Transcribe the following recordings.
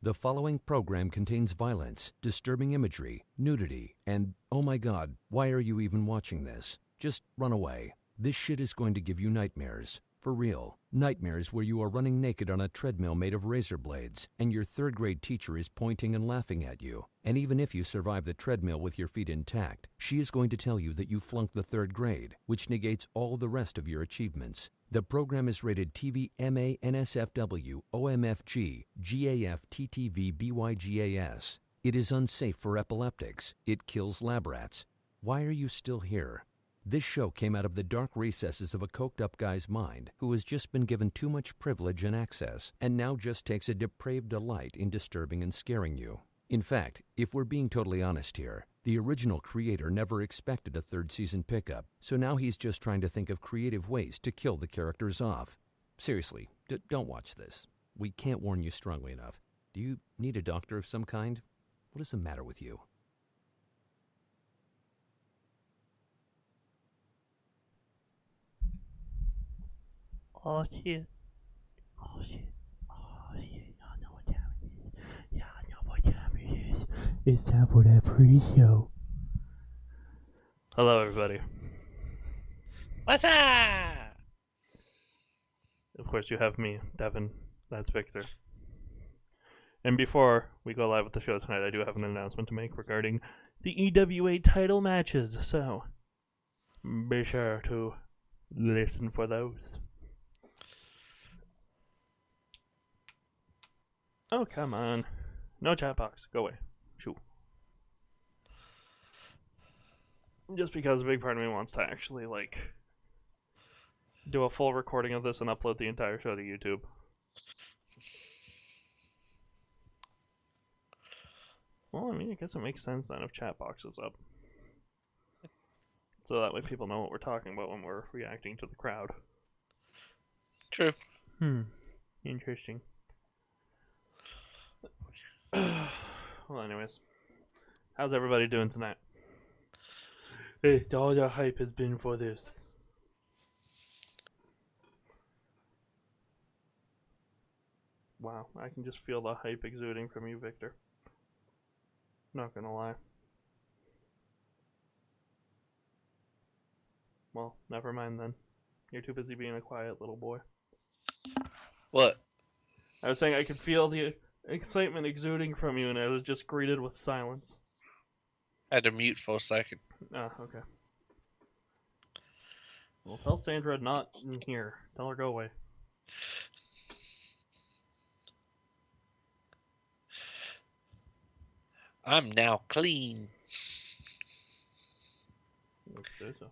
The following program contains violence, disturbing imagery, nudity, and, oh my god, why are you even watching this? Just run away. This shit is going to give you nightmares. For real. Nightmares where you are running naked on a treadmill made of razor blades, and your third-grade teacher is pointing and laughing at you. And even if you survive the treadmill with your feet intact, she is going to tell you that you flunked the third grade, which negates all the rest of your achievements. The program is rated TV MA NSFW OMFG GAF TTV BYGAS. It is unsafe for epileptics. It kills lab rats. Why are you still here? This show came out of the dark recesses of a coked-up guy's mind who has just been given too much privilege and access, and now just takes a depraved delight in disturbing and scaring you. In fact, if we're being totally honest here, the original creator never expected a third season pickup, so now he's just trying to think of creative ways to kill the characters off. Seriously, don't watch this. We can't warn you strongly enough. Do you need a doctor of some kind? What is the matter with you? Oh shit. Oh shit. Oh shit. Y'all know what time it is. Y'all know what time it is. It's time for that pre-show. Hello everybody. What's up? Of course you have me, Devin. That's Victor. And before we go live with the show tonight, I do have an announcement to make regarding the EWA title matches. So, be sure to listen for those. Oh, come on. No chat box. Go away. Shoot. Just because a big part of me wants to actually, do a full recording of this and upload the entire show to YouTube. Well, I mean, I guess it makes sense then if chat box is up. So that way people know what we're talking about when we're reacting to the crowd. True. Interesting. Well, anyways. How's everybody doing tonight? Hey, all the hype has been for this. Wow, I can just feel the hype exuding from you, Victor. Not gonna lie. Well, never mind then. You're too busy being a quiet little boy. What? I was saying I could feel the excitement exuding from you, and I was just greeted with silence. I had to mute for a second. Ah, okay. Well, tell Sandra not in here. Tell her go away. I'm now clean. Let's say so.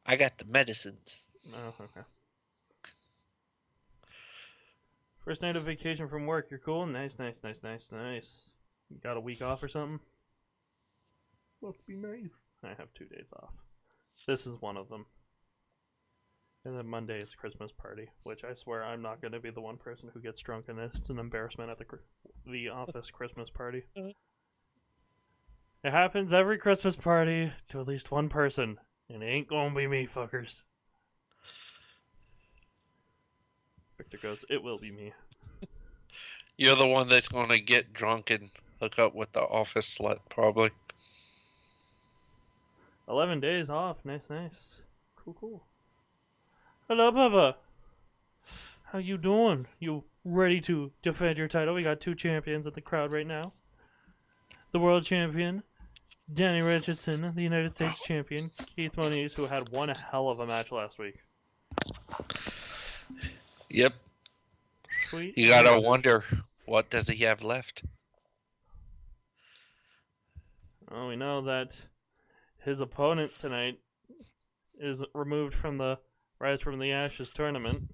I got the medicines. Oh, okay. First night of vacation from work. You're cool? Nice. You got a week off or something? Let's be nice. I have 2 days off. This is one of them. And then Monday it's Christmas party, which I swear I'm not going to be the one person who gets drunk in it. It's an embarrassment at the office Christmas party. It happens every Christmas party to at least one person, and it ain't gonna be me, fuckers. Victor goes, it will be me. You're the one that's going to get drunk and hook up with the office slut, probably. 11 days off. Nice. Cool. Hello, Papa. How you doing? You ready to defend your title? We got 2 champions in the crowd right now. The world champion, Danny Richardson, the United States champion, Keith Moniz, who had one hell of a match last week. Yep. Sweet. You gotta wonder, what does he have left? Well, we know that his opponent tonight is removed from the Rise from the Ashes tournament.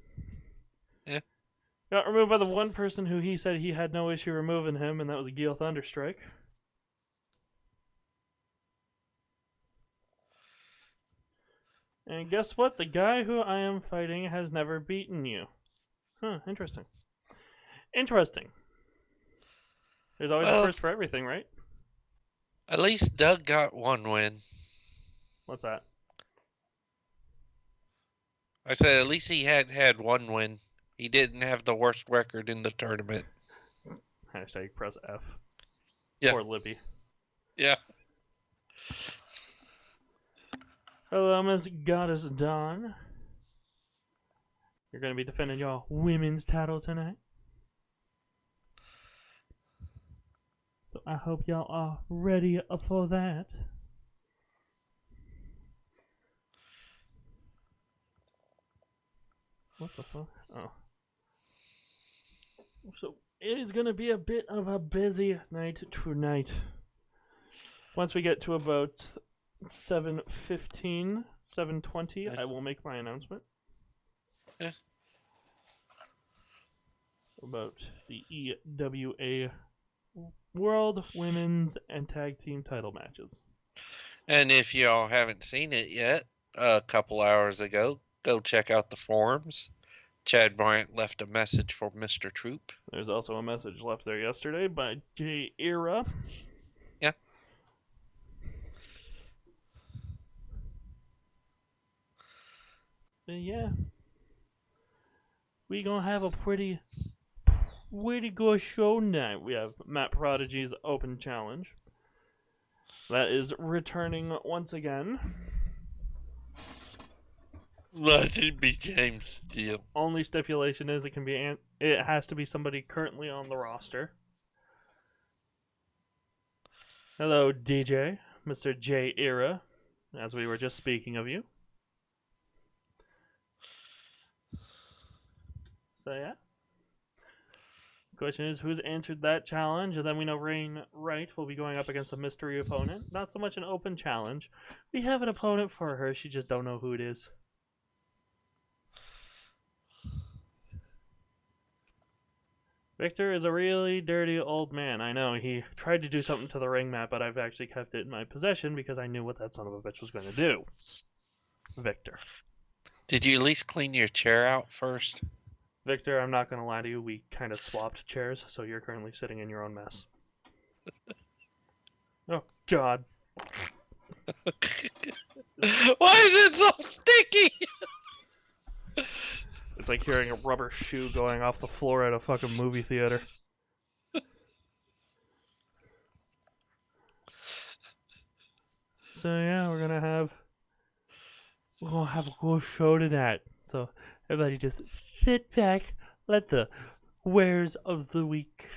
Yeah. Got removed by the one person who he said he had no issue removing him, and that was Gil Thunderstrike. And guess what? The guy who I am fighting has never beaten you. Huh, interesting. There's always a first for everything, right? At least Doug got one win. What's that? I said at least he had one win. He didn't have the worst record in the tournament. Hashtag press F. Yeah. Poor Libby. Yeah. Hello, Miss Goddess Dawn. You're going to be defending your women's title tonight. So I hope y'all are ready for that. What the fuck? Oh. So it is going to be a bit of a busy night tonight. Once we get to about 7:15, 7:20, I will make my announcement. Yeah. About the EWA World Women's and Tag Team title matches. And if y'all haven't seen it yet, a couple hours ago, go check out the forums. Chad Bryant left a message for Mr. Troupe. There's also a message left there yesterday by J Era. Yeah. But yeah. We gonna have a pretty good show tonight. We have Matt Prodigy's Open Challenge. That is returning once again. Let it be James Steele. Only stipulation is it has to be somebody currently on the roster. Hello, DJ, Mr. J Era, as we were just speaking of you. So yeah. Question is, who's answered that challenge? And then we know Rain Wright will be going up against a mystery opponent. Not so much an open challenge. We have an opponent for her, she just don't know who it is. Victor is a really dirty old man. I know, he tried to do something to the ring mat, but I've actually kept it in my possession because I knew what that son of a bitch was going to do. Victor. Did you at least clean your chair out first? Victor, I'm not going to lie to you, we kind of swapped chairs, so you're currently sitting in your own mess. Oh, God. Why is it so sticky? It's like hearing a rubber shoe going off the floor at a fucking movie theater. So yeah, we're gonna have a cool show tonight. So everybody just sit back, let the wares of the week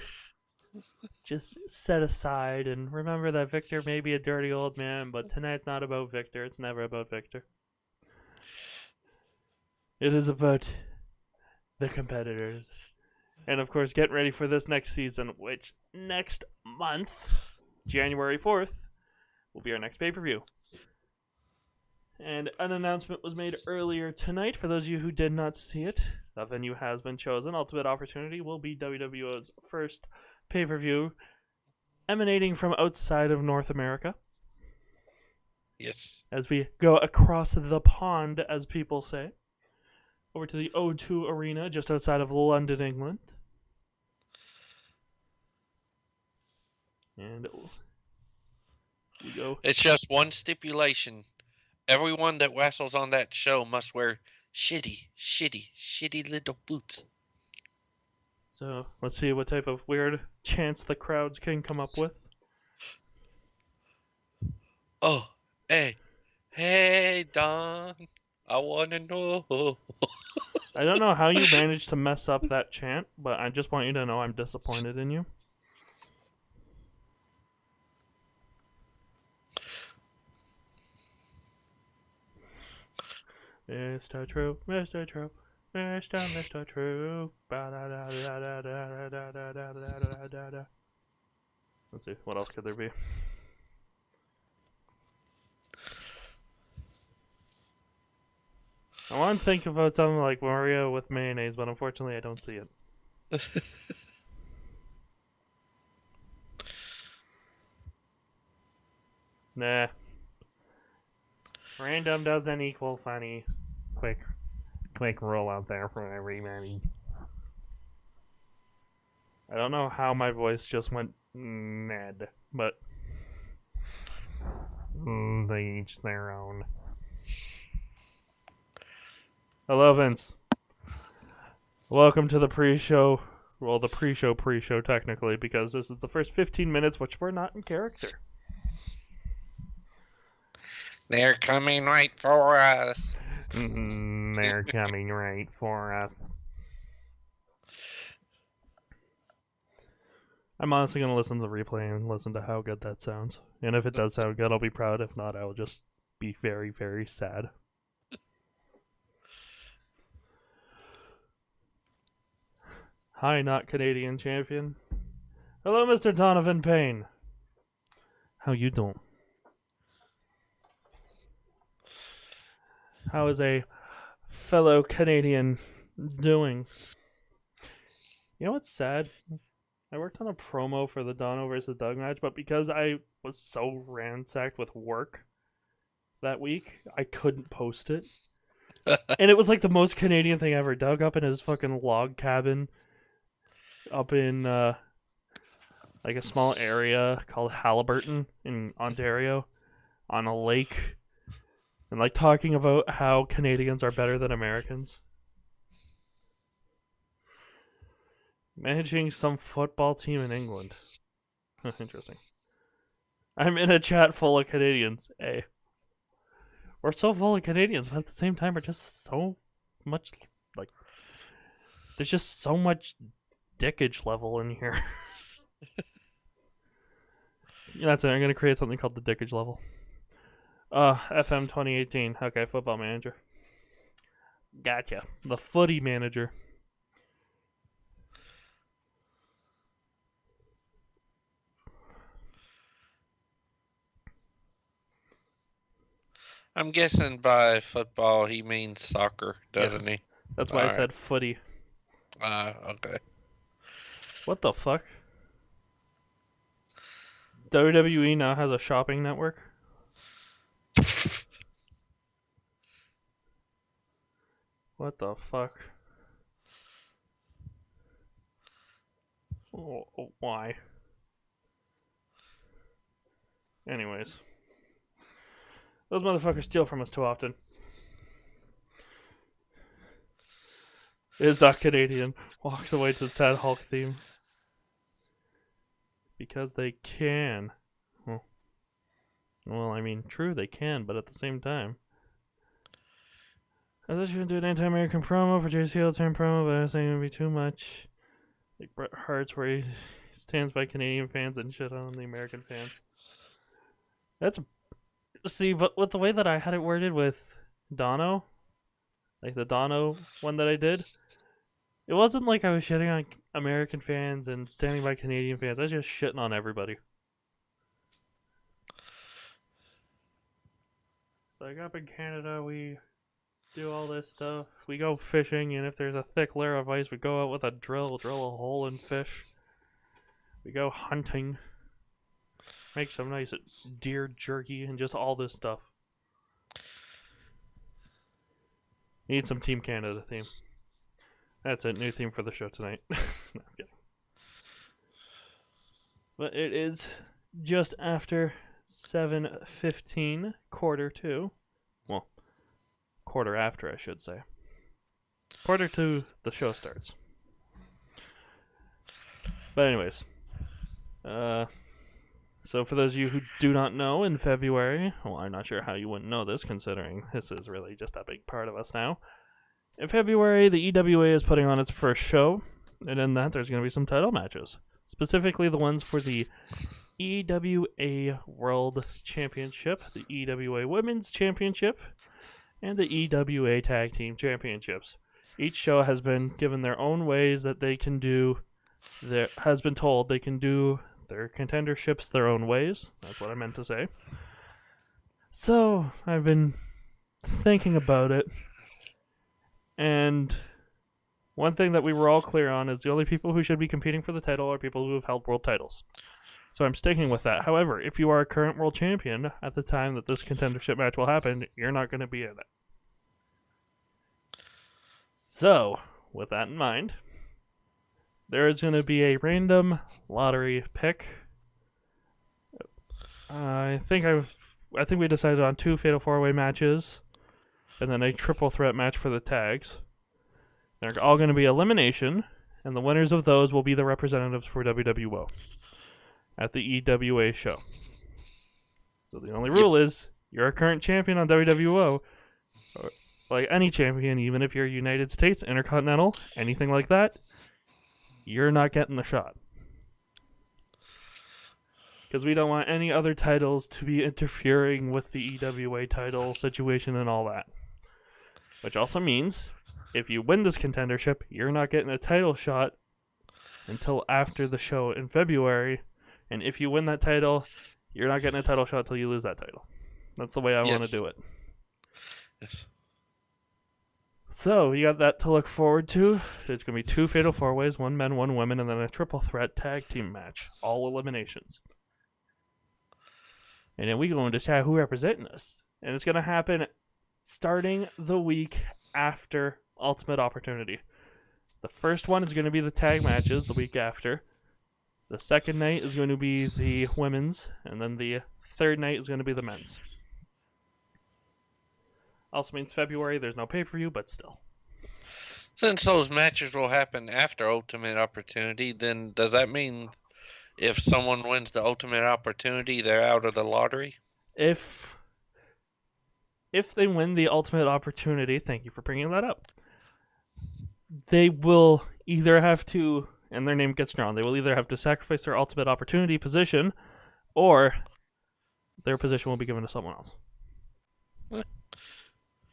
just set aside, and remember that Victor may be a dirty old man, but tonight's not about Victor. It's never about Victor. It is about the competitors. And of course, get ready for this next season, which next month, January 4th, will be our next pay-per-view. And an announcement was made earlier tonight. For those of you who did not see it, the venue has been chosen. Ultimate Opportunity will be WWO's first pay-per-view emanating from outside of North America. Yes. As we go across the pond, as people say, over to the O2 Arena just outside of London, England. And we go. It's just one stipulation. Everyone that wrestles on that show must wear shitty little boots. So let's see what type of weird chants the crowds can come up with. Oh, hey, Don, I wanna know. I don't know how you managed to mess up that chant, but I just want you to know I'm disappointed in you. Mr. Troupe, Mr. Troupe, Mr. Troupe. Let's see, what else could there be? I want to think about something like Mario with mayonnaise, but unfortunately I don't see it. Nah. Random doesn't equal funny. Quick roll out there for everybody. I don't know how my voice just went mad, but they each their own. Hello, Vince. Welcome to the pre-show Well, the pre-show technically, because this is the first 15 minutes, which we're not in character. They're coming right for us. They're coming right for us. I'm honestly going to listen to the replay and listen to how good that sounds. And if it does sound good, I'll be proud. If not, I will just be very, very sad. Hi, not Canadian champion. Hello, Mr. Donovan Payne. How you doing? How is a fellow Canadian doing? You know what's sad? I worked on a promo for the Dono versus Doug match, but because I was so ransacked with work that week, I couldn't post it. And it was like the most Canadian thing ever. Doug up in his fucking log cabin up in like a small area called Haliburton in Ontario on a lake, and like talking about how Canadians are better than Americans. Managing some football team in England. Interesting. I'm in a chat full of Canadians. Hey. We're so full of Canadians, but at the same time, we're just so much, like, there's just so much dickage level in here. Yeah, that's it. I'm going to create something called the dickage level. FM 2018. Okay, football manager. Gotcha. The footy manager. I'm guessing by football he means soccer, doesn't he? That's why I said footy. Okay. What the fuck? WWE now has a shopping network? What the fuck? Why? Anyways. Those motherfuckers steal from us too often. Is not Canadian. Walks away to the sad Hulk theme. Because they can. Well, I mean, true, they can, but at the same time. I thought you were going to do an anti-American promo for JCL turn promo, but I was thinking it would be too much. Like Bret Hart's where he stands by Canadian fans and shit on the American fans. That's... See, but with the way that I had it worded with Dono, like the Dono one that I did, it wasn't like I was shitting on American fans and standing by Canadian fans. I was just shitting on everybody. Like up in Canada, we do all this stuff. We go fishing, and if there's a thick layer of ice, we go out with a drill a hole and fish. We go hunting. Make some nice deer jerky and just all this stuff. Need some Team Canada theme. That's it. New theme for the show tonight. No, I'm kidding. But it is just after 7:15, quarter to. Well, quarter after, I should say. Quarter to the show starts. But anyways. So for those of you who do not know, in February, well, I'm not sure how you wouldn't know this, considering this is really just a big part of us now. In February, the EWA is putting on its first show, and in that there's going to be some title matches. Specifically the ones for the EWA World Championship, the EWA Women's Championship, and the EWA Tag Team Championships. Each show has been given their own ways that they can do, has been told they can do their contenderships their own ways. That's what I meant to say. So, I've been thinking about it, and one thing that we were all clear on is the only people who should be competing for the title are people who have held world titles. So I'm sticking with that. However, if you are a current world champion at the time that this contendership match will happen, you're not going to be in it. So, with that in mind, there is going to be a random lottery pick. I think we decided on 2 Fatal 4-Way matches, and then a triple threat match for the tags. They're all going to be elimination, and the winners of those will be the representatives for WWO at the EWA show. So the only rule is, you're a current champion on WWO, or like any champion, even if you're United States, Intercontinental, anything like that, you're not getting the shot. Because we don't want any other titles to be interfering with the EWA title situation and all that. Which also means, if you win this contendership, you're not getting a title shot until after the show in February. And if you win that title, you're not getting a title shot until you lose that title. That's the way I want to do it. Yes. So, you got that to look forward to. It's going to be 2 Fatal 4-Ways, 1 men, 1 women, and then a triple threat tag team match. All eliminations. And then we're going to decide who representing us. And it's going to happen starting the week after Ultimate Opportunity. The first one is going to be the tag matches the week after. The second night is going to be the women's. And then the third night is going to be the men's. Also means February, there's no pay-per-view, but still. Since those matches will happen after Ultimate Opportunity, then does that mean if someone wins the Ultimate Opportunity, they're out of the lottery? If they win the Ultimate Opportunity, thank you for bringing that up, they will either have to, and their name gets drawn, they will either have to sacrifice their Ultimate Opportunity position, or their position will be given to someone else.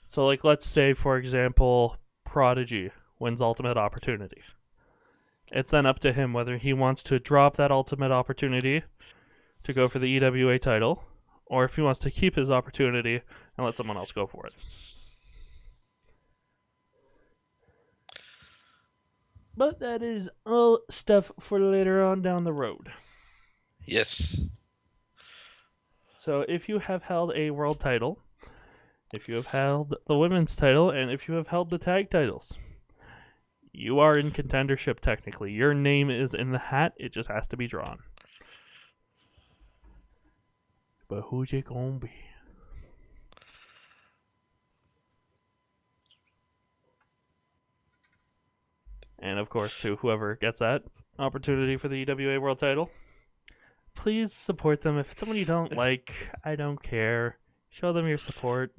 So, like, let's say, for example, Prodigy wins Ultimate Opportunity. It's then up to him whether he wants to drop that Ultimate Opportunity to go for the EWA title, or if he wants to keep his opportunity and let someone else go for it. But that is all stuff for later on down the road. Yes. So if you have held a world title, if you have held the women's title, and if you have held the tag titles, you are in contendership technically. Your name is in the hat, it just has to be drawn. But who's it gonna be? And of course, to whoever gets that opportunity for the EWA World title, please support them. If it's someone you don't like, I don't care. Show them your support.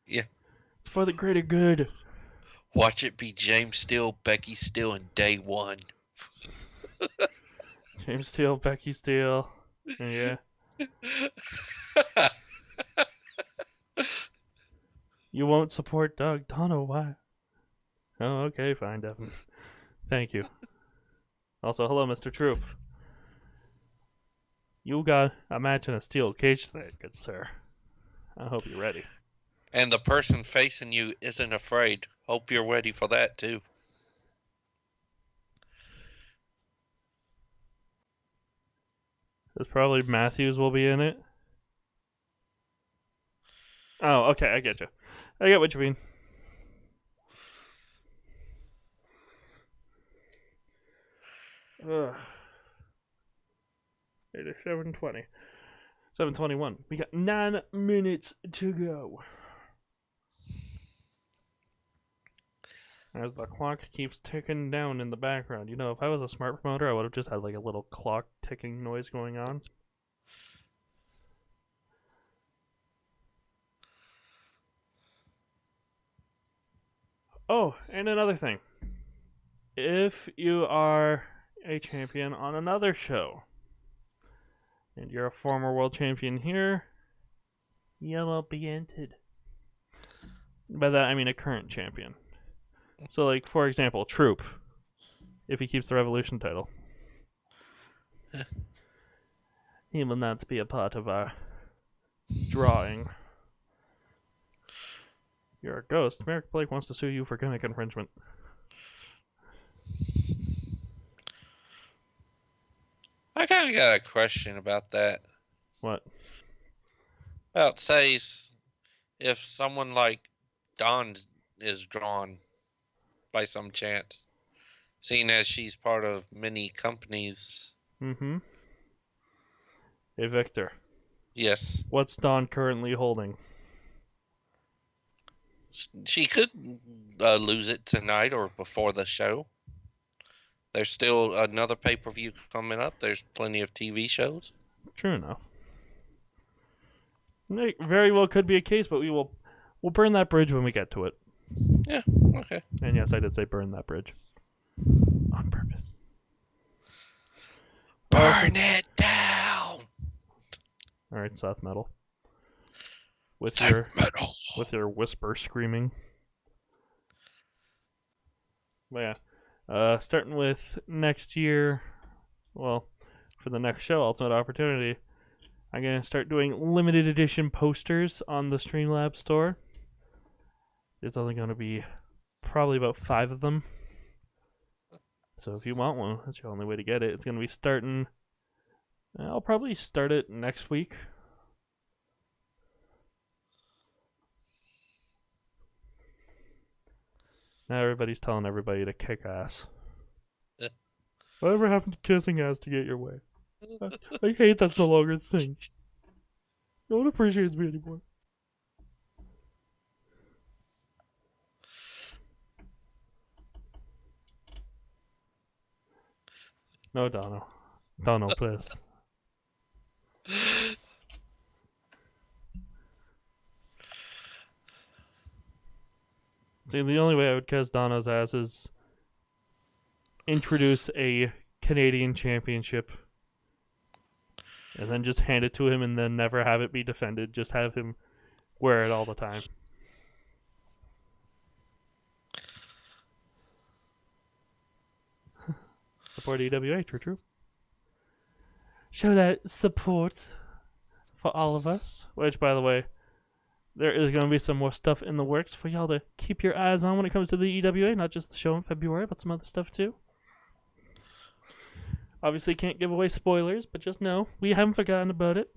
Yeah. It's for the greater good. Watch it be James Steele, Becky Steele, and Day One. James Steele, Becky Steele. Yeah. You won't support Doug. Don't know why. Oh, okay, fine, Devin. Thank you. Also, hello, Mr. Troupe. You got a match in a steel cage today, good sir. I hope you're ready. And the person facing you isn't afraid. Hope you're ready for that, too. There's probably Matthews will be in it. Oh, okay, I get you. I get what you mean. Ugh. It is 7:20. 7:21. We got 9 minutes to go. As the clock keeps ticking down in the background. You know, if I was a smart promoter, I would have just had like a little clock ticking noise going on. Oh, and another thing. If you are a champion on another show, and you're a former world champion here, you will be entered. By that, I mean a current champion. So, like, for example, Troupe, if he keeps the Revolution title, he will not be a part of our drawing. You're a ghost. Merrick Blake wants to sue you for gimmick infringement. I kind of got a question about that. What? About, say, if someone like Dawn is drawn by some chance, seeing as she's part of many companies. Mm-hmm. Hey, Victor. Yes. What's Dawn currently holding? She could lose it tonight or before the show. There's still another pay-per-view coming up. There's plenty of TV shows. True enough. It very well could be a case, but we'll burn that bridge when we get to it. Yeah, okay. And yes, I did say burn that bridge. On purpose. Burn it down! Alright, South Metal. With Death metal. With your whisper screaming. But yeah. Starting with next year, well, for the next show, Ultimate Opportunity, I'm going to start doing limited edition posters on the Streamlabs store. It's only going to be probably about 5 of them. So if you want one, that's your only way to get it. It's going to be starting... I'll probably start it next week. Now everybody's telling everybody to kick ass. Whatever happened to kissing ass to get your way? I hate that's no longer a thing. No one appreciates me anymore. No, Dono. Dono, please. See, the only way I would kiss Dono's ass is introduce a Canadian championship and then just hand it to him and then never have it be defended. Just have him wear it all the time. Support EWA, true. Show that support for all of us. Which, by the way, there is going to be some more stuff in the works for y'all to keep your eyes on when it comes to the EWA. Not just the show in February, but some other stuff too. Obviously can't give away spoilers, but just know we haven't forgotten about it.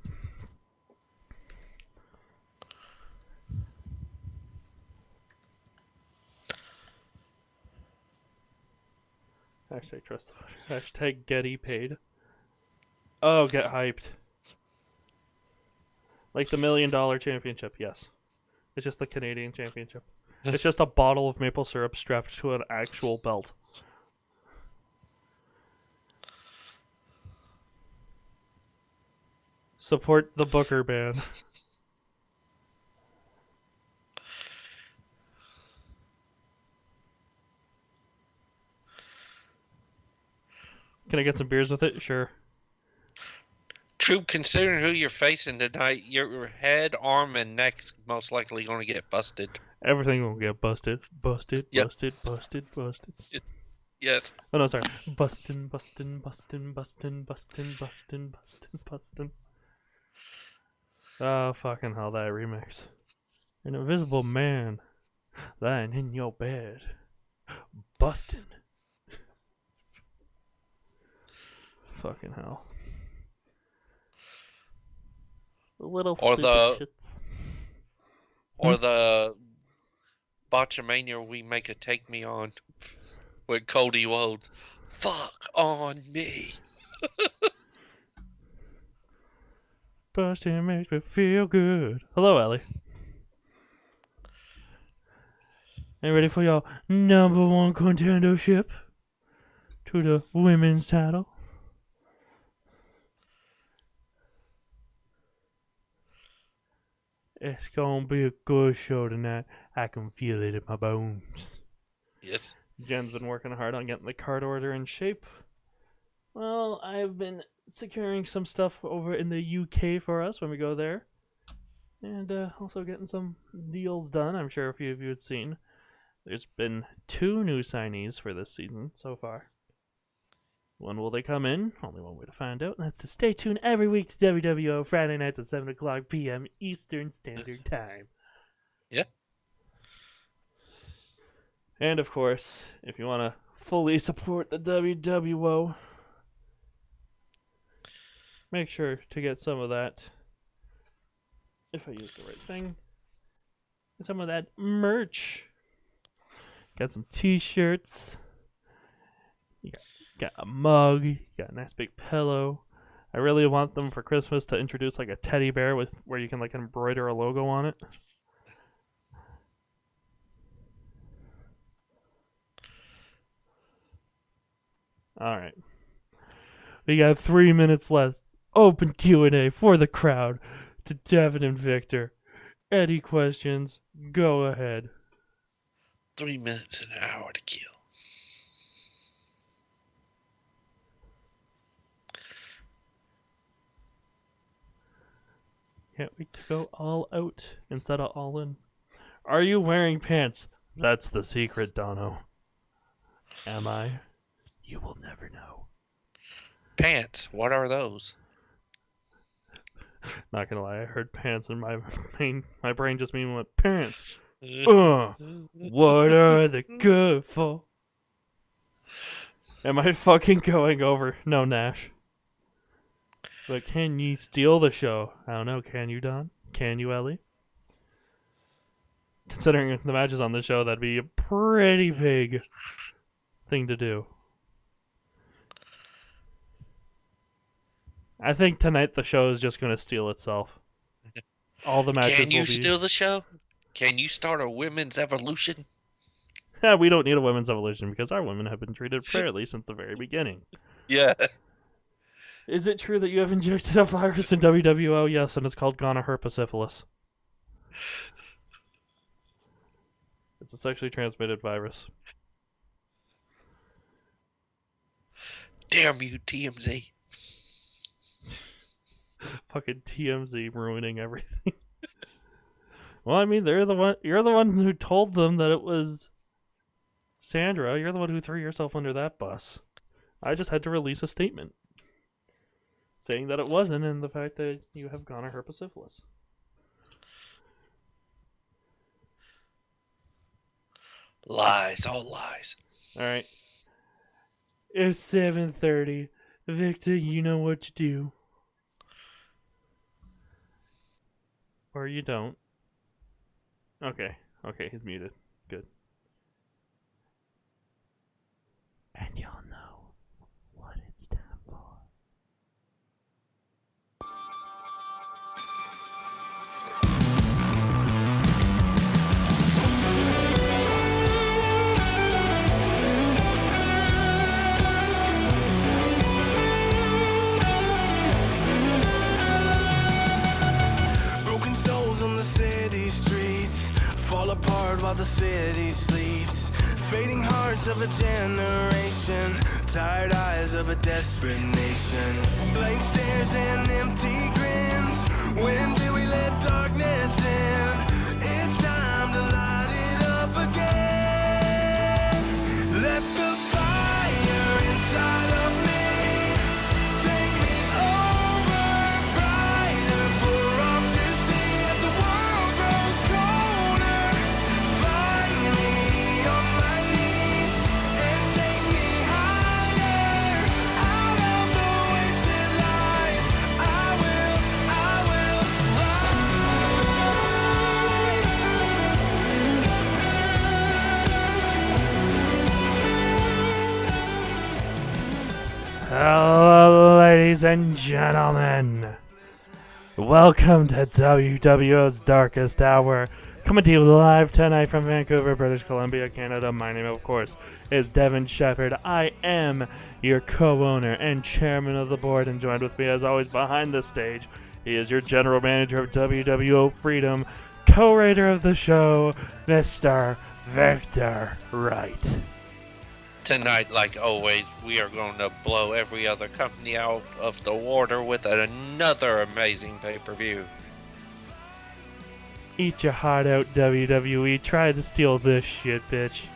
Hashtag trust. Hashtag Getty paid. Oh, get hyped. Like the $1 million championship, yes. It's just the Canadian championship. It's just a bottle of maple syrup strapped to an actual belt. Support the Booker band. Can I get some beers with it? Sure. Troupe, considering who you're facing tonight, your head, arm, and neck's most likely going to get busted. Everything will get busted. Busted, Yep. busted, busted, busted. Yes. Oh no, sorry. Bustin', bustin', bustin', bustin', bustin', bustin', bustin', bustin'. Oh, fucking hell, that remix. An invisible man lying in your bed. Bustin'. Fucking hell. The little Or stupid the- shits. Or the Botchamania we make a Take Me On with Cody Rhodes. Fuck on me. Bustin' makes me feel good. Hello, Ellie. Are you ready for your #1 contendership to the women's title? It's gonna be a good show tonight. I can feel it in my bones. Yes. Jen's been working hard on getting the card order in shape. Well, I've been securing some stuff over in the UK for us when we go there. And also getting some deals done. I'm sure a few of you had seen. There's been 2 new signees for this season so far. When will they come in? Only one way to find out. And that's to stay tuned every week to WWO Friday nights at 7 o'clock p.m. Eastern Standard Time. Yeah. And of course, if you want to fully support the WWO, make sure to get some of that, if I use the right thing, some of that merch. Got some t-shirts. You got a mug. You got a nice big pillow. I really want them for Christmas to introduce like a teddy bear with where you can like embroider a logo on it. All right. We got 3 minutes left. Open Q&A for the crowd to Devin and Victor. Any questions? Go ahead. 3 minutes and an hour to kill. Can't wait to go all out instead of all in. Are you wearing pants? That's the secret, Dono. Am I? You will never know. Pants, what are those? Not gonna lie, I heard pants and my brain just mean what pants. What are they good for? Am I fucking going over? No, Nash. But can you steal the show? I don't know. Can you, Don? Can you, Ellie? Considering the matches on the show, that'd be a pretty big thing to do. I think tonight the show is just going to steal itself. All the matches Can you will be... steal the show? Can you start a women's evolution? Yeah, we don't need a women's evolution because our women have been treated fairly since the very beginning. Yeah. Is it true that you have injected a virus in WWO? Yes, and it's called gonorrhea. It's a sexually transmitted virus. Damn you, TMZ. Fucking TMZ ruining everything. Well, I mean, you're the one who told them that it was Sandra. You're the one who threw yourself under that bus. I just had to release a statement saying that it wasn't, and the fact that you have gonorrhea. Lies, all lies. All right. It's 7:30. Victor, you know what to do. Or you don't. Okay, he's muted. Good. And you'll know what it's time for. Broken souls on the city streets fall apart while the city sleeps. Fading hearts of a generation, tired eyes of a desperate nation. Blank stares and empty grins. When do we let darkness in? It's time to light it up again. Let the fire inside of me take me over brighter for all to see. As the world grows colder, find me on my knees and take me higher out of the wasted lights. I will rise. Hello, ladies and gentlemen. Welcome to WWO's Darkest Hour. Coming to you live tonight from Vancouver, British Columbia, Canada. My name, of course, is Devin Sheppard. I am your co-owner and chairman of the board, and joined with me, as always, behind the stage, he is your general manager of WWO Freedom, co-writer of the show, Mr. Victor Wright. Tonight, like always, we are going to blow every other company out of the water with another amazing pay-per-view. Eat your heart out, WWE. Try to steal this shit, bitch.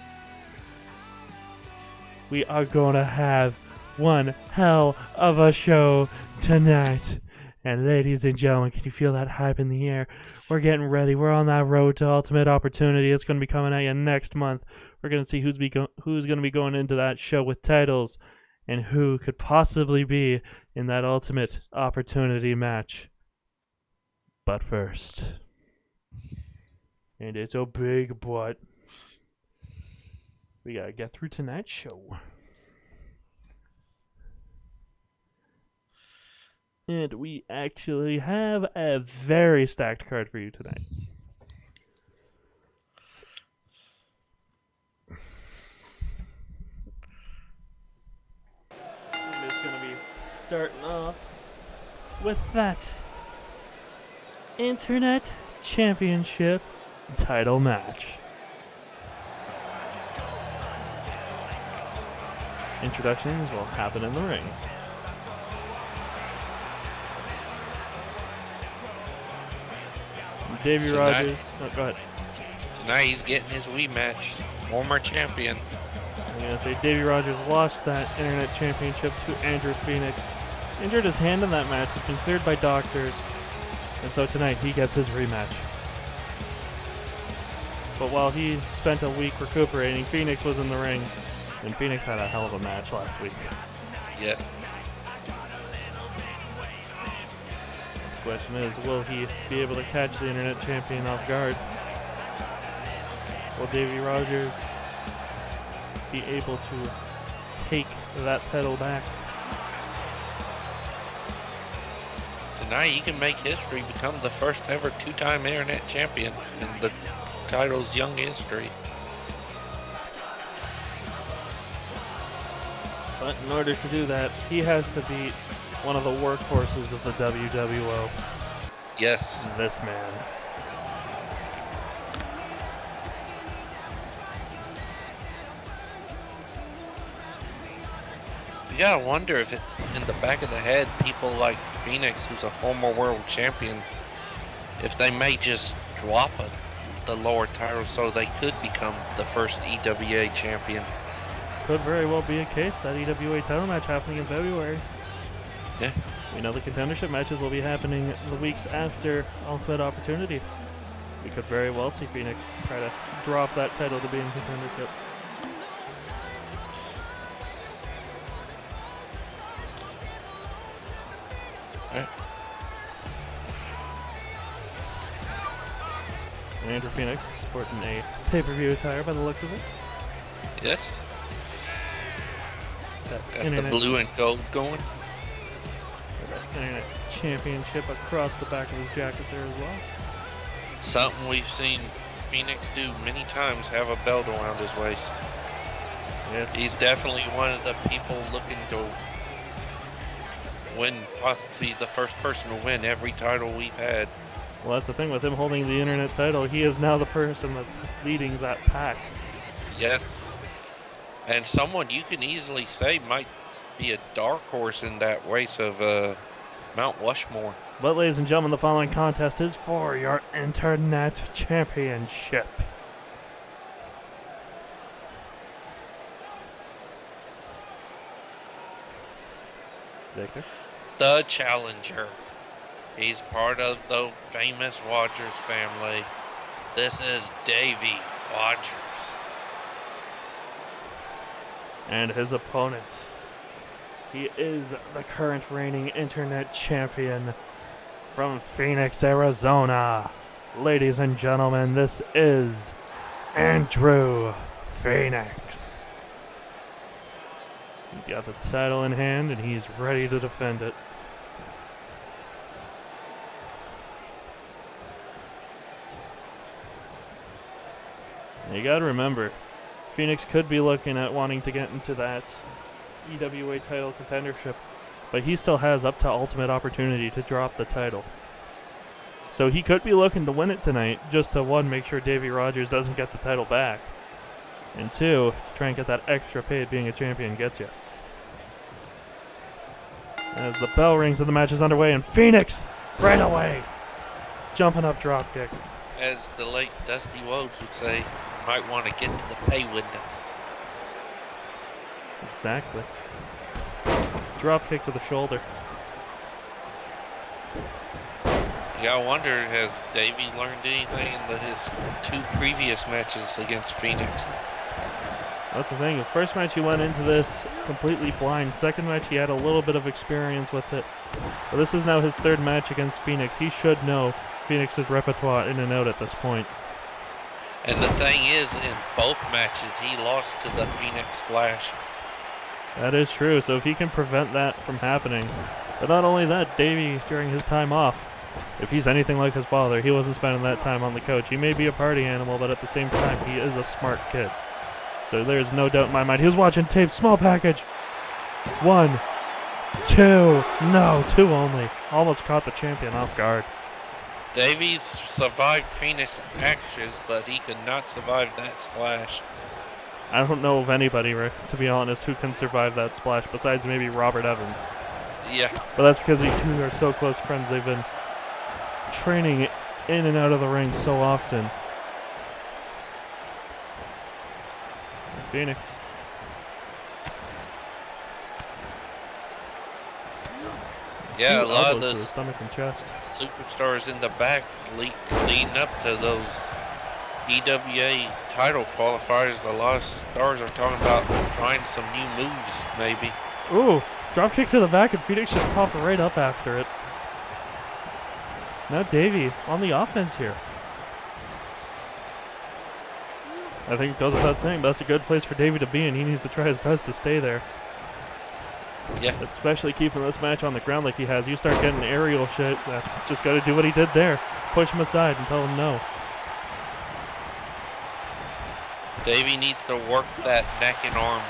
We are going to have one hell of a show tonight. And ladies and gentlemen, can you feel that hype in the air? We're getting ready. We're on that road to Ultimate Opportunity. It's going to be coming at you next month. We're going to see who's going to be going into that show with titles and who could possibly be in that Ultimate Opportunity match. But first, and it's a big but, we got to get through tonight's show. And we actually have a very stacked card for you tonight. starting off with that Internet Championship title match. Introductions will happen in the ring. Davey Rogers. Oh, go ahead. Tonight he's getting his rematch. Former champion. I'm going to say Davey Rogers lost that Internet Championship to Andrew Phoenix. Injured his hand in that match. Has been cleared by doctors. And so tonight he gets his rematch. But while he spent a week recuperating, Phoenix was in the ring. And Phoenix had a hell of a match last week. Yes. The question is, will he be able to catch the Internet Champion off guard? Will Davey Rogers be able to take that title back? Tonight he can make history, become the first ever two-time Internet champion in the title's young history. But in order to do that, he has to beat one of the workhorses of the WWO. Yes. This man. You gotta wonder if it, in the back of the head, people like Phoenix, who's a former world champion, if they may just drop the lower title so they could become the first EWA champion. Could very well be a case, that EWA title match happening in February. Yeah. We know the contendership matches will be happening the weeks after Ultimate Opportunity. We could very well see Phoenix try to drop that title to be in contendership. Right. Andrew Phoenix sporting a pay-per-view attire by the looks of it. Yes. That Got the blue and gold going. Internet Championship across the back of his jacket there as well. Something we've seen Phoenix do many times, have a belt around his waist. Yes. He's definitely one of the people looking to win, possibly the first person to win every title we've had. Well, that's the thing with him holding the Internet title. He is now the person that's leading that pack. Yes. And someone you can easily say might be a dark horse in that race of Mount Rushmore. But ladies and gentlemen, the following contest is for your Internet Championship. Victor? The challenger. He's part of the famous Rogers family. This is Davey Rogers. And his opponent. He is the current reigning Internet Champion from Phoenix, Arizona. Ladies and gentlemen, this is Andrew Phoenix. He's got the title in hand and he's ready to defend it. Now you gotta remember, Phoenix could be looking at wanting to get into that EWA title contendership, but he still has up to Ultimate Opportunity to drop the title. So he could be looking to win it tonight, just to, one, make sure Davey Rogers doesn't get the title back, and two, to try and get that extra pay being a champion gets you. As the bell rings and the match is underway, and Phoenix, right away, jumping up dropkick. As the late Dusty Rhodes would say, might want to get to the pay window. Exactly. Drop kick to the shoulder. You gotta wonder, has Davey learned anything in his two previous matches against Phoenix? That's the thing. The first match he went into this completely blind. Second match he had a little bit of experience with it. But this is now his third match against Phoenix. He should know Phoenix's repertoire in and out at this point. And the thing is, in both matches, he lost to the Phoenix Splash. That is true. So if he can prevent that from happening. But not only that, Davey, during his time off, if he's anything like his father, he wasn't spending that time on the couch. He may be a party animal, but at the same time, he is a smart kid. So there's no doubt in my mind. He was watching tape. Small package. 1, 2. No, 2 only. Almost caught the champion off guard. Davies survived Phoenix actions, but he could not survive that splash. I don't know of anybody, to be honest, who can survive that splash besides maybe Robert Evans. Yeah. But that's because you two are so close friends. They've been training in and out of the ring so often. Phoenix. Yeah, a lot of elbows to the those stomach and chest. superstars in the back leading up to those EWA title qualifiers. A lot of stars are talking about trying some new moves, maybe. Ooh, drop kick to the back, and Phoenix just popped right up after it. Now Davey on the offense here. I think it goes without saying, but that's a good place for Davey to be in. He needs to try his best to stay there. Yeah. Especially keeping this match on the ground like he has. You start getting aerial shit, just got to do what he did there. Push him aside and tell him no. Davey needs to work that neck and arm,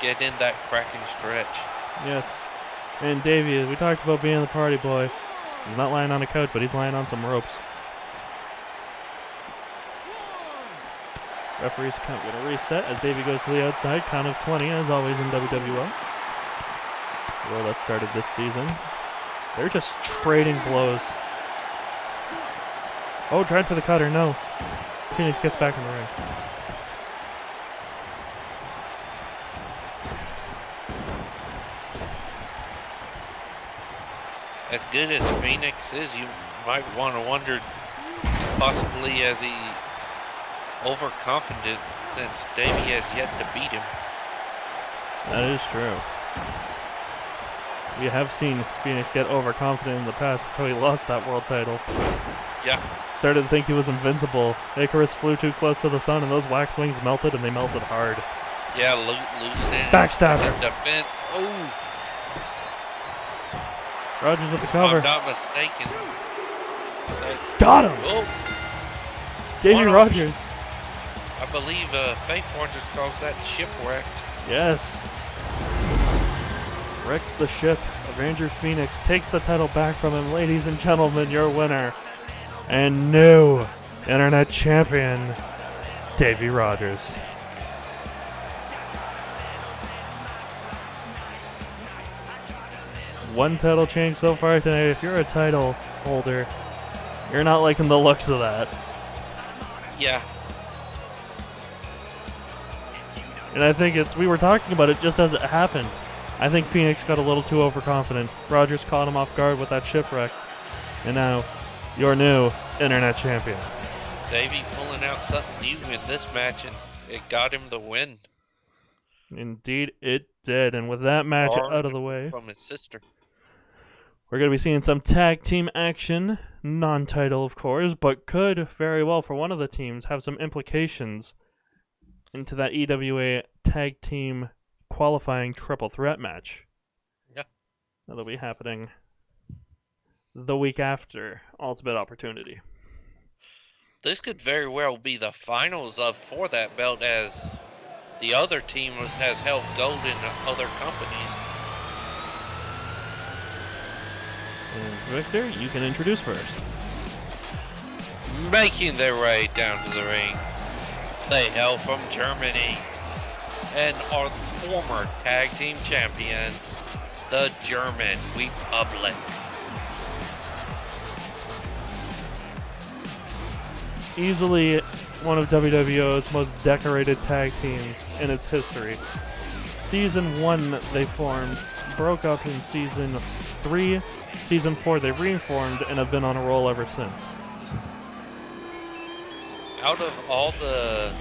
get in that cracking stretch. Yes. And Davey, we talked about being the party boy. He's not lying on a couch, but he's lying on some ropes. Referee's count going to reset as Davey goes to the outside. Count of 20, as always in WWO. Well, that started this season. They're just trading blows. Oh, tried for the cutter. No. Phoenix gets back in the ring. As good as Phoenix is, you might want to wonder, possibly is he overconfident since Davey has yet to beat him. That is true. We have seen Phoenix get overconfident in the past. That's how he lost that world title. Yeah. Started to think he was invincible. Icarus flew too close to the sun, and those wax wings melted, and they melted hard. Yeah, losing it. Backstabber. Defense. Oh. Rogers with the If cover. I'm not mistaken. Got him! Oh. Davey One Rogers. I believe Faith Warriors calls that shipwrecked. Yes. Wrecks the ship. Avenger Phoenix takes the title back from him. Ladies and gentlemen, your winner and new Internet Champion, Davey Rogers. One title change so far tonight. If you're a title holder, you're not liking the looks of that. Yeah. And I think we were talking about it just as it happened. I think Phoenix got a little too overconfident. Rogers caught him off guard with that shipwreck. And now, your new Internet Champion. Davey pulling out something new in this match, and it got him the win. Indeed, it did. And with that match out of the way, from his sister. we're going to be seeing some tag team action. Non-title, of course, but could very well, for one of the teams, have some implications into that EWA tag team qualifying triple threat match. Yeah. That'll be happening the week after Ultimate Opportunity. This could very well be the finals for that belt, as the other team has held gold in other companies. And Victor, you can introduce first. Making their way down to the ring, they hail from Germany and are former tag team champions, the German Republic. Easily one of WWO's most decorated tag teams in its history. Season 1 they formed, broke up in Season 3. Season 4 they reformed and have been on a roll ever since. Out of all the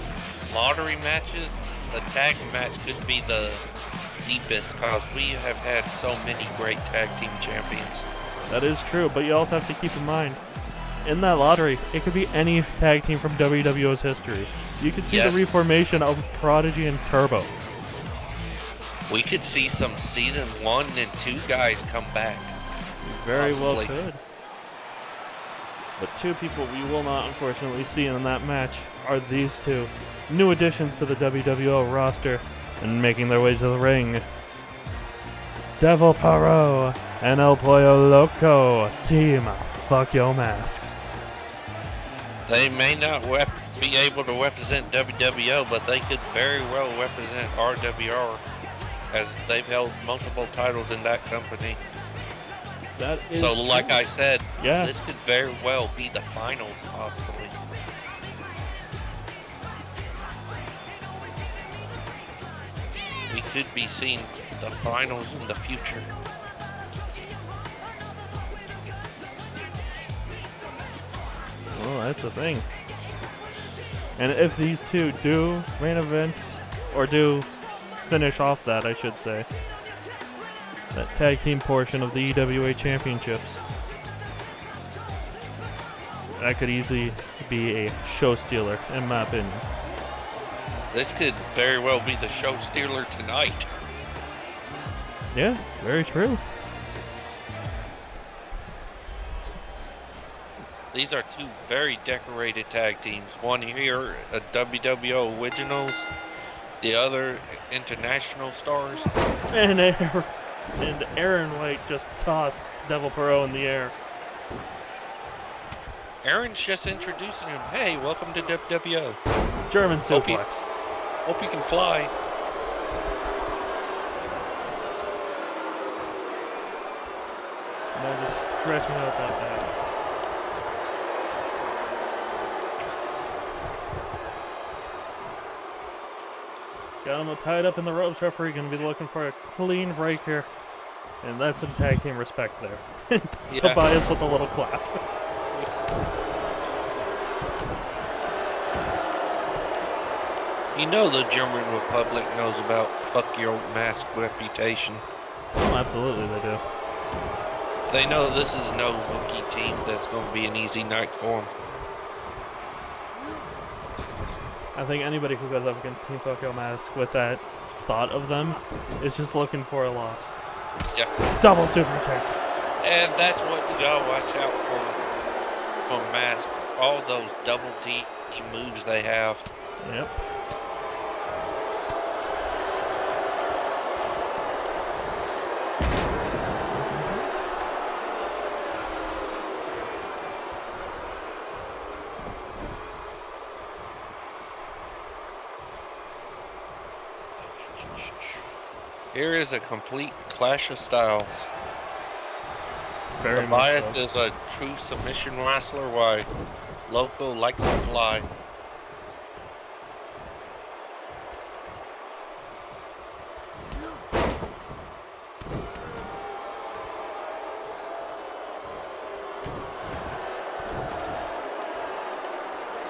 lottery matches, the tag match could be the deepest, because we have had so many great tag team champions. That is true, but you also have to keep in mind, in that lottery, it could be any tag team from WWO's history. You could see Yes. the reformation of Prodigy and Turbo. We could see some Season 1 and 2 guys come back. Very Possibly. well could. But two people we will not unfortunately see in that match are these two. New additions to the WWO roster and making their way to the ring. Devil Perot and El Pollo Loco, Team Fuck Yo Masks. They may not be able to represent WWO, but they could very well represent RWR, as they've held multiple titles in that company. That is so, like true. I said, Yeah. this could very well be the finals, possibly. We could be seeing the finals in the future. Well, that's the thing. And if these two do main event, or do finish off that, I should say, that tag team portion of the EWA Championships, that could easily be a show stealer, in my opinion. This could very well be the show stealer tonight. Yeah, very true. These are two very decorated tag teams. One here, a WWO Originals, the other International Stars. And Aaron White just tossed Devil Perot in the air. Aaron's just introducing him. Hey, welcome to WWO. German Hope you- suplex. Hope you can fly. Now just stretching out that back. Got him tied up in the ropes. Referee going to be looking for a clean break here. And that's some tag team respect there. Yeah. Tobias with a little clap. You know the German Republic knows about fuck your mask reputation. Oh, absolutely they do. They know this is no rookie team that's going to be an easy night for them. I think anybody who goes up against Team Fuck Yo Mask with that thought of them is just looking for a loss. Yeah. Double super kick. And that's what you gotta watch out for from Mask. All those double T moves they have. Yep. Here is a complete clash of styles. Very much Tobias so. is a true submission wrestler, while Loco likes to fly.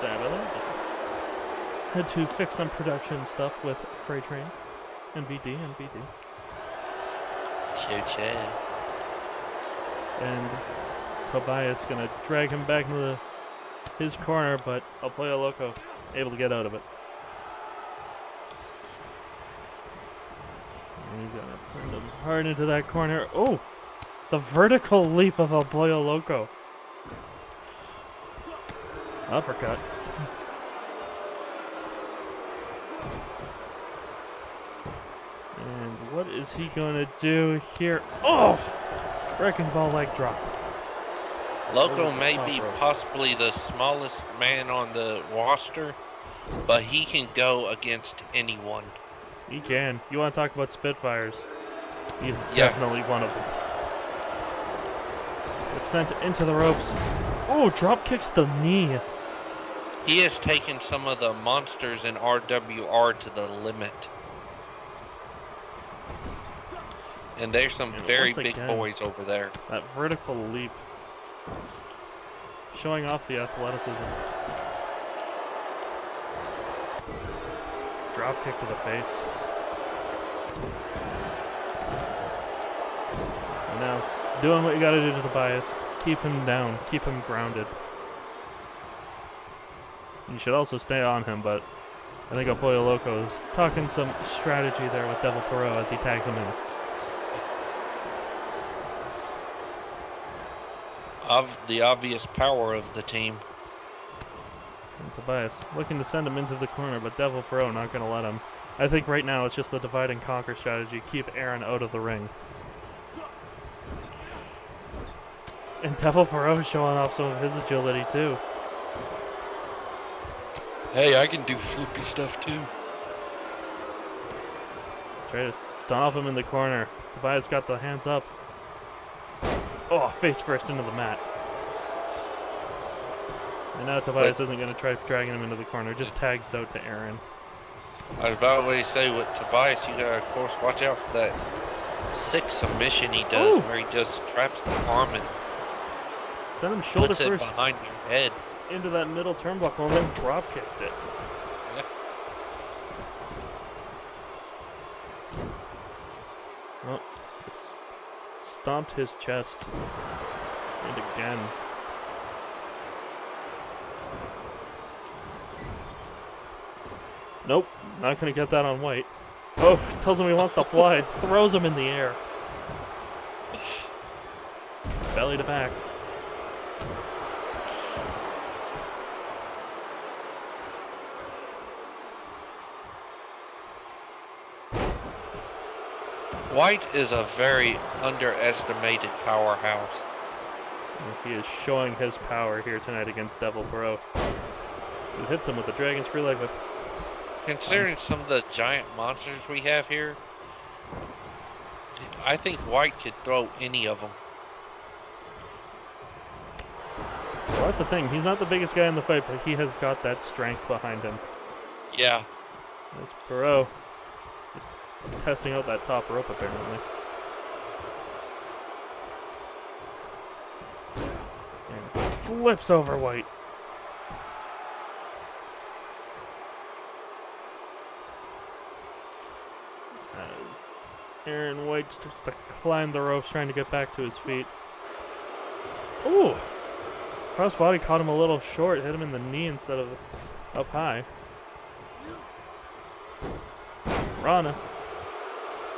Sorry about that. Just had to fix some production stuff with Freight Train and BD. Choo-choo. And Tobias gonna drag him back into his corner, but El Pollo Loco able to get out of it. And he's gonna send him hard into that corner. Oh! The vertical leap of El Pollo Loco. Uppercut. And what is he gonna do here? Oh! Wrecking ball leg drop. Loco may Top be rope. possibly the smallest man on the roster, but he can go against anyone. He can. You want to talk about Spitfires? He is Yeah. definitely one of them. It's sent into the ropes. Oh, drop kicks the knee. He has taken some of the monsters in RWR to the limit. And there's some And very once big again- boys over there. That vertical leap. Showing off the athleticism. Drop kick to the face. And now, doing what you gotta do to Tobias. Keep him down. Keep him grounded. You should also stay on him, but I think El Pollo Loco is talking some strategy there with Devil Perot as he tagged him in. Of the obvious power of the team. And Tobias looking to send him into the corner, but Devil Perot not going to let him. I think right now it's just the divide and conquer strategy. Keep Aaron out of the ring. And Devil Perot showing off some of his agility too. Hey, I can do flippy stuff too. Try to stomp him in the corner. Tobias got the hands up. Oh, face first into the mat. And now Tobias isn't going to try dragging him into the corner. Just tags out to Aaron. I was about ready to say, with Tobias, you gotta, of course, watch out for that 6 submission he does, where he just traps the arm and send him shoulder puts it first behind your head. into that middle turnbuckle and then drop kicked it. Yeah. Well, stomped his chest. And again. Nope, not gonna get that on White. Oh, tells him he wants to fly, throws him in the air. Belly to back. White is a very underestimated powerhouse. He is showing his power here tonight against Devil Pro. He hits him with the Dragon Screw Leg Whip. Considering some of the giant monsters we have here, I think White could throw any of them. Well, that's the thing. He's not the biggest guy in the fight, but he has got that strength behind him. Yeah. There's Perot. Just testing out that top rope, apparently. And flips over White. As Aaron White starts to climb the ropes, trying to get back to his feet. Ooh! Crossbody caught him a little short, hit him in the knee instead of up high. Rana.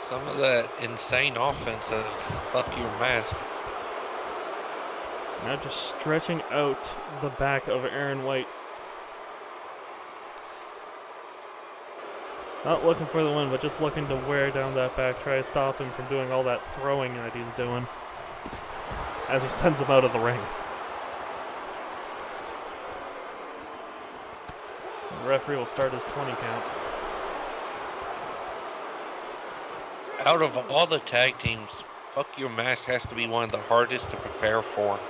Some of that insane offensive fuck your mask. Now just stretching out the back of Aaron White. Not looking for the win, but just looking to wear down that back, try to stop him from doing all that throwing that he's doing as he sends him out of the ring. The referee will start his 20 count. Out of all the tag teams, fuck your mask has to be one of the hardest to prepare for.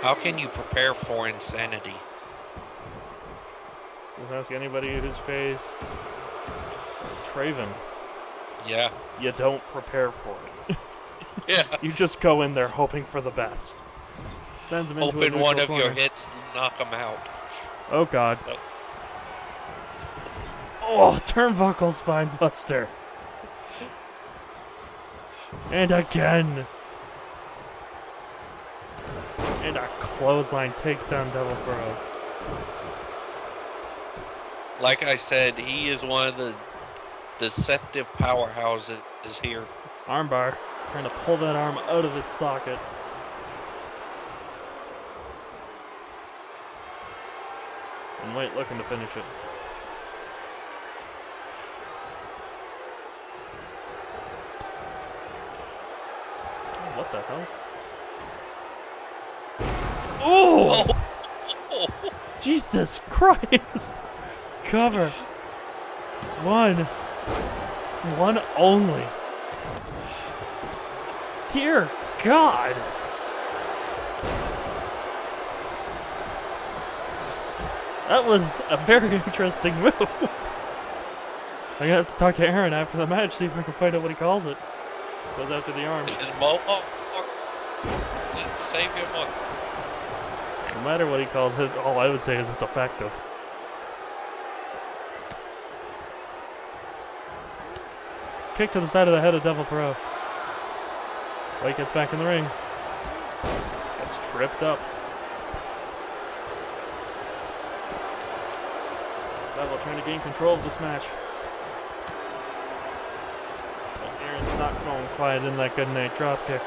How can you prepare for insanity? Just ask anybody who's faced Traven. Yeah. You don't prepare for it. Yeah. You just go in there hoping for the best. Sends him into a Open neutral one of corner. your hits, knock them out. Oh god. Oh, turnbuckle spine buster. And again. And a clothesline takes down Devil Pro. Like I said, he is one of the deceptive powerhouses here. Armbar. Trying to pull that arm out of its socket. And White looking to finish it. Oh, what the hell? Oh! Oh. Jesus Christ! Cover. One only. Dear God! That was a very interesting move. I'm gonna have to talk to Aaron after the match, see if we can find out what he calls it. Goes after the arm. His mohawk. Save your money. No matter what he calls it, all I would say is it's effective. Kick to the side of the head of Devil Pro. White gets back in the ring. Gets tripped up. Devil trying to gain control of this match. But Aaron's not going quiet in that good night drop kick.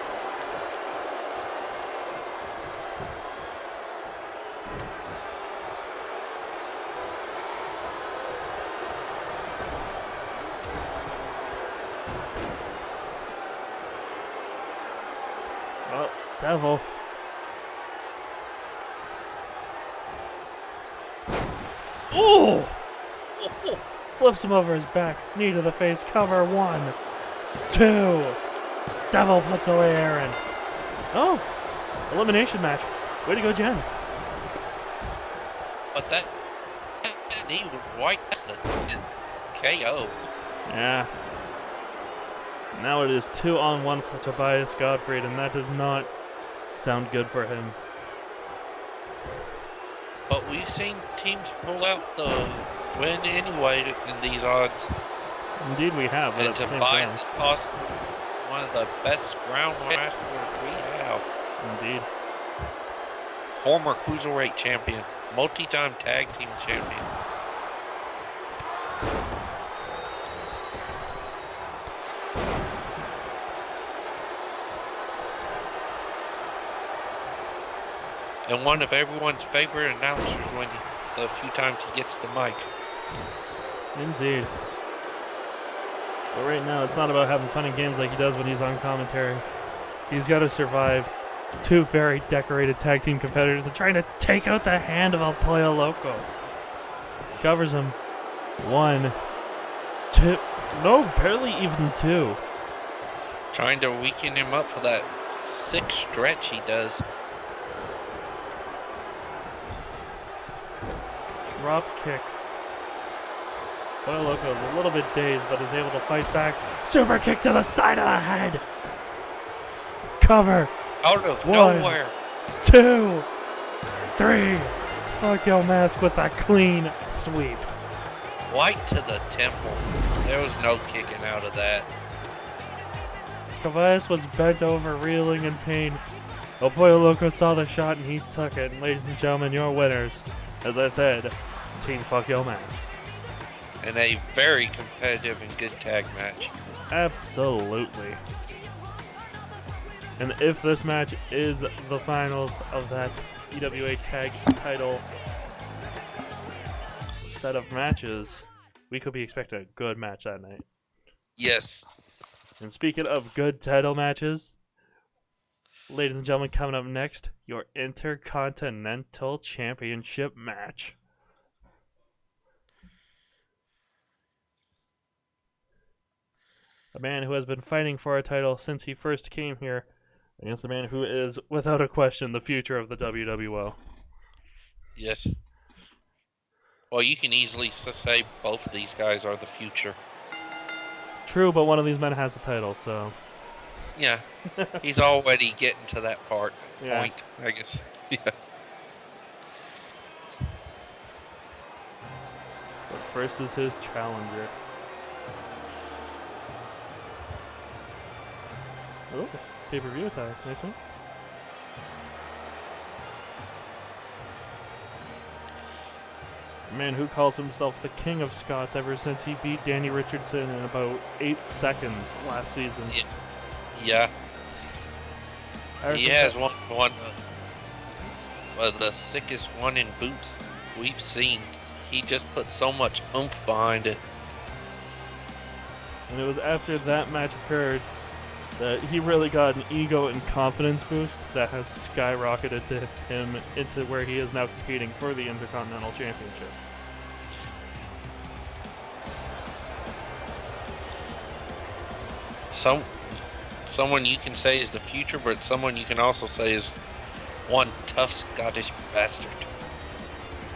Well, Devil Oh! Flips him over his back. Knee to the face. Cover. 1, 2. Devil puts away Aaron. Oh! Elimination match. Way to go, Jen. But that knee was right to the KO. Yeah. Now it is 2-on-1 for Tobias Gottfried, and that does not sound good for him. But we've seen teams pull out the win anyway in these odds. Indeed we have, but And at the same Tobias time. is possibly one of the best ground wrestlers we have. Indeed. Former Cruiserweight champion, multi-time tag team champion. And one of everyone's favorite announcers when the few times he gets the mic. Indeed. But right now, it's not about having fun and games like he does when he's on commentary. He's got to survive 2 very decorated tag team competitors and trying to take out the hand of El Pollo Loco. Covers him. 1, 2. No, barely even 2. Trying to weaken him up for that 6 stretch he does. Drop kick. Pollo Loco is a little bit dazed, but is able to fight back. Super kick to the side of the head. Cover. Out of 1, nowhere. 2, 3. Tokyo Mask with a clean sweep. Right to the temple. There was no kicking out of that. Tobias was bent over, reeling in pain. El Pollo Loco saw the shot and he took it. And ladies and gentlemen, your winners, as I said, Team Fuck Yo Mask. And a very competitive and good tag match. Absolutely. And if this match is the finals of that EWA tag title set of matches, we could be expecting a good match that night. Yes. And speaking of good title matches, ladies and gentlemen, coming up next, your Intercontinental Championship match. A man who has been fighting for a title since he first came here against a man who is, without a question, the future of the WWO. Yes. Well, you can easily say both of these guys are the future. True, but one of these men has a title, so... Yeah. He's already getting to that point, Yeah. I guess. Yeah. But first is his challenger. Oh, pay-per-view attack. Makes sense. A man who calls himself the King of Scots ever since he beat Danny Richardson in about 8 seconds last season. Yeah. Ever He since has that- one of the sickest one in boots we've seen. He just put so much oomph behind it. And it was after that match occurred that he really got an ego and confidence boost that has skyrocketed him into where he is now competing for the Intercontinental Championship. Someone you can say is the future, but someone you can also say is one tough Scottish bastard.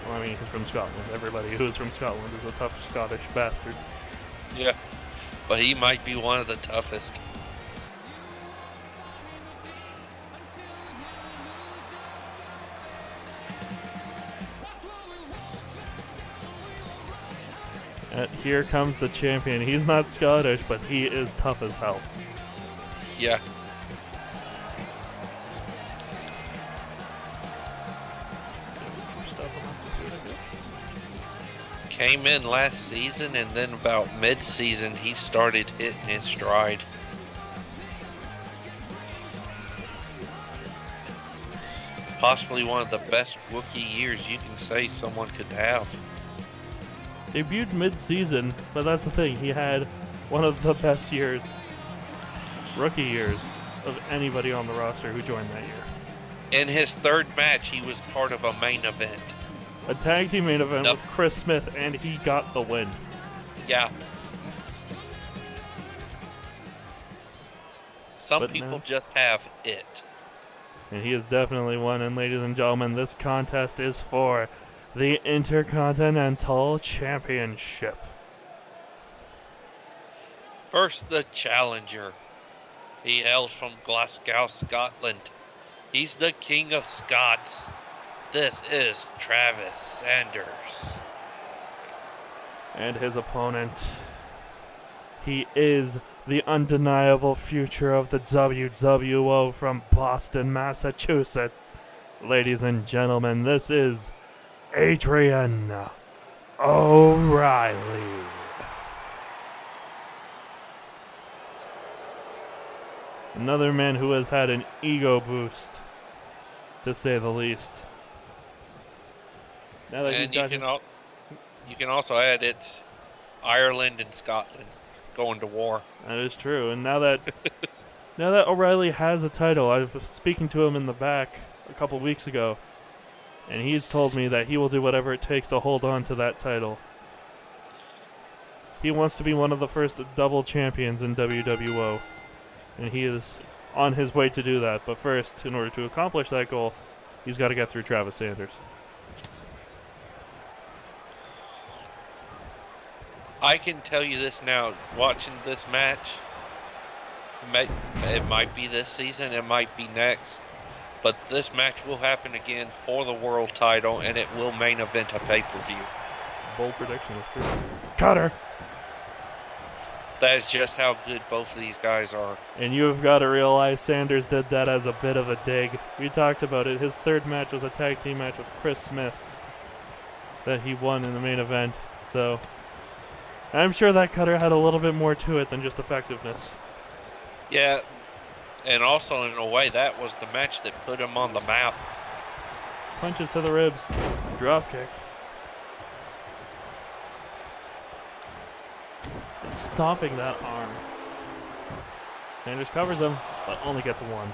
Well, I mean, he's from Scotland. Everybody who is from Scotland is a tough Scottish bastard. Yeah. But he might be one of the toughest. And here comes the champion. He's not Scottish, but he is tough as hell. Yeah. Came in last season, and then about mid-season he started hitting his stride. Possibly one of the best rookie years you can say someone could have. Debuted mid-season, but that's the thing. He had one of the best years, rookie years, of anybody on the roster who joined that year. In his third match, he was part of a main event. A tag team main event Nope. with Chris Smith, and he got the win. Yeah. Some But people no. just have it. And he has definitely won. And ladies and gentlemen, this contest is for the Intercontinental Championship. First, the challenger. He hails from Glasgow, Scotland. He's the King of Scots. This is Travis Sanders. And his opponent, he is the undeniable future of the WWO from Boston, Massachusetts. Ladies and gentlemen, this is Adrian O'Reilly. Another man who has had an ego boost, to say the least. Now that And he's you got can also add it's Ireland and Scotland going to war. That is true. And now that O'Reilly has a title, I was speaking to him in the back a couple weeks ago, and he's told me that he will do whatever it takes to hold on to that title. He wants to be one of the first double champions in WWO, and he is on his way to do that. But first, in order to accomplish that goal, he's got to get through Travis Sanders. I can tell you this now, watching this match, it might be this season, it might be next, but this match will happen again for the world title, and it will main event a pay-per-view. Bold prediction, is true. Cutter! That is just how good both of these guys are. And you've got to realize Sanders did that as a bit of a dig. We talked about it. His third match was a tag team match with Chris Smith that he won in the main event. So I'm sure that cutter had a little bit more to it than just effectiveness. Yeah, and also in a way, that was the match that put him on the map. Punches to the ribs. Drop kick. And stomping that arm. Sanders covers him, but only gets one.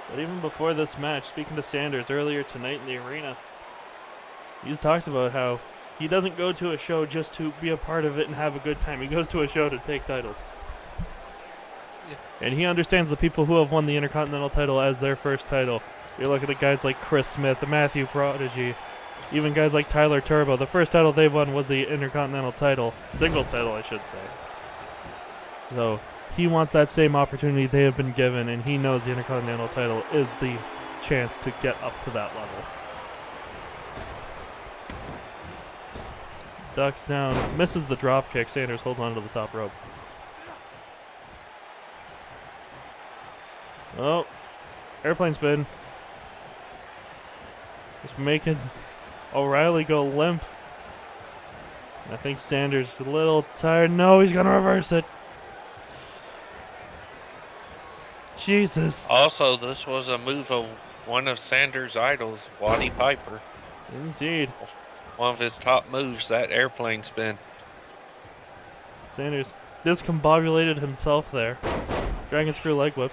But even before this match, speaking to Sanders earlier tonight in the arena, he's talked about how he doesn't go to a show just to be a part of it and have a good time. He goes to a show to take titles. Yeah. And he understands the people who have won the Intercontinental title as their first title. You look at the guys like Chris Smith, Matthew Prodigy, even guys like Tyler Turbo. The first title they won was the Intercontinental title. Singles title, I should say. So he wants that same opportunity they have been given, and he knows the Intercontinental title is the chance to get up to that level. Ducks down, misses the drop kick. Sanders holds on to the top rope. Oh, airplane spin. Just making O'Reilly go limp. I think Sanders is a little tired. No, he's going to reverse it. Jesus. Also, this was a move of one of Sanders' idols, Waddy Piper. Indeed. One of his top moves, that airplane spin. Sanders discombobulated himself there. Dragon screw leg whip.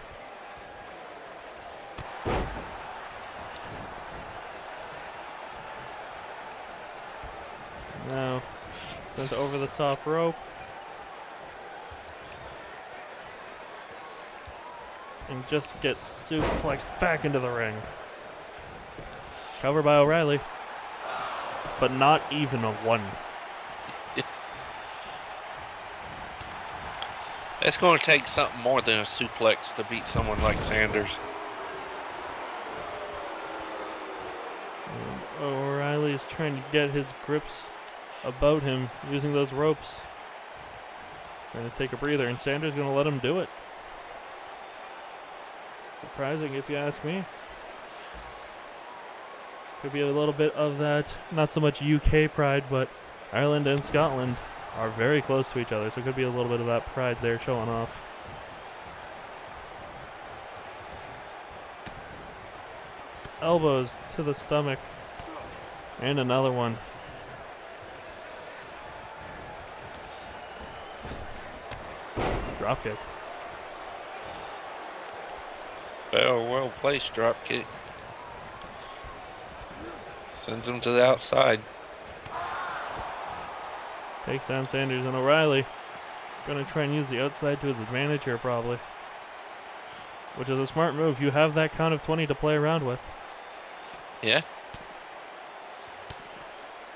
Now, sent over the top rope. And just gets suplexed back into the ring. Covered by O'Reilly. But not even a one. It's going to take something more than a suplex to beat someone like Sanders. And O'Reilly is trying to get his grips about him using those ropes. Trying to take a breather, and Sanders going to let him do it. Surprising if you ask me. Could be a little bit of that, not so much UK pride, but Ireland and Scotland are very close to each other, so it could be a little bit of that pride there showing off. Elbows to the stomach. And another one. Dropkick. Well placed drop kick. Sends him to the outside. Takes down Sanders and O'Reilly. Gonna try and use the outside to his advantage here, probably. Which is a smart move. You have that count of 20 to play around with. Yeah.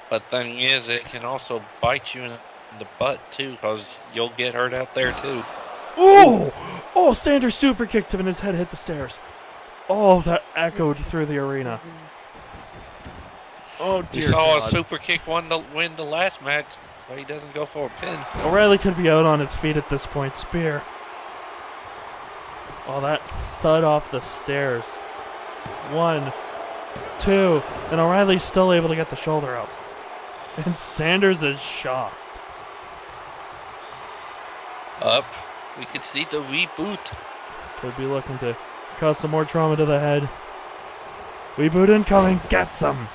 But the thing is, it can also bite you in the butt, too, because you'll get hurt out there, too. Oh! Oh, Sanders super kicked him and his head hit the stairs. Oh, that echoed through the arena. Oh, dear We saw God. a super kick win the last match, but he doesn't go for a pin. O'Reilly could be out on his feet at this point. Spear. Oh, that thud off the stairs. 1, 2. And O'Reilly's still able to get the shoulder up. And Sanders is shocked. Up. We could see the reboot. Could be looking to cause some more trauma to the head. Reboot incoming. Gets him.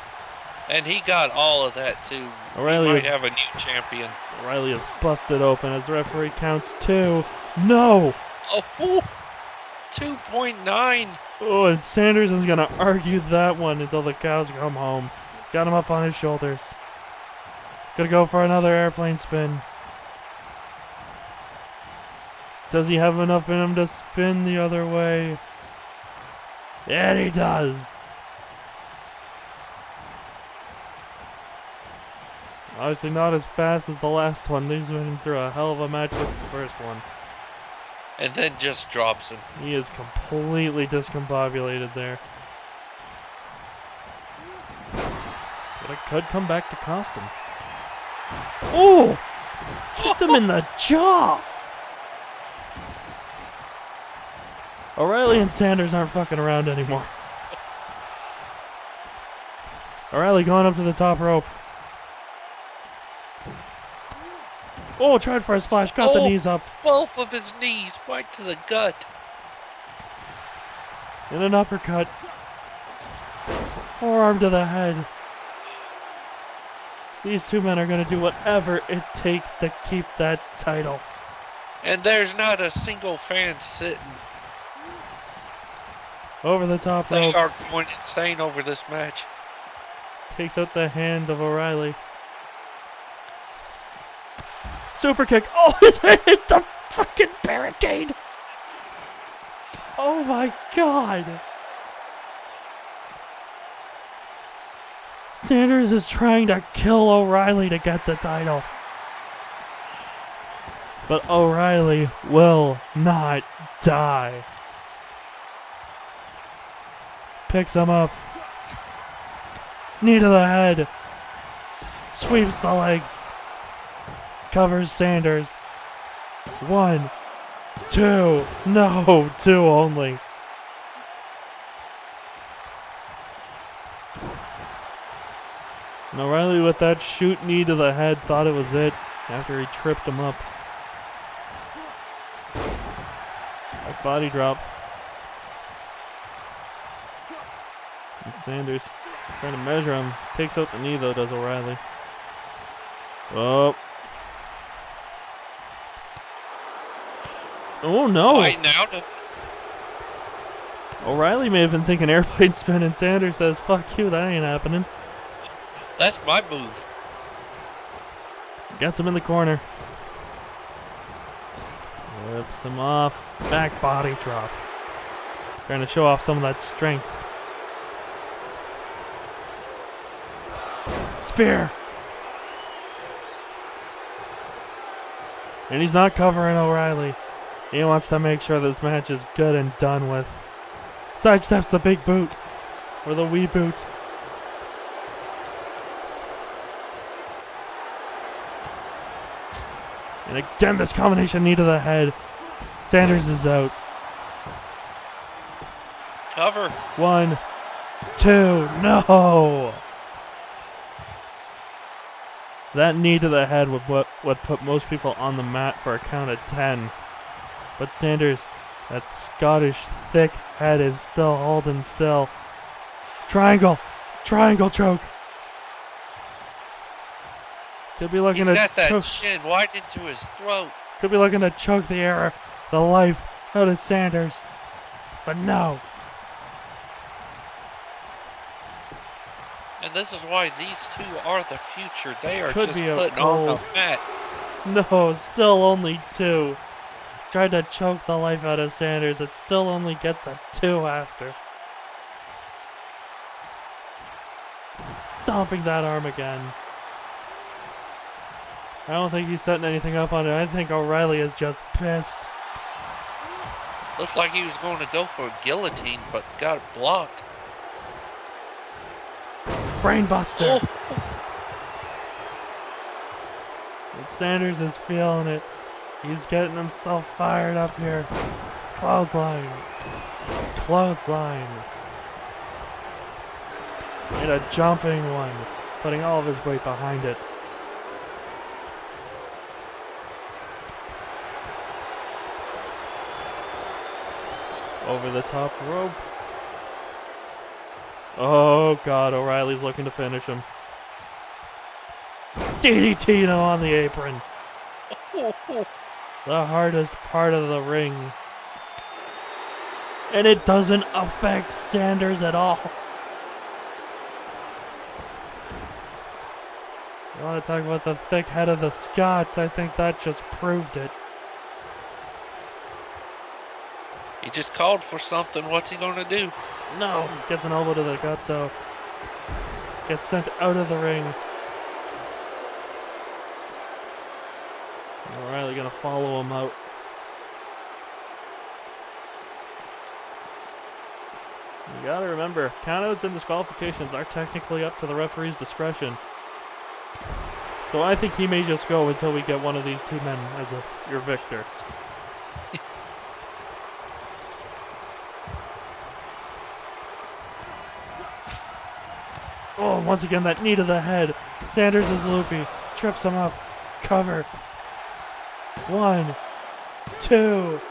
And he got all of that, too. O'Reilly We might is- have a new champion. O'Reilly is busted open as the referee counts 2. No! Oh, 2.9. Oh, and Sanders is going to argue that one until the cows come home. Got him up on his shoulders. Gonna go for another airplane spin. Does he have enough in him to spin the other way? Yeah, he does. Obviously not as fast as the last one. He's been through a hell of a match with the first one. And then just drops him. He is completely discombobulated there. But it could come back to cost him. Oh! Kicked him in the jaw! O'Reilly and Sanders aren't fucking around anymore. O'Reilly going up to the top rope. Oh, tried for a splash, got the knees up. Both of his knees right to the gut. And an uppercut. Forearm to the head. These two men are going to do whatever it takes to keep that title. And there's not a single fan sitting. Over the top They rope. are going insane over this match. Takes out the hand of O'Reilly. Super kick. Oh, his head hit the fucking barricade. Oh my God. Sanders is trying to kill O'Reilly to get the title. But O'Reilly will not die. Picks him up. Knee to the head. Sweeps the legs. Covers Sanders. 1, 2. No, 2 only. And O'Reilly with that shoot knee to the head thought it was it after he tripped him up. Back body drop. And Sanders trying to measure him. Takes out the knee though, does O'Reilly. Oh. Oh no. Fighting out of. O'Reilly may have been thinking airplane spin and Sanders says, fuck you, that ain't happening. That's my move. Gets him in the corner. Whips him off. Back body drop. Trying to show off some of that strength. Spear. And he's not covering O'Reilly. He wants to make sure this match is good and done with. Sidesteps the big boot. Or the wee boot. And again, this combination knee to the head. Sanders is out. Cover. 1, 2, no! That knee to the head would put most people on the mat for a count of 10. But Sanders, that Scottish thick head is still holding still. Triangle! Triangle choke! Could be looking He's to got that choke. shin wide into his throat. Could be looking to choke the life out of Sanders. But no. this is why these two are the future. They are Could just be a putting on gold. a match. No, still only 2. Tried to choke the life out of Sanders. It still only gets a 2 after. Stomping that arm again. I don't think he's setting anything up on it. I think O'Reilly is just pissed. Looked like he was going to go for a guillotine, but got blocked. Brainbuster. Oh. And Sanders is feeling it. He's getting himself fired up here. Clothesline. Clothesline. And a jumping one. Putting all of his weight behind it. Over the top rope. Oh god, O'Reilly's looking to finish him. DDT on the apron. The hardest part of the ring. And it doesn't affect Sanders at all. You want to talk about the thick head of the Scots? I think that just proved it. He just called for something. What's he going to do? No, gets an elbow to the gut though. Gets sent out of the ring. O'Reilly gonna follow him out. You gotta remember, countouts and disqualifications are technically up to the referee's discretion. So I think he may just go until we get one of these two men as your victor. Oh, once again, that knee to the head. Sanders is loopy. Trips him up. Cover. 1, 2.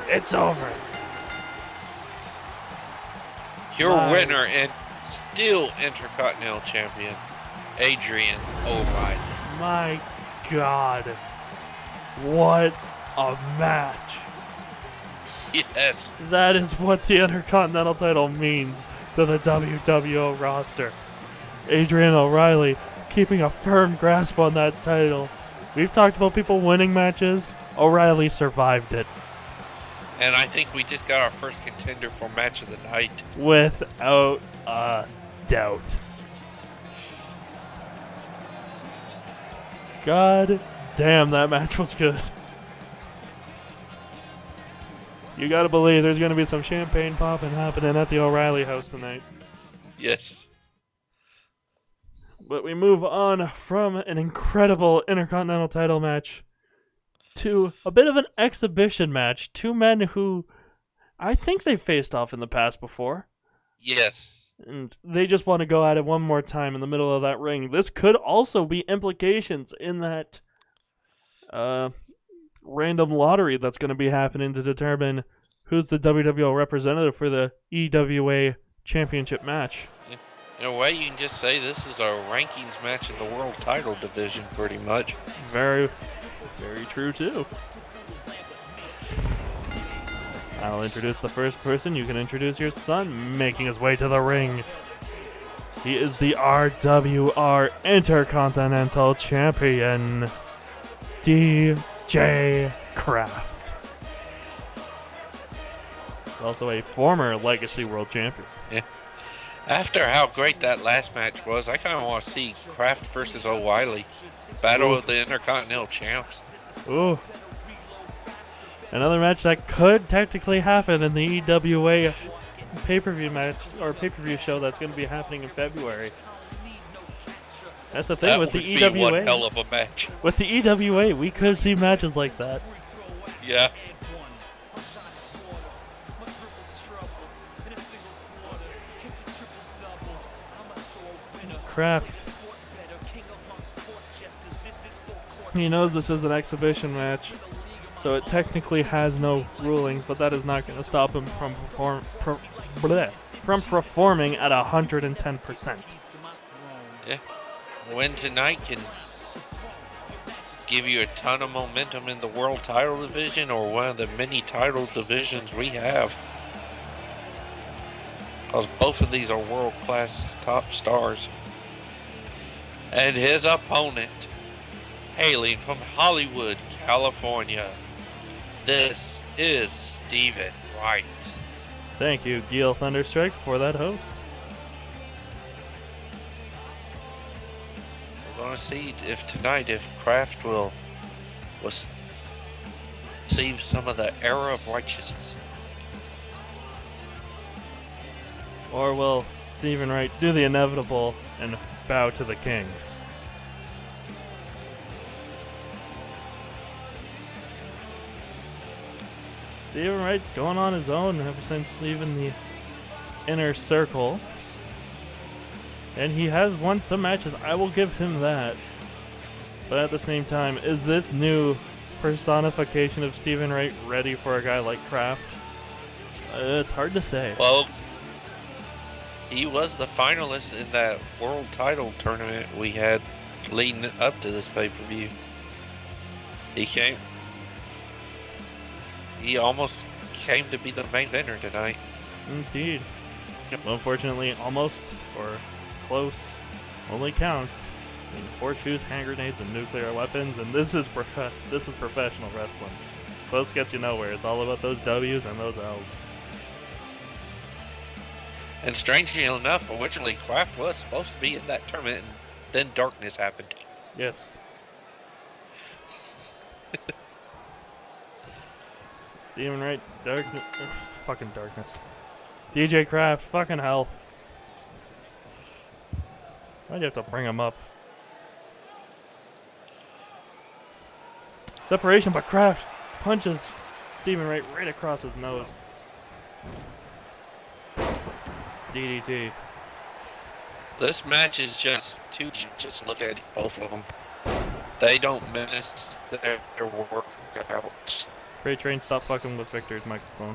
It's over. Your winner and still Intercontinental Champion, Adrian O'Reilly. My God. What a match. Yes. That is what the Intercontinental title means to the WWO roster. Adrian O'Reilly keeping a firm grasp on that title. We've talked about people winning matches. O'Reilly survived it. And I think we just got our first contender for match of the night. Without a doubt. God damn, that match was good. You gotta believe there's gonna be some champagne popping happening at the O'Reilly house tonight. Yes. But we move on from an incredible Intercontinental title match to a bit of an exhibition match. Two men who I think they faced off in the past before. Yes. And they just want to go at it one more time in the middle of that ring. This could also be implications in that random lottery that's going to be happening to determine who's the WWO representative for the EWA Championship match. In a way, you can just say this is a rankings match in the world title division, pretty much. Very, very true, too. I'll introduce the first person. You can introduce your son, making his way to the ring. He is the RWR Intercontinental Champion, DJ Kraft. He's also a former Legacy World Champion. Yeah. After how great that last match was, I kind of want to see Kraft versus O'Reilly. Battle of the Intercontinental Champs. Ooh. Another match that could technically happen in the EWA pay-per-view match, or pay-per-view show that's going to be happening in February. That's the thing That with would the be EWA. one hell of a match. With the EWA, we could see matches like that. Yeah. Kraft. He knows this is an exhibition match, so it technically has no rulings, but that is not going to stop him from performing at 110%. Yeah. Win tonight can give you a ton of momentum in the world title division, or one of the many title divisions we have. Because both of these are world-class top stars. And his opponent, hailing from Hollywood, California, this is Stephen Wright. Thank you, Gil Thunderstrike, for that host. We're going to see if tonight, if Kraft will receive some of the era of righteousness. Or will Stephen Wright do the inevitable and bow to the king? Stephen Wright going on his own ever since leaving the inner circle. And he has won some matches, I will give him that. But at the same time, is this new personification of Stephen Wright ready for a guy like Kraft? It's hard to say. Well, he was the finalist in that world title tournament we had leading up to this pay-per-view. He almost came to be the main eventer tonight. Indeed. Well, unfortunately, almost, or close, only counts. I mean, horseshoes, hand grenades, and nuclear weapons, and this is professional wrestling. Close gets you nowhere. It's all about those W's and those L's. And strangely enough, originally Kraft was supposed to be in that tournament, and then darkness happened. Yes. Stephen Wright, fucking darkness. DJ Kraft, fucking hell. Why'd you have to bring him up? Separation, but Kraft punches Stephen Wright right across his nose. DDT. This match is just look at both of them. They don't miss their workouts. Freight Train, stop fucking with Victor's microphone.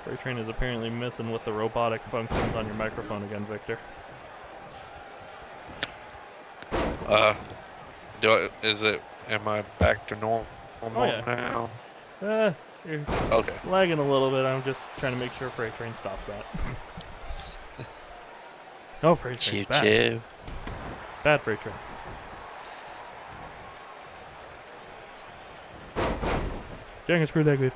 Freight Train is apparently messing with the robotic functions on your microphone again, Victor. Am I back to normal yeah. now? You're Okay. lagging a little bit. I'm just trying to make sure Freight Train stops that. No, Freight Train. Choo-choo. Bad Freight Train. Dang, screw that good.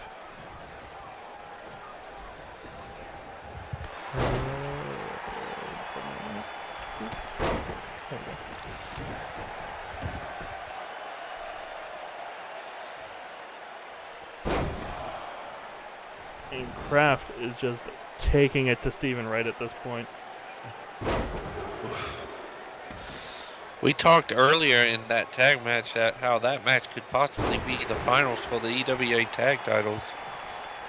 And Kraft is just taking it to Stephen Wright at this point. We talked earlier in that tag match how that match could possibly be the finals for the EWA tag titles.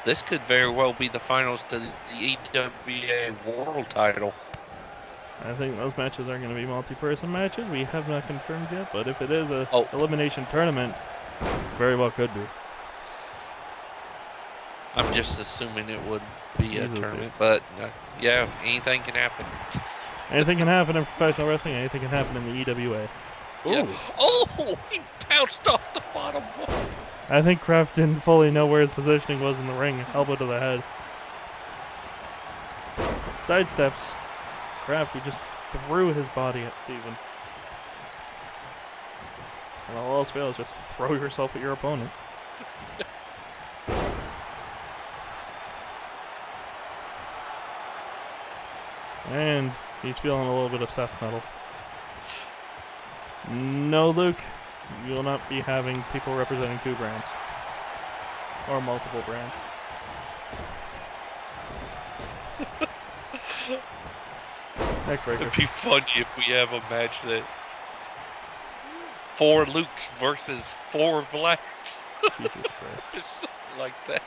This could very well be the finals to the EWA World title. I think those matches are going to be multi-person matches. We have not confirmed yet, but if it is a elimination tournament, very well could be. I'm just assuming it would be a tournament, but yeah, anything can happen. Anything can happen in professional wrestling. Anything can happen in the EWA. Yeah. Oh, he bounced off the bottom one. I think Kraft didn't fully know where his positioning was in the ring. Elbow to the head. Sidesteps. Kraft, he just threw his body at Steven. And all else fails, just throw yourself at your opponent. And he's feeling a little bit of Seth metal. No, Luke, you will not be having people representing two brands. Or multiple brands. Neckbreaker. It'd be funny if we have a match that 4 Lukes versus 4 Blacks. Jesus Christ. It's something like that.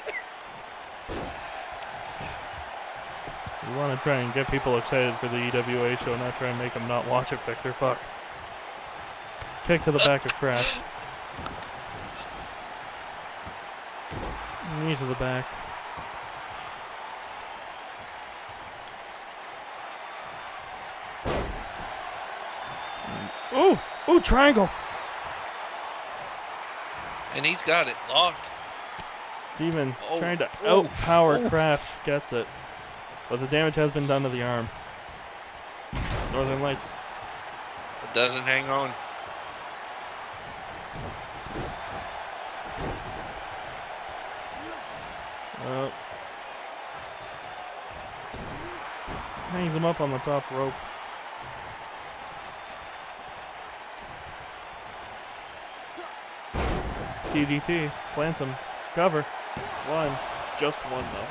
We want to try and get people excited for the EWA show, not try and make them not watch it, Victor. Fuck. Kick to the back of Kraft. Knee to the back. Ooh! Ooh, triangle! And he's got it locked. Steven trying to outpower Kraft. Gets it. But the damage has been done to the arm. Northern Lights. It doesn't hang on. Hangs him up on the top rope. DDT. Plants him. Cover. One. Just one, though.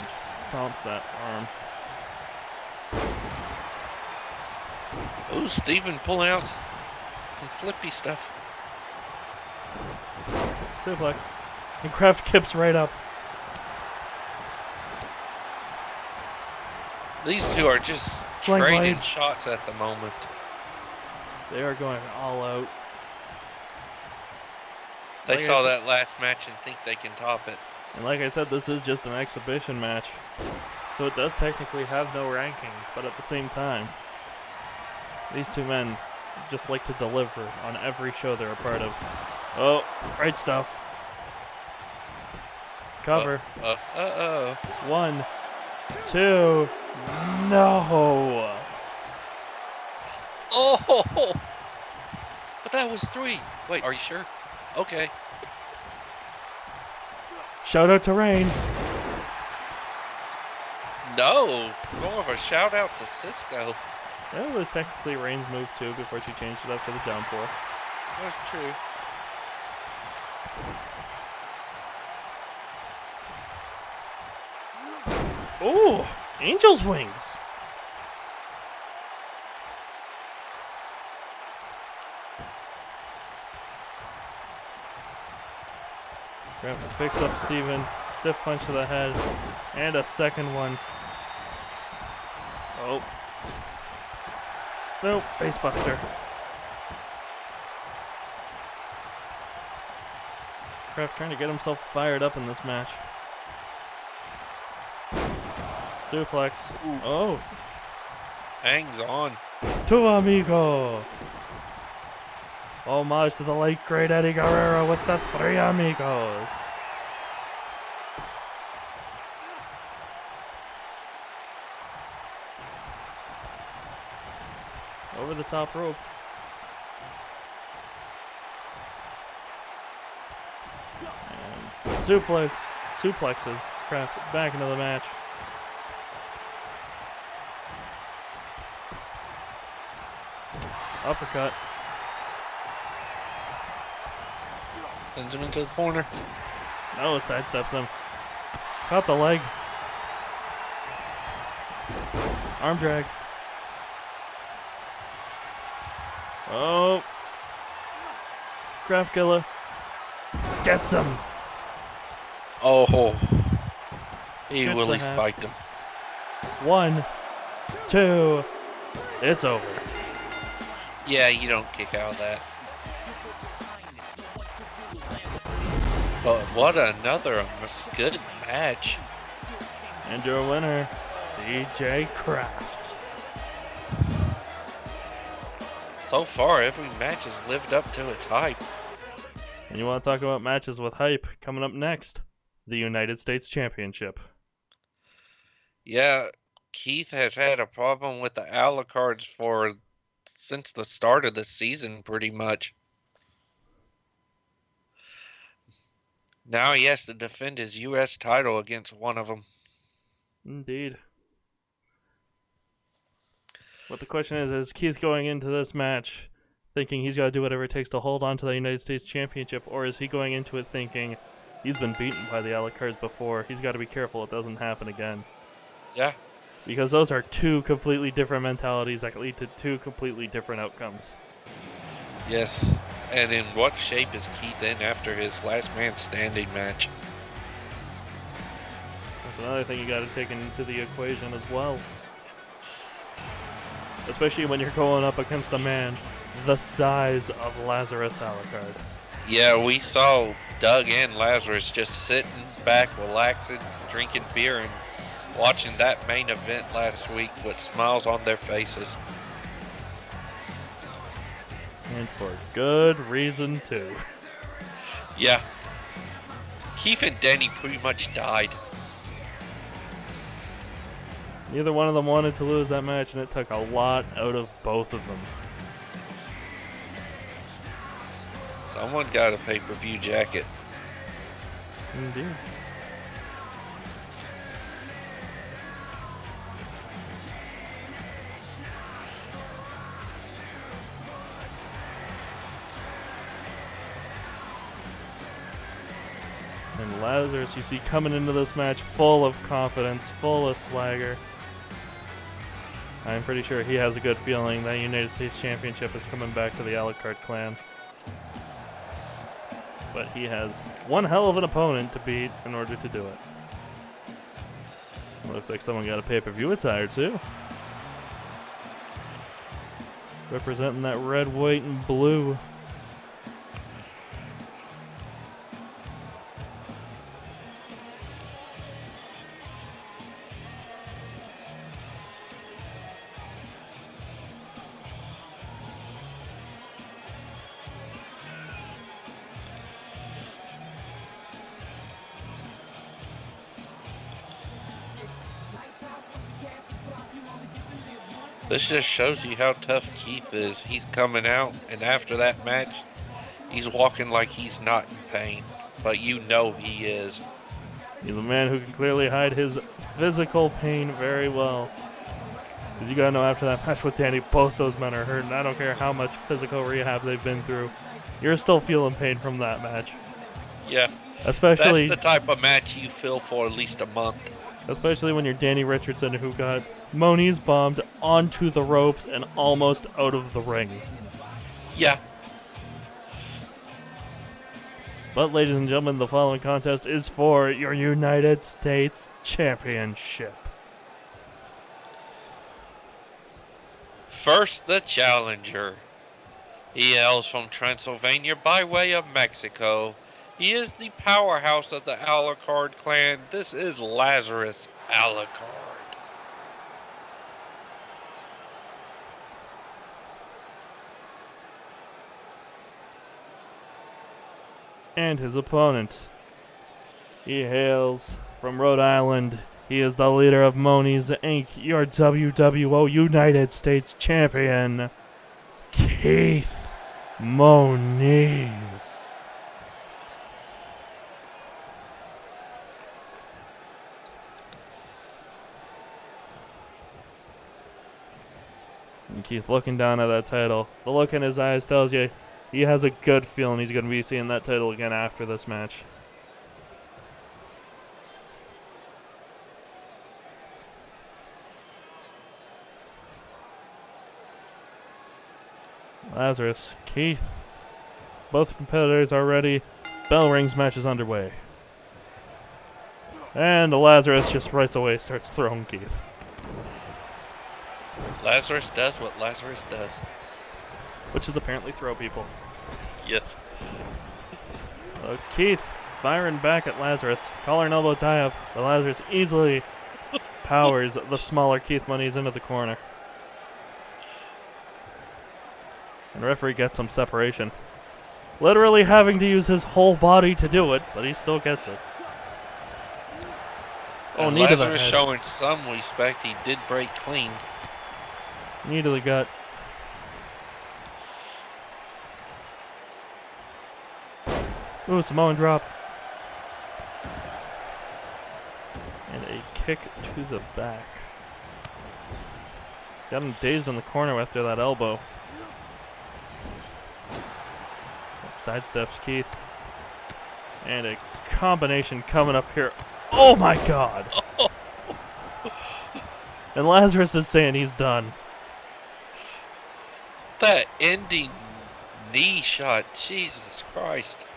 Just stomps that arm. Oh, Steven pulling out some flippy stuff. Suplex. And Kraft kips right up. These two are just Sling trading blade. shots at the moment. They are going all out. They Like I saw said- that last match and think they can top it. And like I said, this is just an exhibition match. So it does technically have no rankings, but at the same time, these two men just like to deliver on every show they're a part of. Oh, right stuff. Cover. Uh-oh. 1, 2, no. Oh! But that was 3. Wait, are you sure? Okay. Shout out to Rain. No, more of a shout out to Cisco. That was technically Rain's move too before she changed it up to the downpour. That's true. Ooh, Angel's Wings. Kraft picks up Steven, stiff punch to the head, and a second one. Oh. Nope, facebuster. Kraft trying to get himself fired up in this match. Suplex. Ooh. Oh. Hangs on. Tu amigo. Homage to the late great Eddie Guerrero with the 3 amigos. Over the top rope. And suplexes Kraft back into the match. Uppercut. Sends him into the corner. No, it sidesteps him. Caught the leg. Arm drag. Oh. Kraft killer. Gets him. Oh. He Gets really the hat. spiked him. 1, 2. It's over. Yeah, you don't kick out of that. But what another good match. And your winner, DJ Kraft. So far, every match has lived up to its hype. And you want to talk about matches with hype? Coming up next, the United States Championship. Yeah, Keith has had a problem with the Alucards since the start of the season, pretty much. Now he has to defend his U.S. title against one of them. Indeed. But the question is Keith going into this match thinking he's got to do whatever it takes to hold on to the United States Championship, or is he going into it thinking he's been beaten by the Alucards before, he's got to be careful it doesn't happen again? Yeah. Because those are two completely different mentalities that can lead to two completely different outcomes. Yes. And in what shape is Keith in after his last man standing match? That's another thing you got to take into the equation as well. Especially when you're going up against a man the size of Lazarus Alucard. Yeah, we saw Doug and Lazarus just sitting back, relaxing, drinking beer, and watching that main event last week with smiles on their faces. And for good reason, too. Yeah. Keith and Danny pretty much died. Neither one of them wanted to lose that match, and it took a lot out of both of them. Someone got a pay-per-view jacket. Indeed. And Lazarus, you see coming into this match full of confidence, full of swagger. I'm pretty sure he has a good feeling that United States Championship is coming back to the Alucard clan. But he has one hell of an opponent to beat in order to do it. Looks like someone got a pay-per-view attire too. Representing that red, white, and blue. This just shows you how tough Keith is. He's coming out, and after that match, he's walking like he's not in pain. But you know he is. He's a man who can clearly hide his physical pain very well. Because you gotta know, after that match with Danny, both those men are hurt, and I don't care how much physical rehab they've been through. You're still feeling pain from that match. Yeah. Especially, that's the type of match you feel for at least a month. Especially when you're Danny Richardson, who got Moniz bombed onto the ropes and almost out of the ring. Yeah. But ladies and gentlemen, the following contest is for your United States Championship. First, the challenger. He hails from Transylvania by way of Mexico. He is the powerhouse of the Alucard clan. This is Lazarus Alucard. And his opponent. He hails from Rhode Island. He is the leader of Moniz Inc., your WWO United States Champion, Keith Moniz. And Keith looking down at that title. The look in his eyes tells you he has a good feeling he's going to be seeing that title again after this match. Lazarus, Keith. Both competitors are ready. Bell rings, match is underway. And Lazarus just right away starts throwing Keith. Lazarus does what Lazarus does. Which is apparently throw people. Yes. Keith firing back at Lazarus. Collar and elbow tie up. But Lazarus easily powers the smaller Keith Moniz into the corner. And the referee gets some separation. Literally having to use his whole body to do it, but he still gets it. Oh, knee to the Lazarus head. showing some respect. He did break clean. Knee to the gut. Ooh, Samoan drop. And a kick to the back. Got him dazed in the corner after that elbow. That sidesteps Keith. And a combination coming up here. Oh my god! And Lazarus is saying he's done. That ending knee shot, Jesus Christ.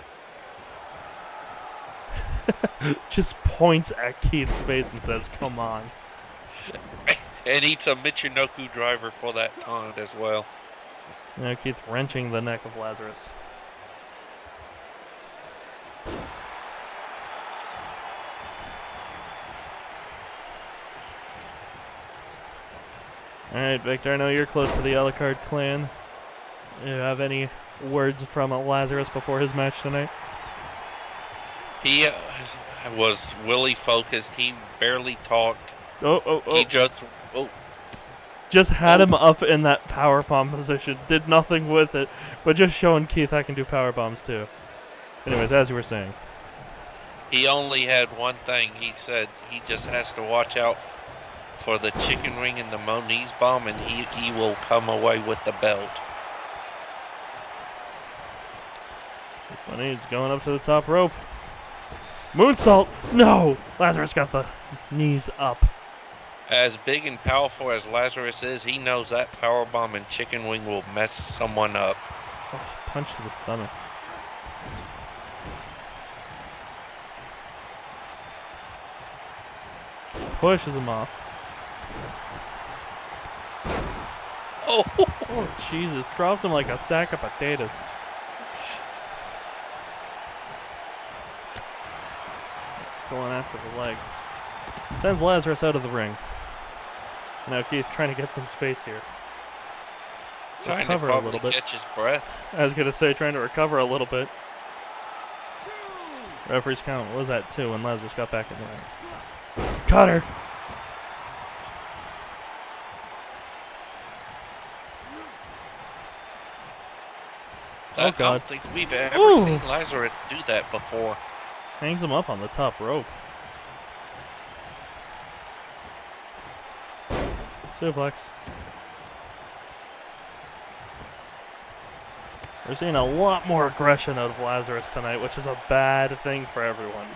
Just points at Keith's face and says, come on. And eats a Michinoku driver for that taunt as well. Now Keith's wrenching the neck of Lazarus. Alright, Victor, I know you're close to the Alucard clan. Do you have any words from Lazarus before his match tonight? He was really focused. He barely talked. He just had him up in that power bomb position. Did nothing with it, but just showing Keith I can do power bombs too. Anyways, as you were saying, he only had one thing. He said he just has to watch out for the chicken ring and the Moniz bomb, and he will come away with the belt. Moniz going up to the top rope. Moonsault! No! Lazarus got the knees up. As big and powerful as Lazarus is, he knows that powerbomb and chicken wing will mess someone up. Oh, punch to the stomach. Pushes him off. Oh, Jesus. Dropped him like a sack of potatoes. Going after the leg. Sends Lazarus out of the ring. Now Keith trying to get some space here. Trying recover to a probably little bit. catch his breath. I was going to say, trying to recover a little bit. Referee's count. What was that, 2 when Lazarus got back in the ring? Cutter! Oh, God. I don't think we've ever seen Lazarus do that before. Hangs him up on the top rope. Suplex. We're seeing a lot more aggression out of Lazarus tonight, which is a bad thing for everyone.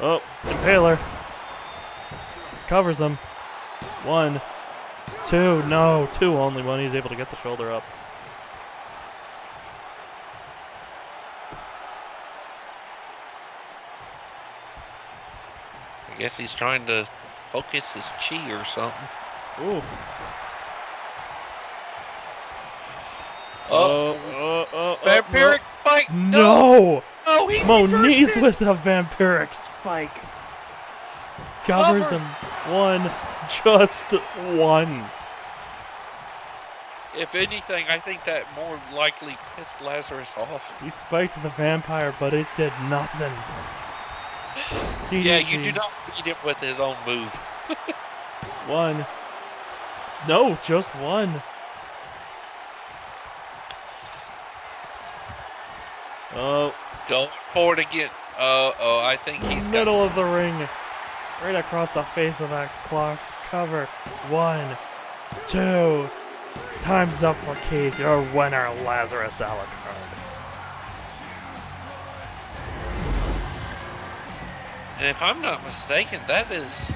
Oh, Impaler. Covers him. 1, 2, no, 2 only when he's able to get the shoulder up. I guess he's trying to focus his chi or something. Ooh. Vampiric spike! No! Oh, he Moniz reversed it! with a vampiric spike. Covers him. 1, just 1. If anything, I think that more likely pissed Lazarus off. He spiked the vampire, but it did nothing. Yeah, DDT. you do not beat him with his own move. 1. No, just 1. Oh. Go forward again. I think he's Middle of the ring. Right across the face of that clock. Cover. 1, 2. Time's up for Keith. Your winner, Lazarus Alucard. And if I'm not mistaken, that is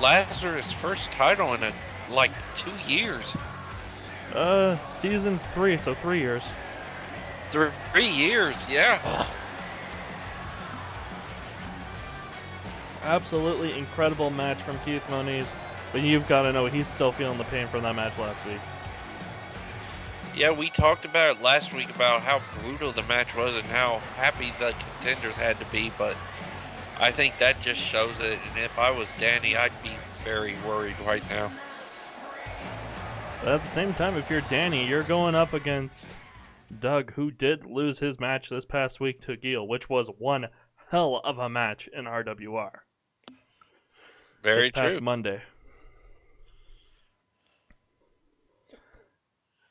Lazarus' first title in like 2 years. Season 3, so 3 years. 3 years, yeah. Absolutely incredible match from Keith Moniz, but you've got to know he's still feeling the pain from that match last week. Yeah, we talked about it last week about how brutal the match was and how happy the contenders had to be, but I think that just shows it, and if I was Danny, I'd be very worried right now. But at the same time, if you're Danny, you're going up against Doug, who did lose his match this past week to Gil, which was one hell of a match in RWR. Very this past true. Monday.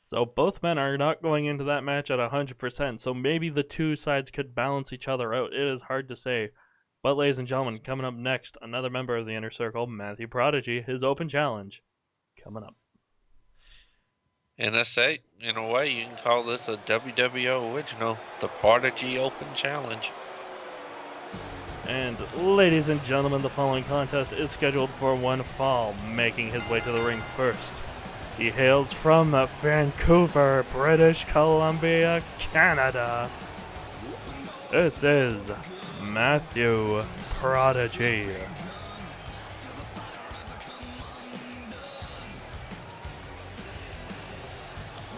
So both men are not going into that match at 100%, so maybe the two sides could balance each other out. It is hard to say. But ladies and gentlemen, coming up next, another member of the Inner Circle, Matthew Prodigy, his open challenge, coming up. And I say, in a way, you can call this a WWO original, the Prodigy Open Challenge. And ladies and gentlemen, the following contest is scheduled for one fall, making his way to the ring first. He hails from Vancouver, British Columbia, Canada. This is Matthew Prodigy.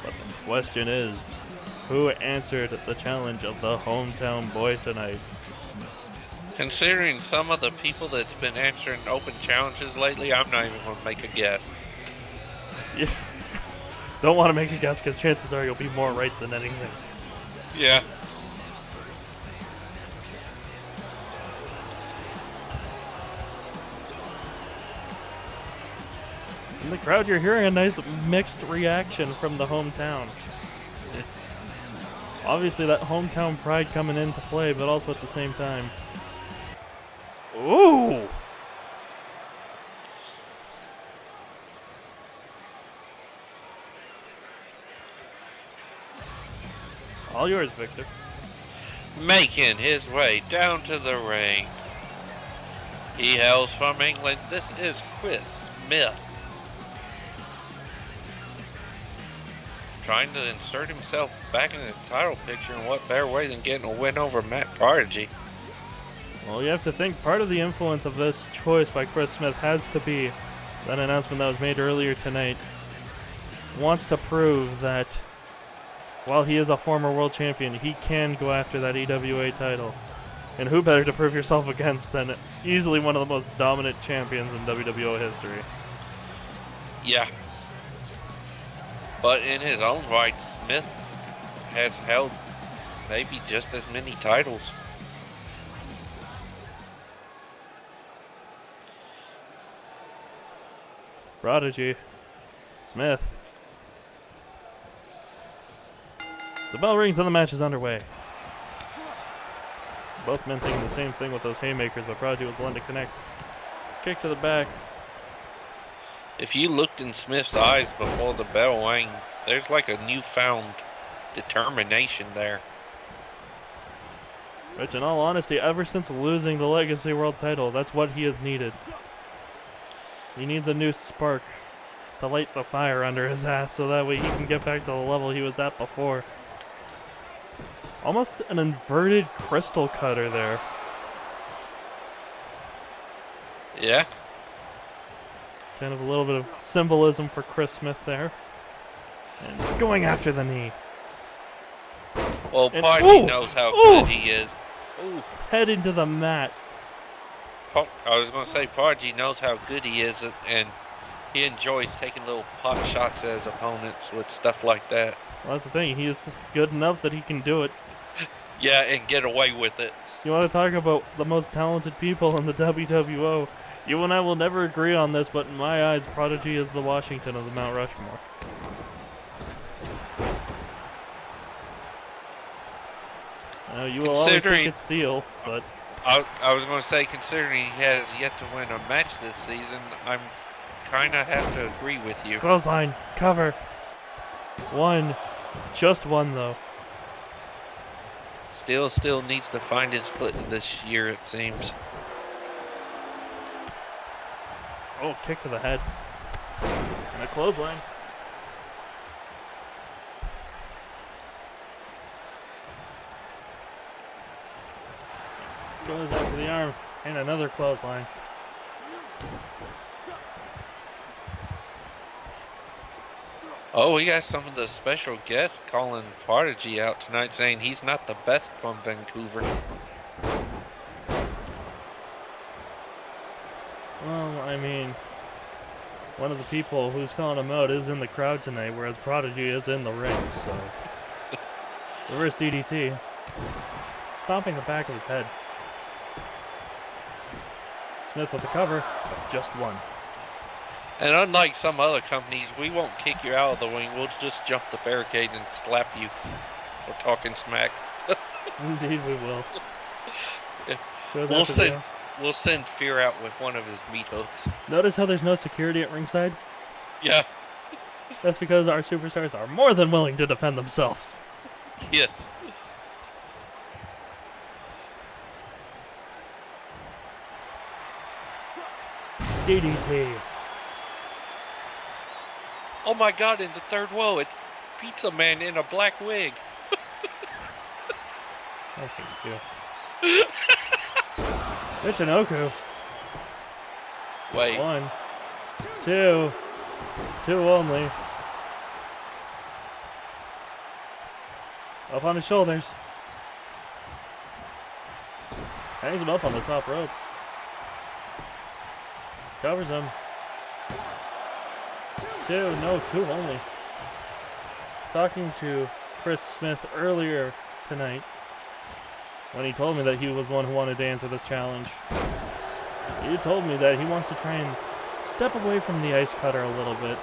But the question is, who answered the challenge of the hometown boy tonight? Considering some of the people that's been answering open challenges lately, I'm not even going to make a guess. Yeah. Don't want to make a guess because chances are you'll be more right than anything. Yeah. In the crowd, you're hearing a nice mixed reaction from the hometown. Obviously, that hometown pride coming into play, but also at the same time. Ooh! All yours, Victor. Making his way down to the ring. He hails from England. This is Chris Smith. Trying to insert himself back in the title picture, and what better way than getting a win over Matt Prodigy? Well, you have to think part of the influence of this choice by Chris Smith has to be that announcement that was made earlier tonight. Wants to prove that while he is a former world champion, he can go after that EWA title. And who better to prove yourself against than easily one of the most dominant champions in WWO history? Yeah. But in his own right, Smith has held maybe just as many titles. Prodigy. Smith. The bell rings and the match is underway. Both men thinking the same thing with those haymakers, but Prodigy was the one to connect. Kick to the back. If you looked in Smith's eyes before the bell rang, there's like a newfound determination there. Which, in all honesty, ever since losing the Legacy World title, that's what he has needed. He needs a new spark to light the fire under his ass so that way he can get back to the level he was at before. Almost an inverted crystal cutter there. Yeah. Kind of a little bit of symbolism for Chris Smith there. And going after the knee. Well, And- Prodigy ooh! knows how Ooh! good he is. Ooh. Head into the mat. I was going to say, Prodigy knows how good he is, and he enjoys taking little pot shots at his opponents with stuff like that. Well, that's the thing. He is good enough that he can do it. Yeah, and get away with it. You want to talk about the most talented people in the WWO? You and I will never agree on this, but in my eyes, Prodigy is the Washington of the Mount Rushmore. You will always think it's Steel, but I was going to say, considering he has yet to win a match this season, I'm kind of have to agree with you. clothesline, cover. One. Just one, though. Still needs to find his footing this year, it seems. Oh, kick to the head. And a clothesline. Goes after the arm. And another clothesline. Oh, we got some of the special guests calling Prodigy out tonight, saying he's not the best from Vancouver. Well, I mean, one of the people who's calling him out is in the crowd tonight, whereas Prodigy is in the ring, so. Reverse DDT. Stomping the back of his head. Smith with the cover, but just one. And unlike some other companies, we won't kick you out of the ring. We'll just jump the barricade and slap you for talking smack. Indeed we will. Yeah. We'll send Fear out with one of his meat hooks. Notice how there's no security at ringside? Yeah. That's because our superstars are more than willing to defend themselves. Yes. DDT. Oh my god, in the third row, it's Pizza Man in a black wig. Oh, thank you. Michinoku. Wait. 1, 2, 2 only. Up on his shoulders. Hangs him up on the top rope. Covers him. 2, no, 2 only. Talking to Chris Smith earlier tonight, when he told me that he was the one who wanted to answer this challenge, he told me that he wants to try and step away from the ice cutter a little bit.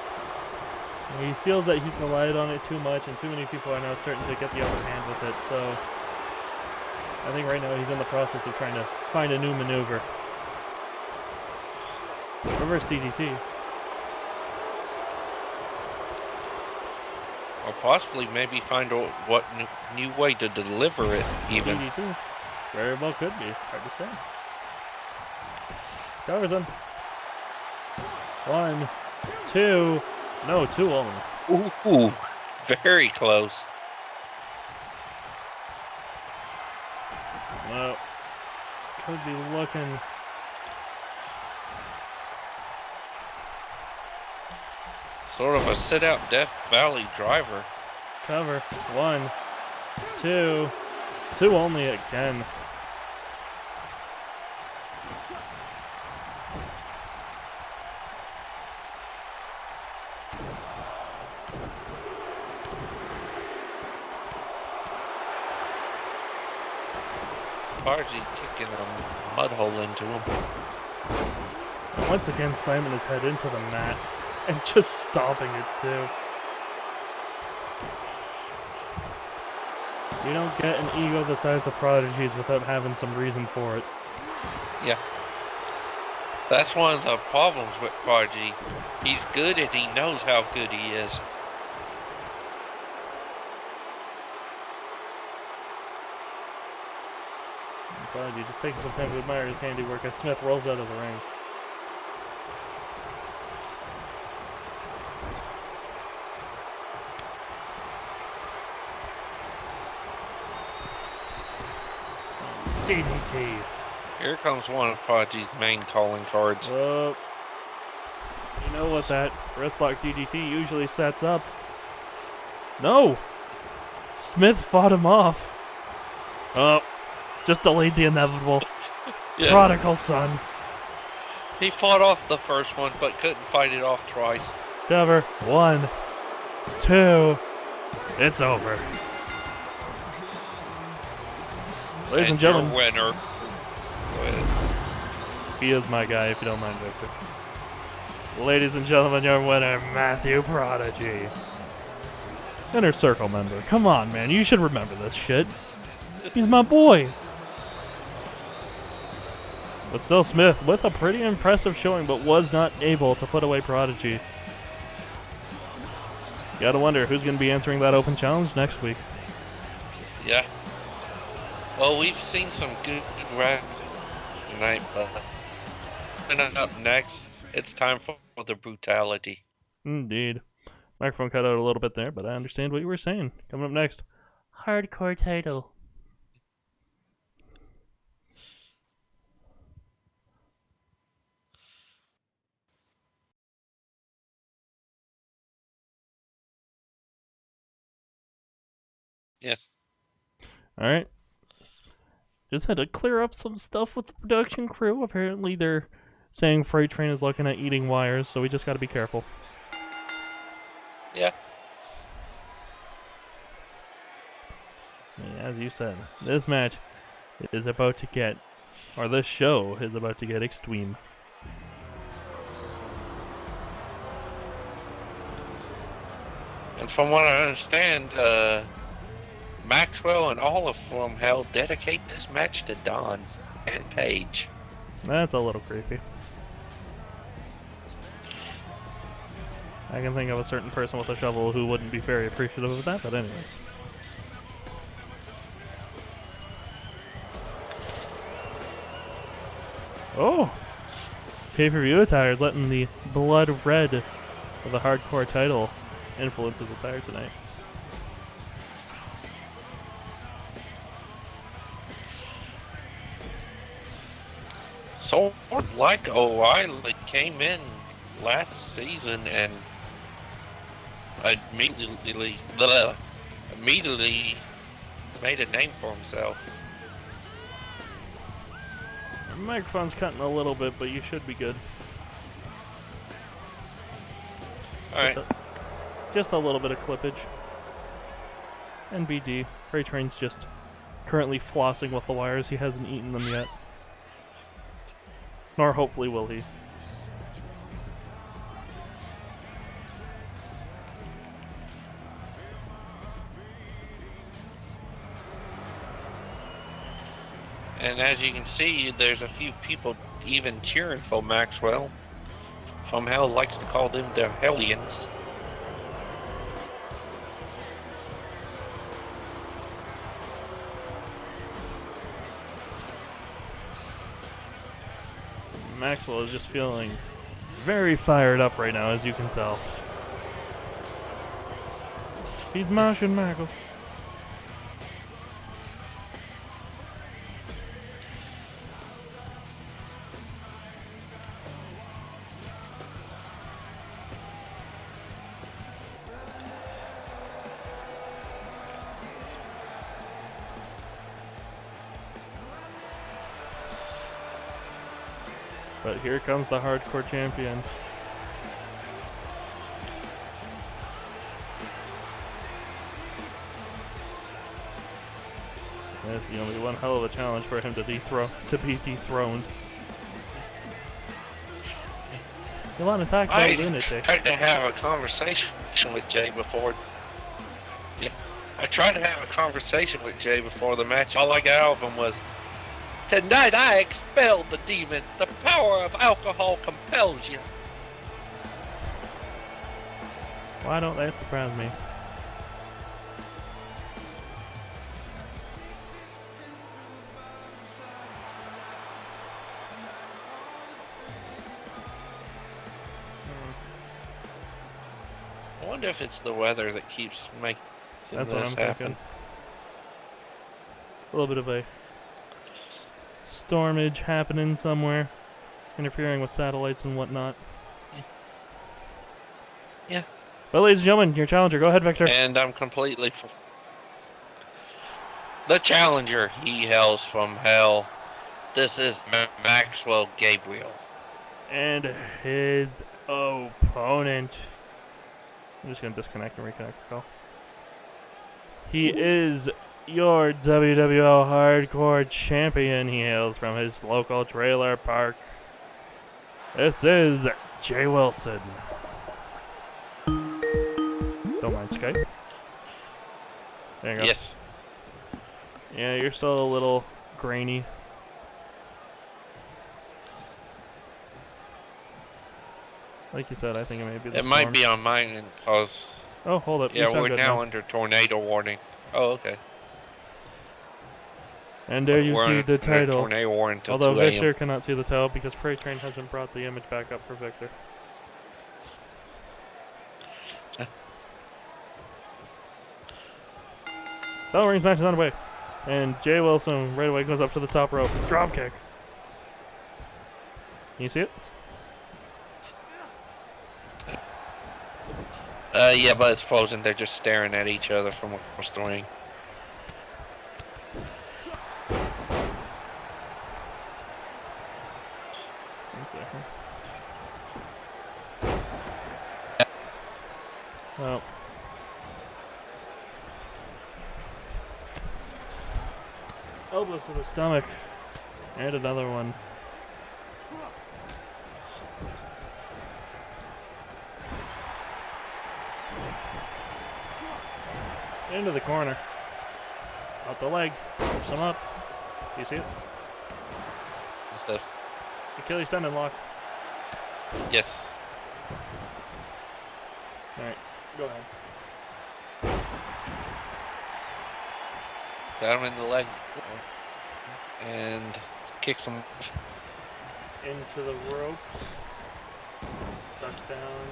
He feels that he's relied on it too much, and too many people are now starting to get the upper hand with it, so I think right now he's in the process of trying to find a new maneuver. Reverse DDT. Or possibly maybe find what new way to deliver it, even. DDT. Very well could be. It's hard to say. Covers him. 1, 2. No, 2 only. Ooh, very close. Well, could be looking. Sort of a sit-out Death Valley driver. Cover. 1, 2. 2 only again. Prodigy kicking a mud hole into him. Once again slamming his head into the mat and just stomping it too. You don't get an ego the size of Prodigy's without having some reason for it. Yeah. That's one of the problems with Prodigy. He's good and he knows how good he is. Prodigy just taking some time to admire his handiwork as Smith rolls out of the ring. DDT. Here comes one of Prodigy's main calling cards. You know what that wristlock DDT usually sets up. No! Smith fought him off. Oh, just delayed the inevitable. Yeah. Prodigal son. He fought off the first one, but couldn't fight it off twice. Cover. 1, 2. It's over. Ladies and your gentlemen, winner. Go ahead. he is my guy, if you don't mind, Victor. Ladies and gentlemen, your winner, Matthew Prodigy. Inner Circle member. Come on, man. You should remember this shit. He's my boy. But still, Smith with a pretty impressive showing, but was not able to put away Prodigy. Gotta wonder who's going to be answering that open challenge next week. Yeah. Well, we've seen some good rap tonight, but coming up next, it's time for the brutality. Indeed. Microphone cut out a little bit there, but I understand what you were saying. Coming up next, hardcore title. Yeah. Alright. Just had to clear up some stuff with the production crew. Apparently they're saying Freight Train is looking at eating wires, so we just gotta be careful. Yeah. As you said, this match is about to get, or this show is about to get extreme. And from what I understand, Maxwell and Olive from Hell dedicate this match to Don and Paige. That's a little creepy. I can think of a certain person with a shovel who wouldn't be very appreciative of that, but anyways. Oh! Pay-per-view attire is letting the blood red of the hardcore title influence his attire tonight. Sort of like O'Reilly came in last season and immediately made a name for himself. Your microphone's cutting a little bit, but you should be good. Alright. Just a little bit of clippage. NBD. Freight Train's just currently flossing with the wires. He hasn't eaten them yet. Nor hopefully will he. And as you can see, there's a few people even cheering for Maxwell. From Hell likes to call them the Hellions. Maxwell is just feeling very fired up right now, as you can tell. He's mashing Maxwell. But here comes the hardcore champion. That's the only one hell of a challenge for him to be dethroned. You want to talk about lunatics? I tried to have a conversation with Jay before. Yeah, I tried to have a conversation with Jay before the match. All I got out of him was, "Tonight I expelled the demon. The power of alcohol compels you." Why don't that surprise me? I wonder if it's the weather that keeps making That's what I'm this happen. thinking. A little bit of a stormage happening somewhere, interfering with satellites and whatnot. Yeah. Well, ladies and gentlemen, your challenger. Go ahead, Victor. And I'm completely... The challenger, he hails from hell. This is Maxwell Gabriel. And his opponent. I'm just going to disconnect and reconnect the call. He is your WWO Hardcore Champion. He hails from his local trailer park. This is Jay Wilson. Don't mind Skype. There you go. Yes. Yeah, you're still a little grainy. Like you said, I think it may be the It storm. might be on mine because... Oh, hold up. You Yeah, sound we're good now under tornado warning. Oh, okay. And there you We're see under the title. tornado warning until Although 2 a.m. Victor cannot see the title because Freight Train hasn't brought the image back up for Victor. Bell rings, match is on the way. And Jay Wilson right away goes up to the top rope. Drop kick. Can you see it? Yeah, but it's frozen. They're just staring at each other from across the ring. One second. Well. Elbows to the stomach. And another one. Into the corner. Out the leg. Push them up. Do you see it? So, Achilles tendon lock. yes. Alright, go ahead. Got him in the leg. And kicks him. Into the rope. Touchdown.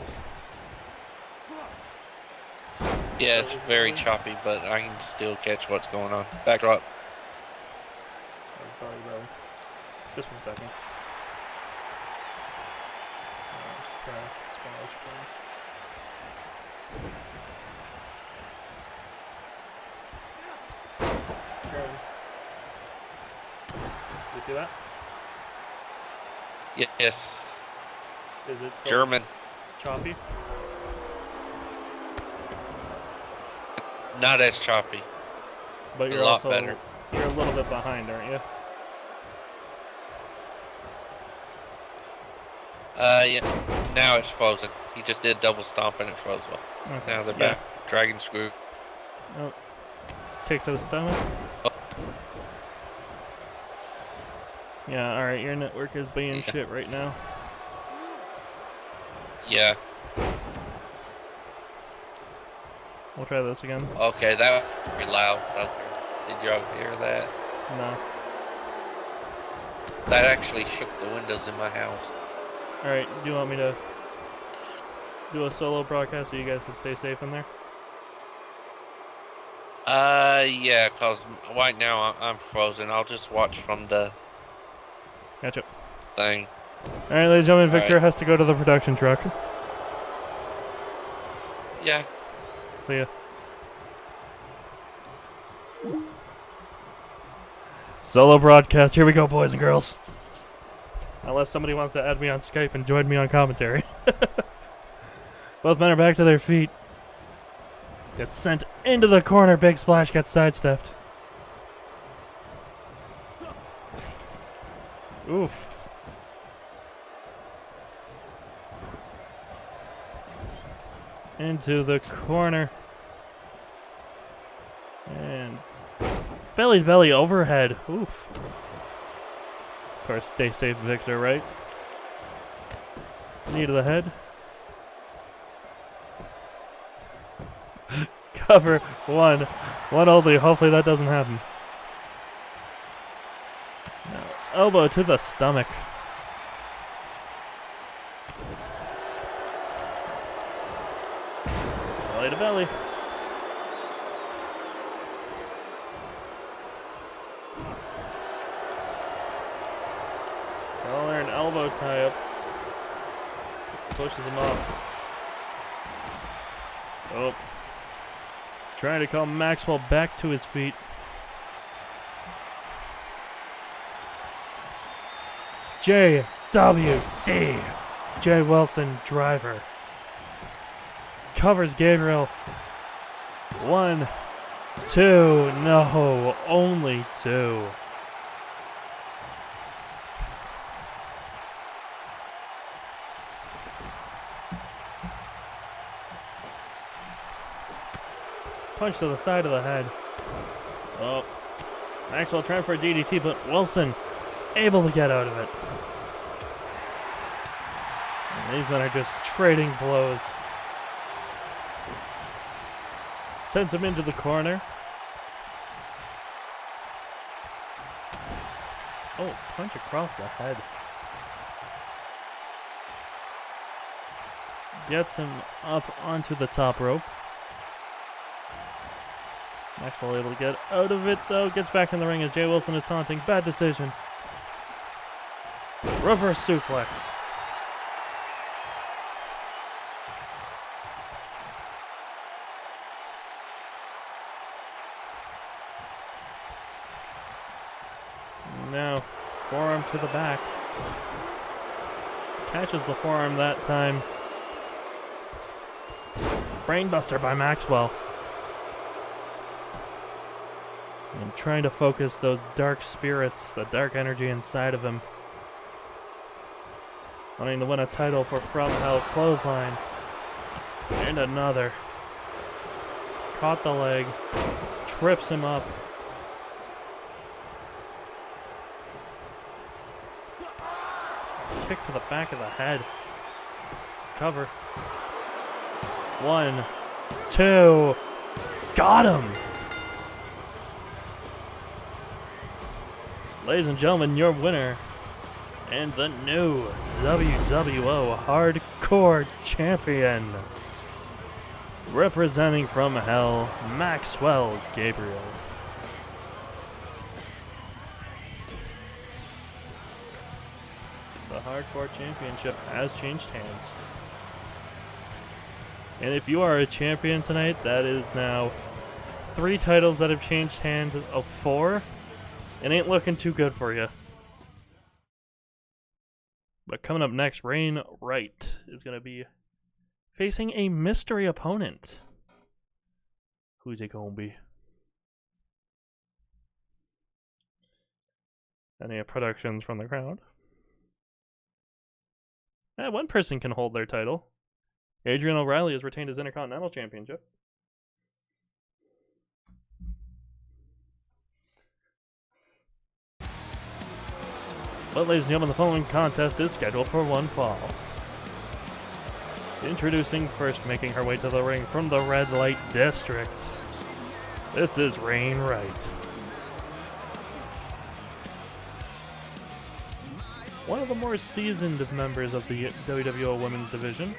Yeah, it's very choppy, but I can still catch what's going on. Backdrop. Sorry, bro. Just 1 second. Okay, splash, Good. You see that? Yes. Is it still German. choppy? Not as choppy. But you're A lot also better. You're a little bit behind, aren't you? Yeah. Now it's frozen. He just did double stomp and it froze well. Okay. Now they're Yeah. back. Dragon screw. Oh. Kick to the stomach. Oh. Yeah, alright, your network is being shit right now. Yeah. We'll try this again. Okay, that was very loud. Okay. Did y'all hear that? No. That actually shook the windows in my house. Alright, do you want me to do a solo broadcast so you guys can stay safe in there? Yeah, cause right now I'm frozen. I'll just watch from the Gotcha. thing. Alright, ladies and gentlemen, Victor Alright. has to go to the production truck. Yeah. See ya. Solo broadcast, here we go, boys and girls. Unless somebody wants to add me on Skype and join me on commentary. Both men are back to their feet. Gets sent into the corner, big splash, gets sidestepped. Oof. Into the corner. And belly to belly overhead. Oof. Of course, stay safe, Victor, right? Knee to the head. Cover one. One only. Hopefully that doesn't happen. Now, elbow to the stomach. Belly to belly. Collar and elbow tie up. Pushes him off. Oh. Trying to call Maxwell back to his feet. JWD. Jay Wilson, driver. Covers Gabriel. 1, 2. No, only 2. Punch to the side of the head. Oh. Maxwell trying for a DDT, but Wilson able to get out of it. And these men are just trading blows. Sends him into the corner. Oh, punch across the head. Gets him up onto the top rope. Maxwell able to get out of it, though. Gets back in the ring as Jay Wilson is taunting. Bad decision. Reverse suplex. Now, forearm to the back. Catches the forearm that time. Brainbuster by Maxwell. And trying to focus those dark spirits, the dark energy inside of him. Wanting to win a title for From Hell. Clothesline. And another. Caught the leg. Trips him up. Kick to the back of the head. Cover. 1, 2. Got him! Ladies and gentlemen, your winner and the new WWO Hardcore Champion, representing From Hell, Maxwell Gabriel. The Hardcore Championship has changed hands. And if you are a champion tonight, that is now 3 titles that have changed hands of 4. It ain't looking too good for you. But coming up next, Rain Wright is going to be facing a mystery opponent. Who's it going to be? Any productions from the crowd? One person can hold their title. Adrian O'Reilly has retained his Intercontinental Championship. But ladies and gentlemen, the following contest is scheduled for one fall. Introducing first, making her way to the ring from the Red Light District. This is Rain Wright. One of the more seasoned members of the WWO Women's Division.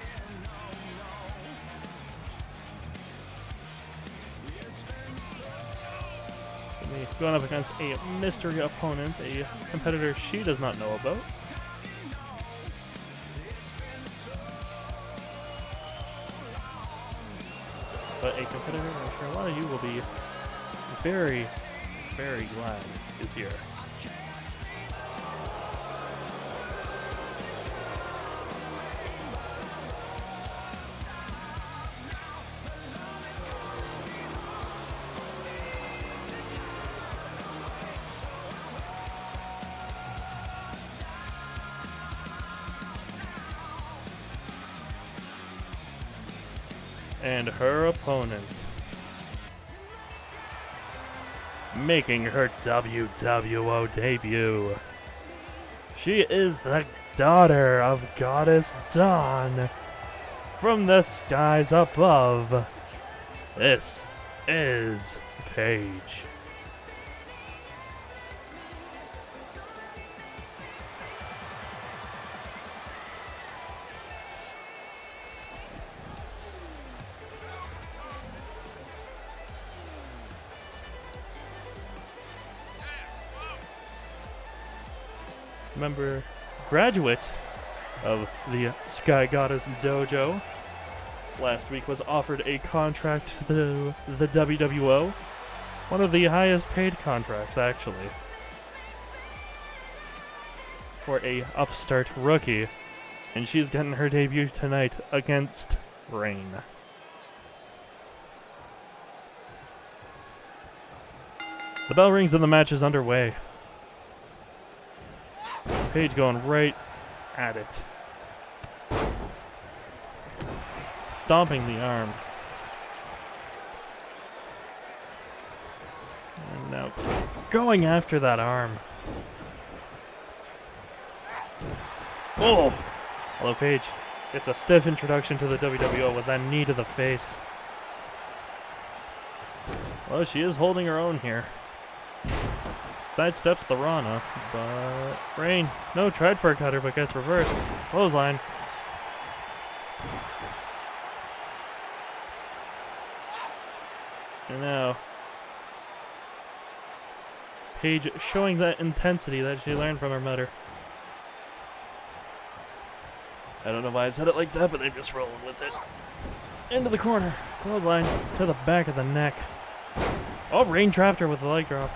Going up against a mystery opponent, a competitor she does not know about. But a competitor I'm sure a lot of you will be very, very glad is here. And her opponent, making her WWO debut. She is the daughter of Goddess Dawn from the skies above. This is Paige. Member, graduate of the Sky Goddess Dojo. Last week was offered a contract to the WWO. One of the highest paid contracts, actually. For a upstart rookie. And she's getting her debut tonight against Rain. The bell rings and the match is underway. Paige going right at it. Stomping the arm. And now going after that arm. Oh! Hello, Paige. It's a stiff introduction to the WWO with that knee to the face. Well, she is holding her own here. Sidesteps the Rana, but Rain, no, tried for a cutter, but gets reversed. Clothesline. And now, Paige showing that intensity that she learned from her mother. I don't know why I said it like that, but they're just rolling with it. Into the corner. Clothesline to the back of the neck. Oh, Rain trapped her with the leg drop.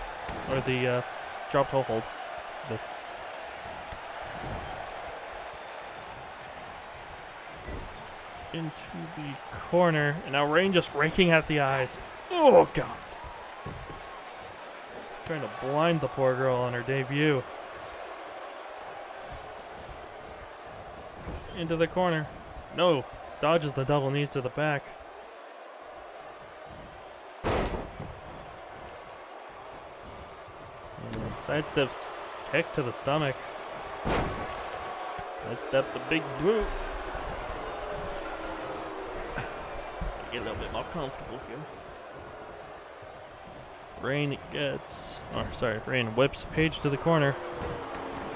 Or the drop toe hold. Into the corner. And now Rain just raking at the eyes. Oh, God. Trying to blind the poor girl on her debut. Into the corner. No. Dodges the double knees to the back. Sidesteps, kick to the stomach. Sidestep the big boot. Get a little bit more comfortable here. Rain gets, Rain whips Paige to the corner.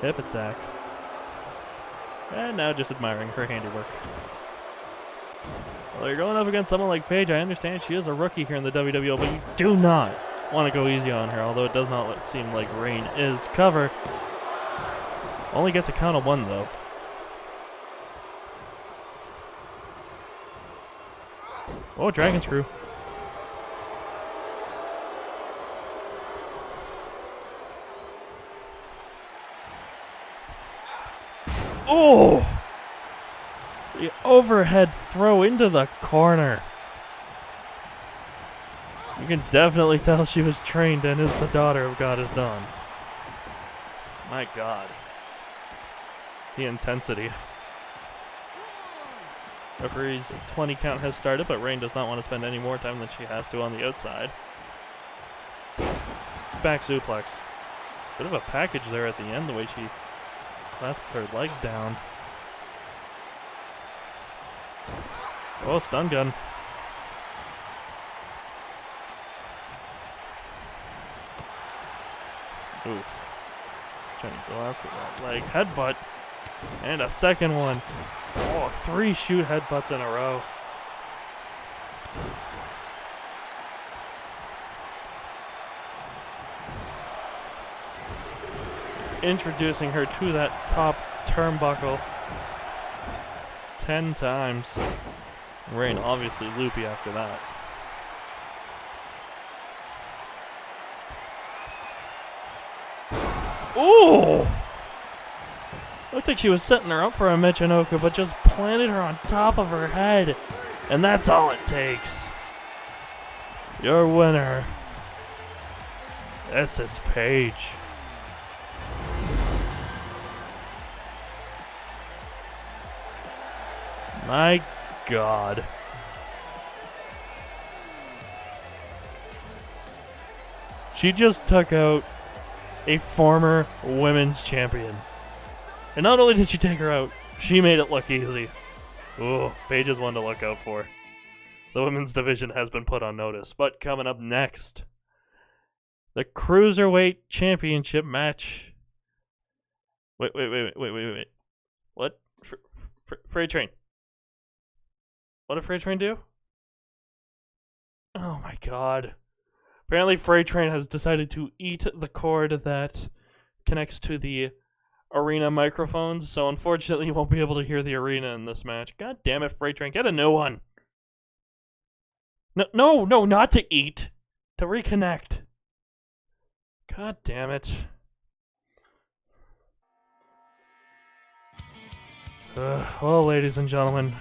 Hip attack. And now just admiring her handiwork. Well, you're going up against someone like Paige. I understand she is a rookie here in the WWO, but you do not want to go easy on her, although it does not seem like Rain is cover. Only gets a count of one, though. Oh, Dragon Screw. Oh! The overhead throw into the corner. You can definitely tell she was trained and is the daughter of Goddess Dawn. My God. The intensity. Referee's 20 count has started, but Rain does not want to spend any more time than she has to on the outside. Back suplex. Bit of a package there at the end, the way she clasped her leg down. Oh, stun gun. Oof. Trying to go after that leg. Headbutt. And a second one. Oh, 3 shoot headbutts in a row. Introducing her to that top turnbuckle 10 times. Rain obviously loopy after that. Ooh! Looked like she was setting her up for a Michinoku, but just planted her on top of her head. And that's all it takes. Your winner, SS Page. My God. She just took out a former women's champion. And not only did she take her out, she made it look easy. Ooh, Paige is one to look out for. The women's division has been put on notice. But coming up next, the Cruiserweight Championship match. Wait. What? Freight Train. What did Freight Train do? Oh my God. Apparently Freight Train has decided to eat the cord that connects to the arena microphones, so unfortunately you won't be able to hear the arena in this match. God damn it, Freight Train, get a new one. No, not to eat. To reconnect. God damn it. Well, ladies and gentlemen,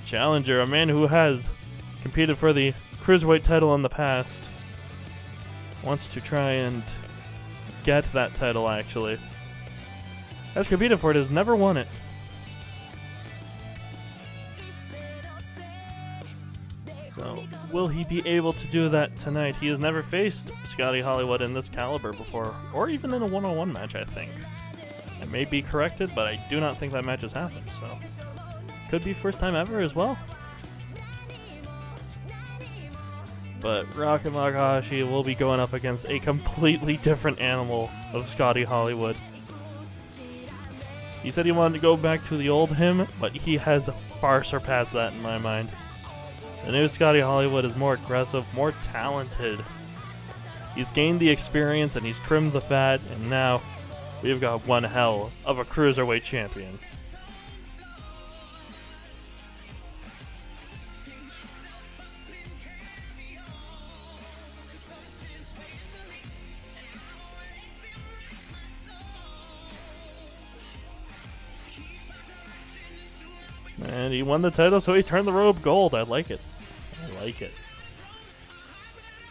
challenger, a man who has competed for the Cruiserweight title in the past, wants to try and get that title, actually. Has competed for it, has never won it. So, will he be able to do that tonight? He has never faced Scotty Hollywood in this caliber before, or even in a one-on-one match, I think. I may be corrected, but I do not think that match has happened, so could be first time ever as well. But Rocket Makahashi will be going up against a completely different animal of Scotty Hollywood. He said he wanted to go back to the old him, but he has far surpassed that in my mind. The new Scotty Hollywood is more aggressive, more talented. He's gained the experience and he's trimmed the fat, and now we've got one hell of a Cruiserweight champion. And he won the title, so he turned the robe gold. I like it. I like it.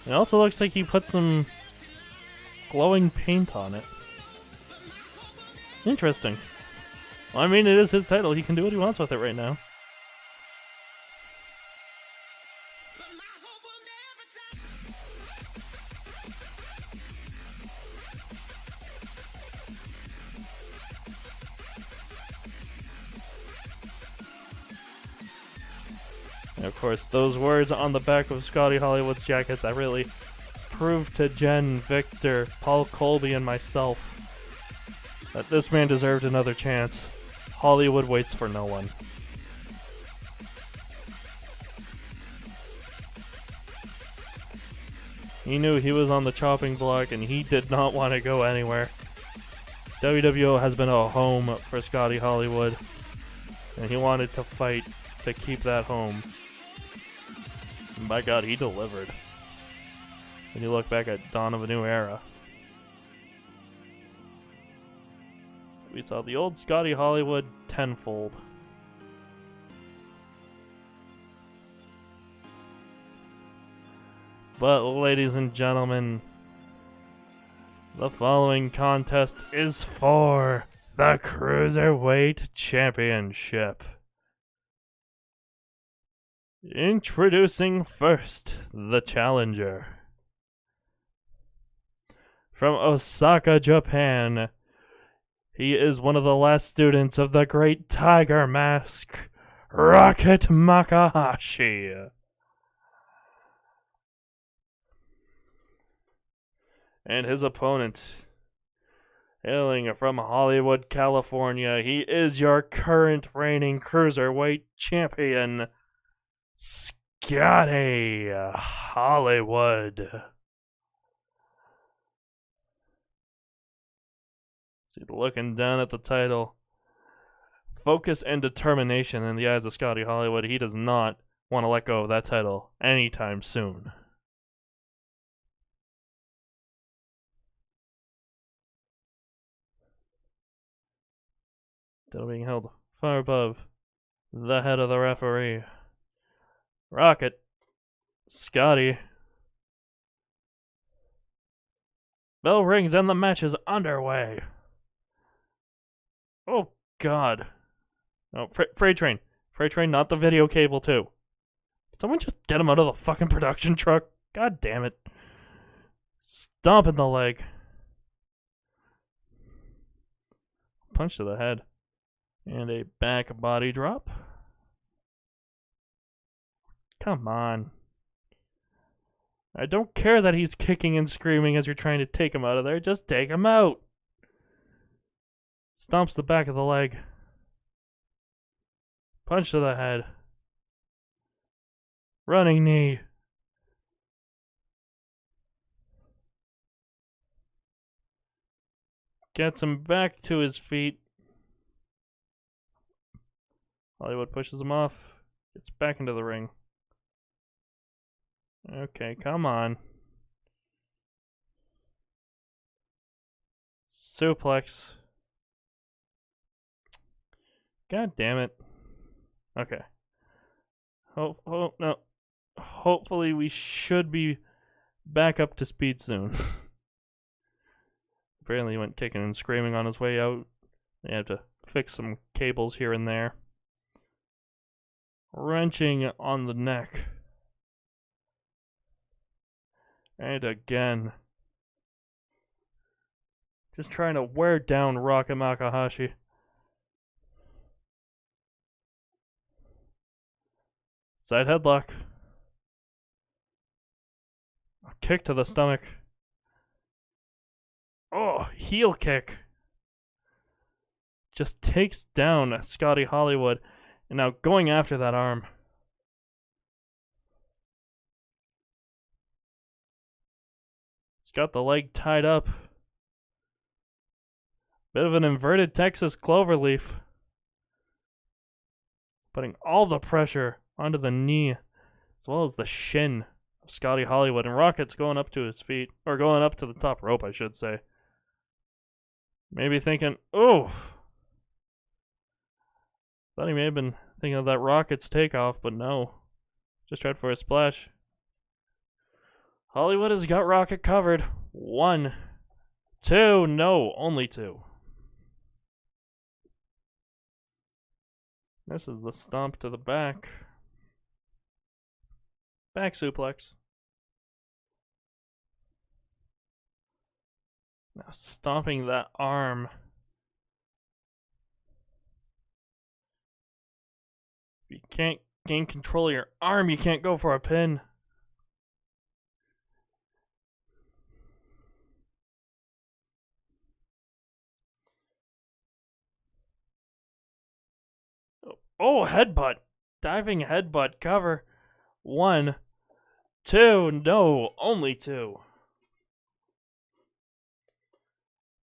It also looks like he put some glowing paint on it. Interesting. Well, I mean, it is his title. He can do what he wants with it right now. And of course, those words on the back of Scotty Hollywood's jacket that really proved to Jen, Victor, Paul Colby, and myself that this man deserved another chance. Hollywood waits for no one. He knew he was on the chopping block and he did not want to go anywhere. WWO has been a home for Scotty Hollywood, and he wanted to fight to keep that home. And by God, he delivered. When you look back at Dawn of a New Era, we saw the old Scotty Hollywood tenfold. But, ladies and gentlemen, the following contest is for the Cruiserweight Championship. Introducing first, the challenger. from Osaka, Japan. He is one of the last students of the great Tiger Mask, Rocket Makahashi. And his opponent, hailing from Hollywood, California, he is your current reigning cruiserweight champion, Scotty Hollywood. See, looking down at the title. Focus and determination in the eyes of Scotty Hollywood. He does not want to let go of that title anytime soon. Title being held far above the head of the referee. Rocket. Scotty. Bell rings and the match is underway. Oh, God. No, Freight Train. Freight Train, not the video cable, too. Did someone just get him out of the fucking production truck? God damn it. Stomping the leg. Punch to the head. And a back body drop. Come on. I don't care that he's kicking and screaming as you're trying to take him out of there. Just take him out. Stomps the back of the leg. Punch to the head. Running knee. Gets him back to his feet. Hollywood pushes him off. Gets back into the ring. Okay, come on. Suplex. God damn it. Okay. No. Hopefully we should be back up to speed soon. Apparently he went kicking and screaming on his way out. They have to fix some cables here and there. Wrenching on the neck. And again. Just trying to wear down Rocket Makahashi. Side headlock. A kick to the stomach. Oh, heel kick. Just takes down Scotty Hollywood. And now going after that arm. He's got the leg tied up. Bit of an inverted Texas cloverleaf. Putting all the pressure onto the knee, as well as the shin of Scotty Hollywood. And Rocket's going up to his feet, or going up to the top rope, I should say. Maybe thinking, oh. Thought he may have been thinking of that Rocket's takeoff, but no. Just tried for a splash. Hollywood has got Rocket covered. 1, 2, no, only 2. This is the stomp to the back. Back suplex. Now stomping that arm. If you can't gain control of your arm, you can't go for a pin. Oh, headbutt. Diving headbutt cover. 1, 2, no, only 2.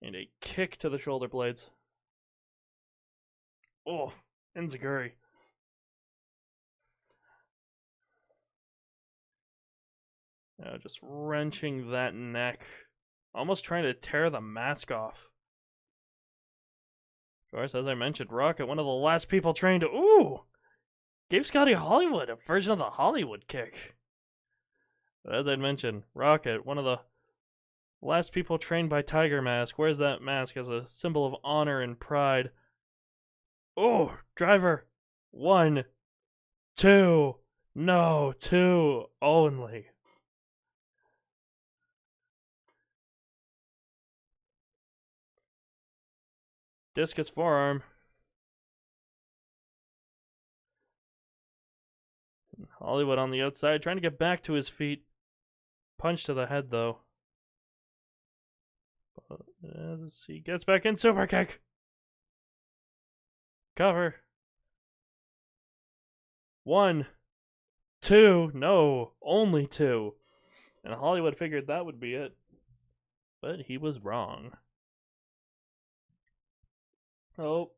And a kick to the shoulder blades. Oh, enziguri. Now just wrenching that neck. Almost trying to tear the mask off. Of course, as I mentioned, Rocket, one of the last people trained to... Ooh! Gave Scotty Hollywood a version of the Hollywood kick. But as I mentioned, Rocket, one of the last people trained by Tiger Mask, wears that mask as a symbol of honor and pride. Oh, driver. 1, 2, no, 2 only. Discus forearm. Hollywood on the outside, trying to get back to his feet. Punch to the head, though. As he gets back in, super kick. Cover. 1, 2, no, only 2. And Hollywood figured that would be it. But he was wrong. Oh.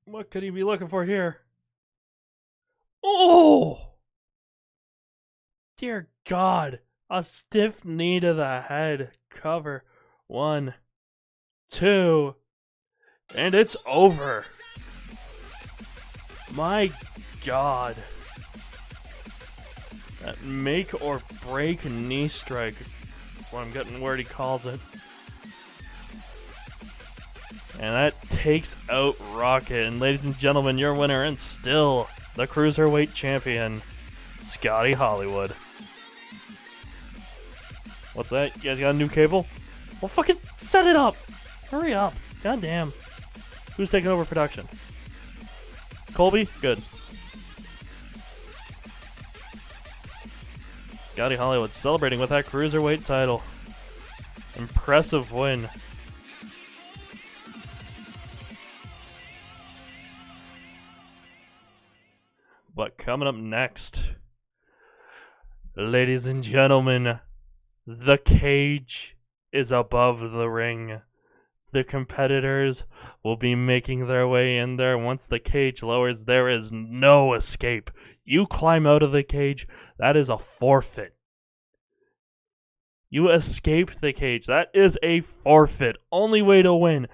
What could he be looking for here? Oh! Dear God. A stiff knee to the head. Cover. 1, 2. And it's over. My God. That make or break knee strike. That's what I'm getting word he calls it. And that takes out Rocket. And ladies and gentlemen, your winner and still the Cruiserweight Champion, Scotty Hollywood. What's that? You guys got a new cable? Well, fucking set it up! Hurry up. Goddamn. Who's taking over production? Colby? Good. Scotty Hollywood celebrating with that Cruiserweight title. Impressive win. But coming up next, ladies and gentlemen, the cage is above the ring. The competitors will be making their way in there. Once the cage lowers, there is no escape. You climb out of the cage, that is a forfeit. You escape the cage, that is a forfeit. Only way to win,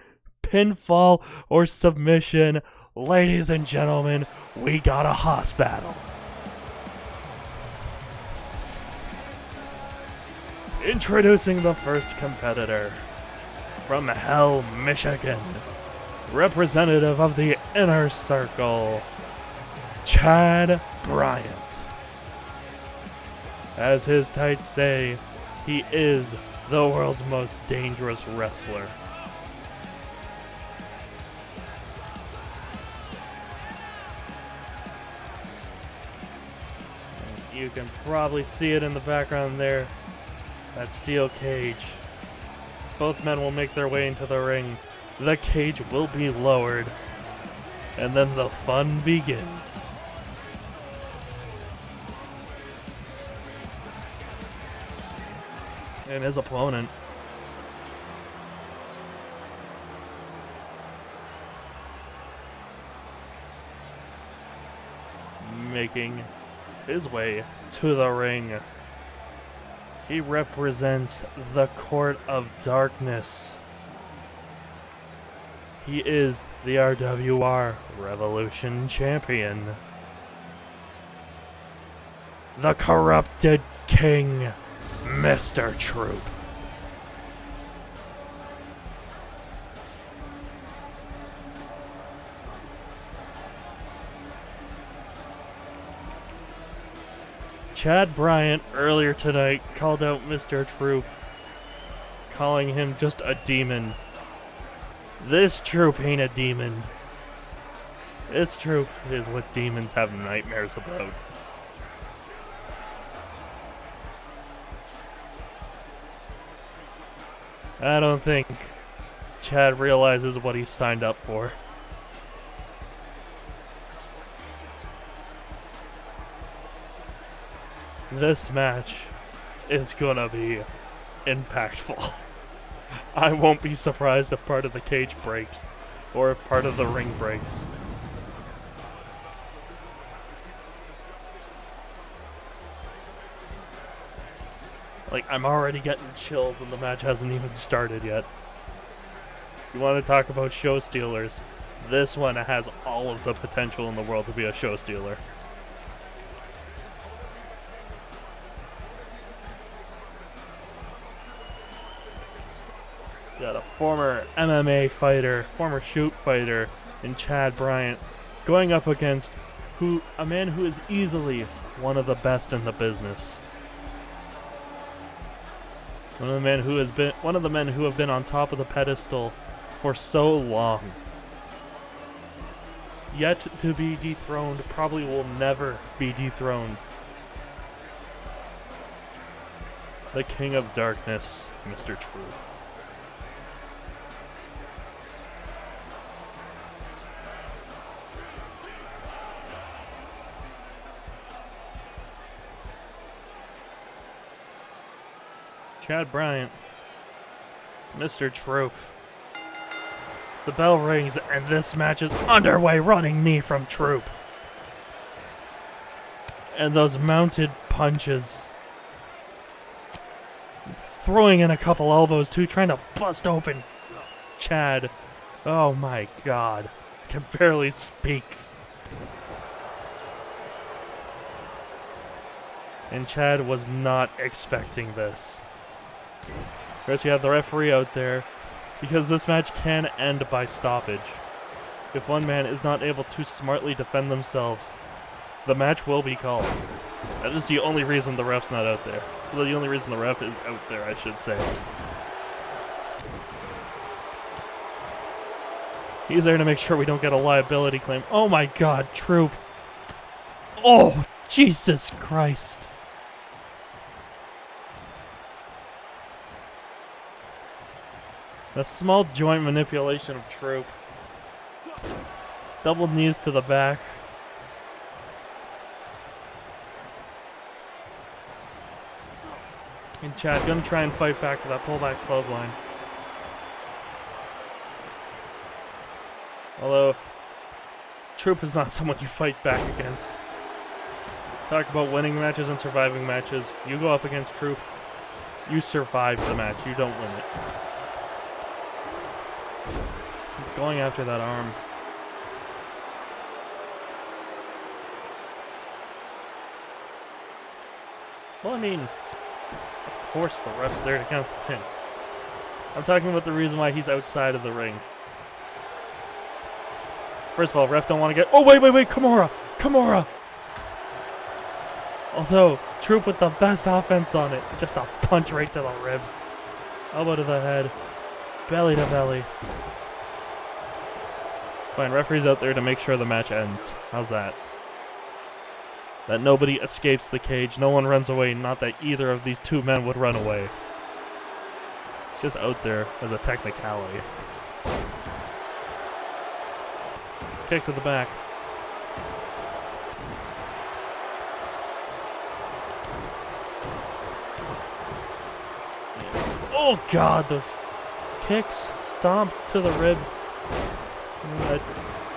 pinfall or submission. Ladies and gentlemen, we got a hoss battle. Introducing the first competitor. From Hell, Michigan. Representative of the Inner Circle. Chad Bryant. As his tights say, he is the world's most dangerous wrestler. You can probably see it in the background there. That steel cage. Both men will make their way into the ring. The cage will be lowered. And then the fun begins. And his opponent, making his way to the ring. He represents the Court of Darkness. He is the RWR Revolution Champion. The Corrupted King, Mr. Troupe. Chad Bryant earlier tonight called out Mr. Troupe, calling him just a demon. This Troupe ain't a demon. This Troupe is what demons have nightmares about. I don't think Chad realizes what he signed up for. This match is gonna be impactful. I won't be surprised if part of the cage breaks, or if part of the ring breaks. Like, I'm already getting chills and the match hasn't even started yet. You want to talk about show stealers? This one has all of the potential in the world to be a show stealer. Got a former MMA fighter, former shoot fighter in Chad Bryant, going up against a man who is easily one of the best in the business. One of the men who have been on top of the pedestal for so long. Yet to be dethroned, probably will never be dethroned. The King of Darkness, Mr. Troupe. Chad Bryant, Mr. Troupe. The bell rings and this match is underway. Running knee from Troupe. And those mounted punches. Throwing in a couple elbows too, trying to bust open Chad. Oh my god. I can barely speak. And Chad was not expecting this. First, you have the referee out there because this match can end by stoppage. If one man is not able to smartly defend themselves, the match will be called. That is the only reason the ref's not out there. Well, the only reason the ref is out there, I should say. He's there to make sure we don't get a liability claim. Oh my god, Troupe. Oh, Jesus Christ. A small joint manipulation of Troupe. Double knees to the back. And Chad gonna try and fight back with that pullback clothesline. Although, Troupe is not someone you fight back against. Talk about winning matches and surviving matches. You go up against Troupe, you survive the match, you don't win it. Going after that arm. Well, I mean, of course the ref's there to count the pin. I'm talking about the reason why he's outside of the ring. First of all, ref don't want to get... Oh, wait, Kimura! Although, Troupe with the best offense on it. Just a punch right to the ribs. Elbow to the head. Belly to belly. Fine, referee's out there to make sure the match ends. How's that? That nobody escapes the cage, no one runs away, not that either of these two men would run away. It's just out there as a technicality. Kick to the back. Oh god, those kicks, stomps to the ribs. And that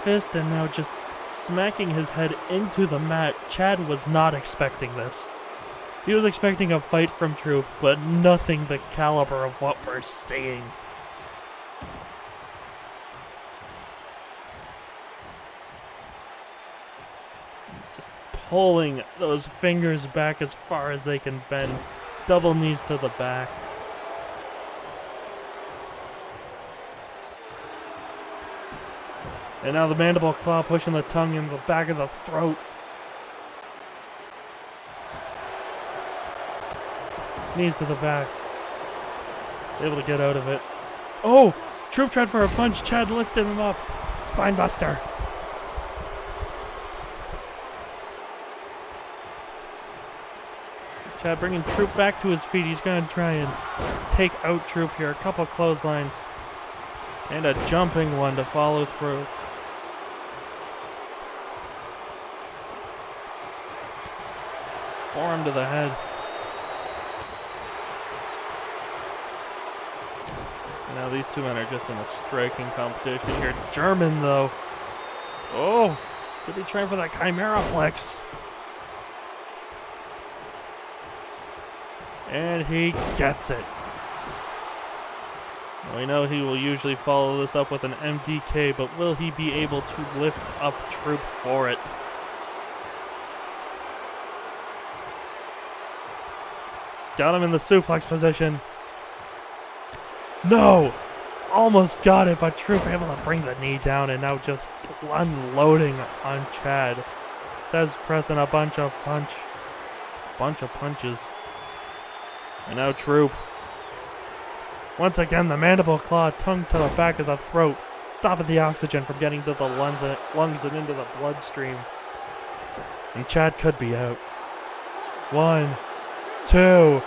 fist, and now just smacking his head into the mat. Chad was not expecting this. He was expecting a fight from Troupe, but nothing the caliber of what we're seeing. Just pulling those fingers back as far as they can bend. Double knees to the back. And now the mandible claw pushing the tongue in the back of the throat. Knees to the back. Able to get out of it. Oh! Troupe tried for a punch. Chad lifted him up. Spine buster. Chad bringing Troupe back to his feet. He's going to try and take out Troupe here. A couple clotheslines. And a jumping one to follow through. Forearm to the head. Now these two men are just in a striking competition here. German, though. Oh, could be trying for that Chimera Plex. And he gets it. We know he will usually follow this up with an MDK, but will he be able to lift up Troupe for it? He's got him in the suplex position. No! Almost got it, but Troupe able to bring the knee down and now just unloading on Chad. Des pressing a bunch of punches. And now Troupe Once again, the mandible claw, tongue to the back of the throat, stopping the oxygen from getting to the lungs and into the bloodstream. And Chad could be out. 1, 2.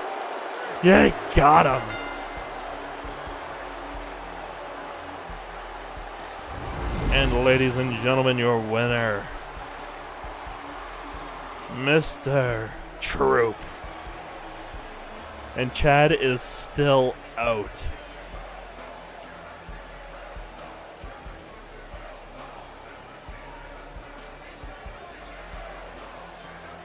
Yeah, got him. And ladies and gentlemen, your winner, Mr. Troupe. And Chad is still out.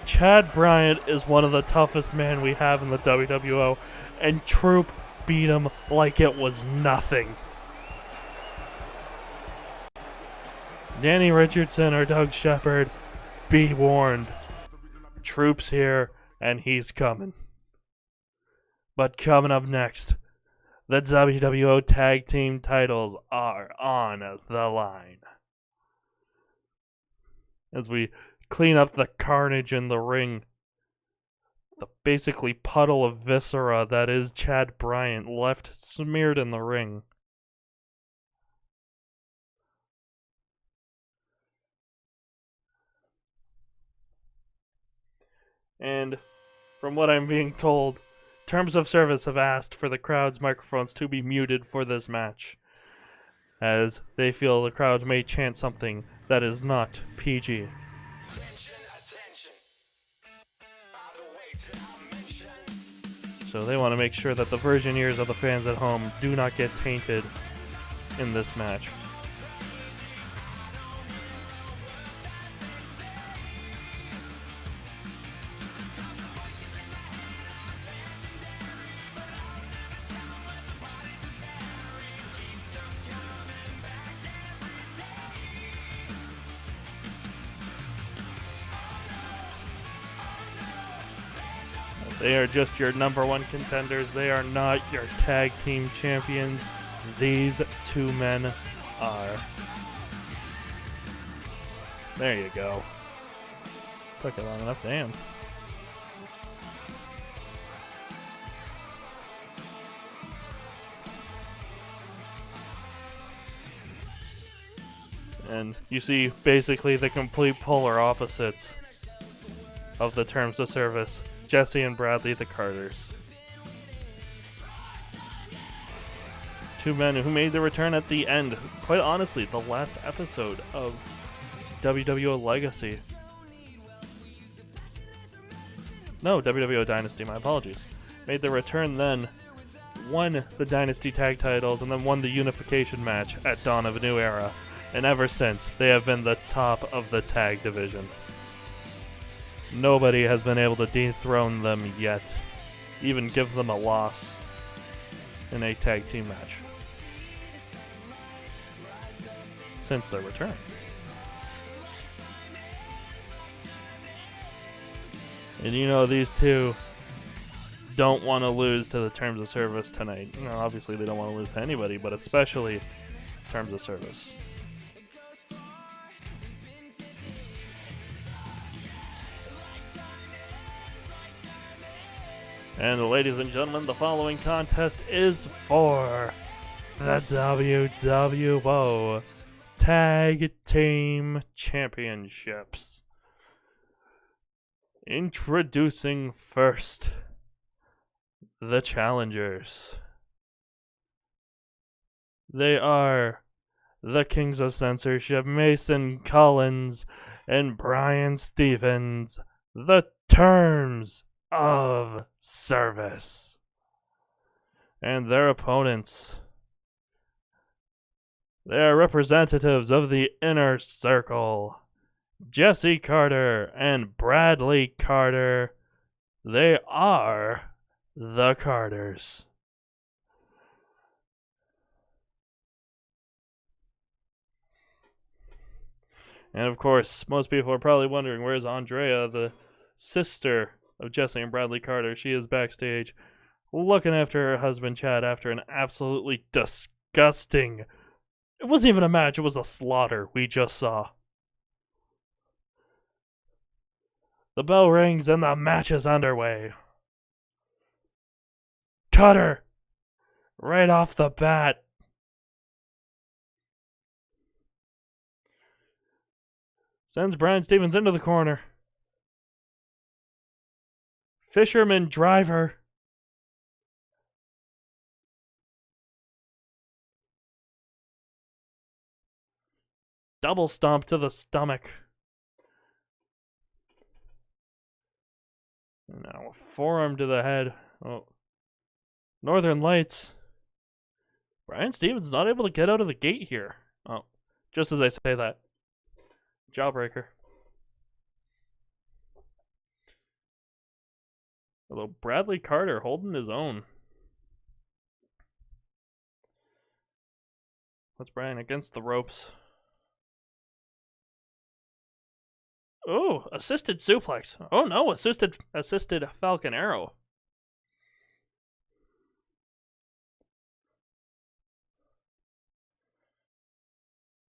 Chad Bryant is one of the toughest men we have in the WWO, and Troupe beat him like it was nothing. Danny Richardson or Doug Sheppard, be warned. Troupe's here, and he's coming. But coming up next, the WWO Tag Team titles are on the line. As we clean up the carnage in the ring, the basically puddle of viscera that is Chad Bryant left smeared in the ring. And from what I'm being told, Terms of Service have asked for the crowd's microphones to be muted for this match, as they feel the crowd may chant something that is not PG. So they want to make sure that the virgin ears of the fans at home do not get tainted in this match. They are just your number one contenders. They are not your tag team champions. These two men are. There you go. Took it long enough, damn. And you see basically the complete polar opposites of the Terms of Service. Jesse and Bradley, the Carters. Two men who made their return at the end, quite honestly, the last episode of WWO Legacy. No, WWO Dynasty, my apologies. Made their return then, won the Dynasty Tag titles, and then won the Unification match at Dawn of a New Era. And ever since, they have been the top of the tag division. Nobody has been able to dethrone them yet, even give them a loss in a tag team match since their return. And you know, these two don't want to lose to the Terms of Service tonight. You know, obviously they don't want to lose to anybody, but especially Terms of Service. And ladies and gentlemen, the following contest is for the WWO Tag Team Championships. Introducing first, the challengers. They are the Kings of Censorship, Mason Collins and Brian Stevens, the Terms of Service. And their opponents, they are representatives of the Inner Circle, Jesse Carter and Bradley Carter. They are the Carters. And of course, most people are probably wondering, where's Andrea, the sister of Jesse and Bradley Carter? She is backstage looking after her husband Chad after an absolutely disgusting, it wasn't even a match, it was a slaughter we just saw. The bell rings and the match is underway. Cutter Right off the bat. Sends Brian Stevens into the corner. Fisherman driver. Double stomp to the stomach. Now forearm to the head. Oh. Northern Lights. Brian Stevens not able to get out of the gate here. Oh, just as I say that. Jawbreaker. Although Bradley Carter holding his own. That's Brian against the ropes. Oh, assisted suplex. Oh no, assisted Falcon Arrow.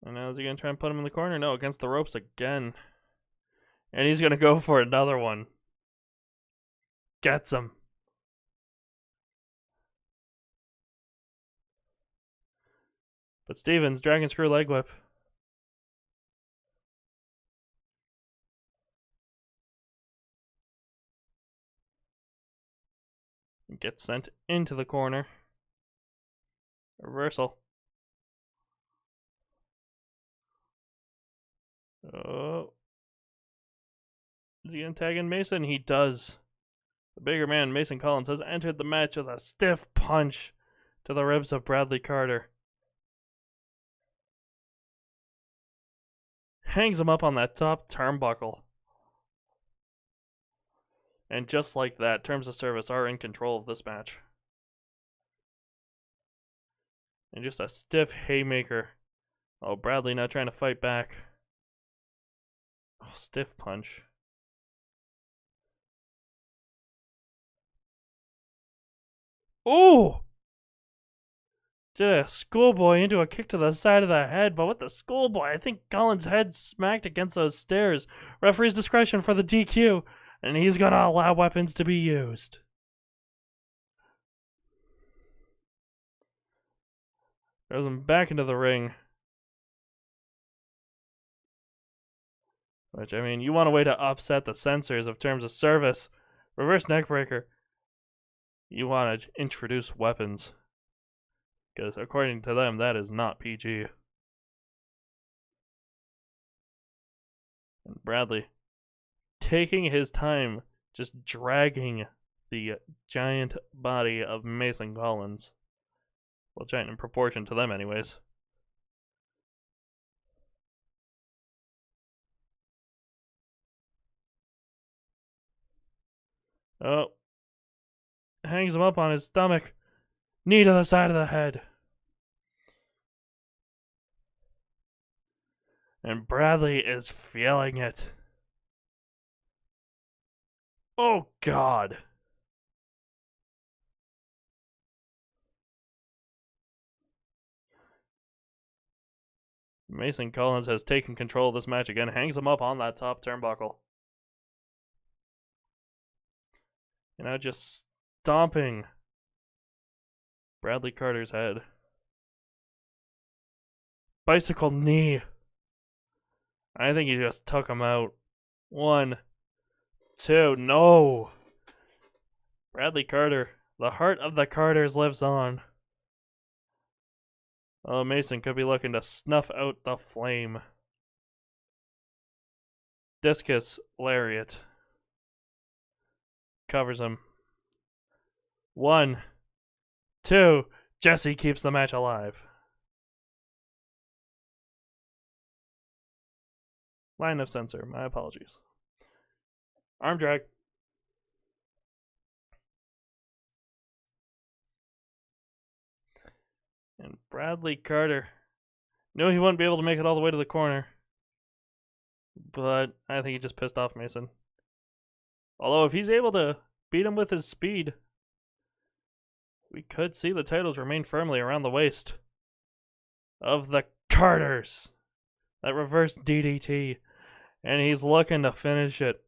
And now is he going to try and put him in the corner? No, against the ropes again. And he's going to go for another one. Gets him. But Stevens, Dragon Screw leg whip. Gets sent into the corner. Reversal. Oh. Is he going to tag in Mason? He does. The bigger man, Mason Collins, has entered the match with a stiff punch to the ribs of Bradley Carter. Hangs him up on that top turnbuckle. And just like that, Terms of Service are in control of this match. And just a stiff haymaker. Oh, Bradley not trying to fight back. Oh, stiff punch. Oh! Did a schoolboy into a kick to the side of the head, but with the schoolboy, I think Collins' head smacked against those stairs. Referee's discretion for the DQ, and he's going to allow weapons to be used. Throws him back into the ring. Which, I mean, you want a way to upset the censors of Terms of Service. Reverse neckbreaker. You want to introduce weapons. Because according to them, that is not PG. And Bradley taking his time, just dragging the giant body of Mason Collins. Well, giant in proportion to them anyways. Oh. Hangs him up on his stomach. Knee to the side of the head. And Bradley is feeling it. Oh, God. Mason Collins has taken control of this match again. Hangs him up on that top turnbuckle. And now just stomping Bradley Carter's head. Bicycle knee. I think he just took him out. 1, 2, no. Bradley Carter. The heart of the Carters lives on. Oh, Mason could be looking to snuff out the flame. Discus lariat. Covers him. 1, 2. Jesse keeps the match alive. Line of censor. My apologies. Arm drag. And Bradley Carter knew he wouldn't be able to make it all the way to the corner. But I think he just pissed off Mason. Although if he's able to beat him with his speed, we could see the titles remain firmly around the waist of the Carters. That reverse DDT. And he's looking to finish it.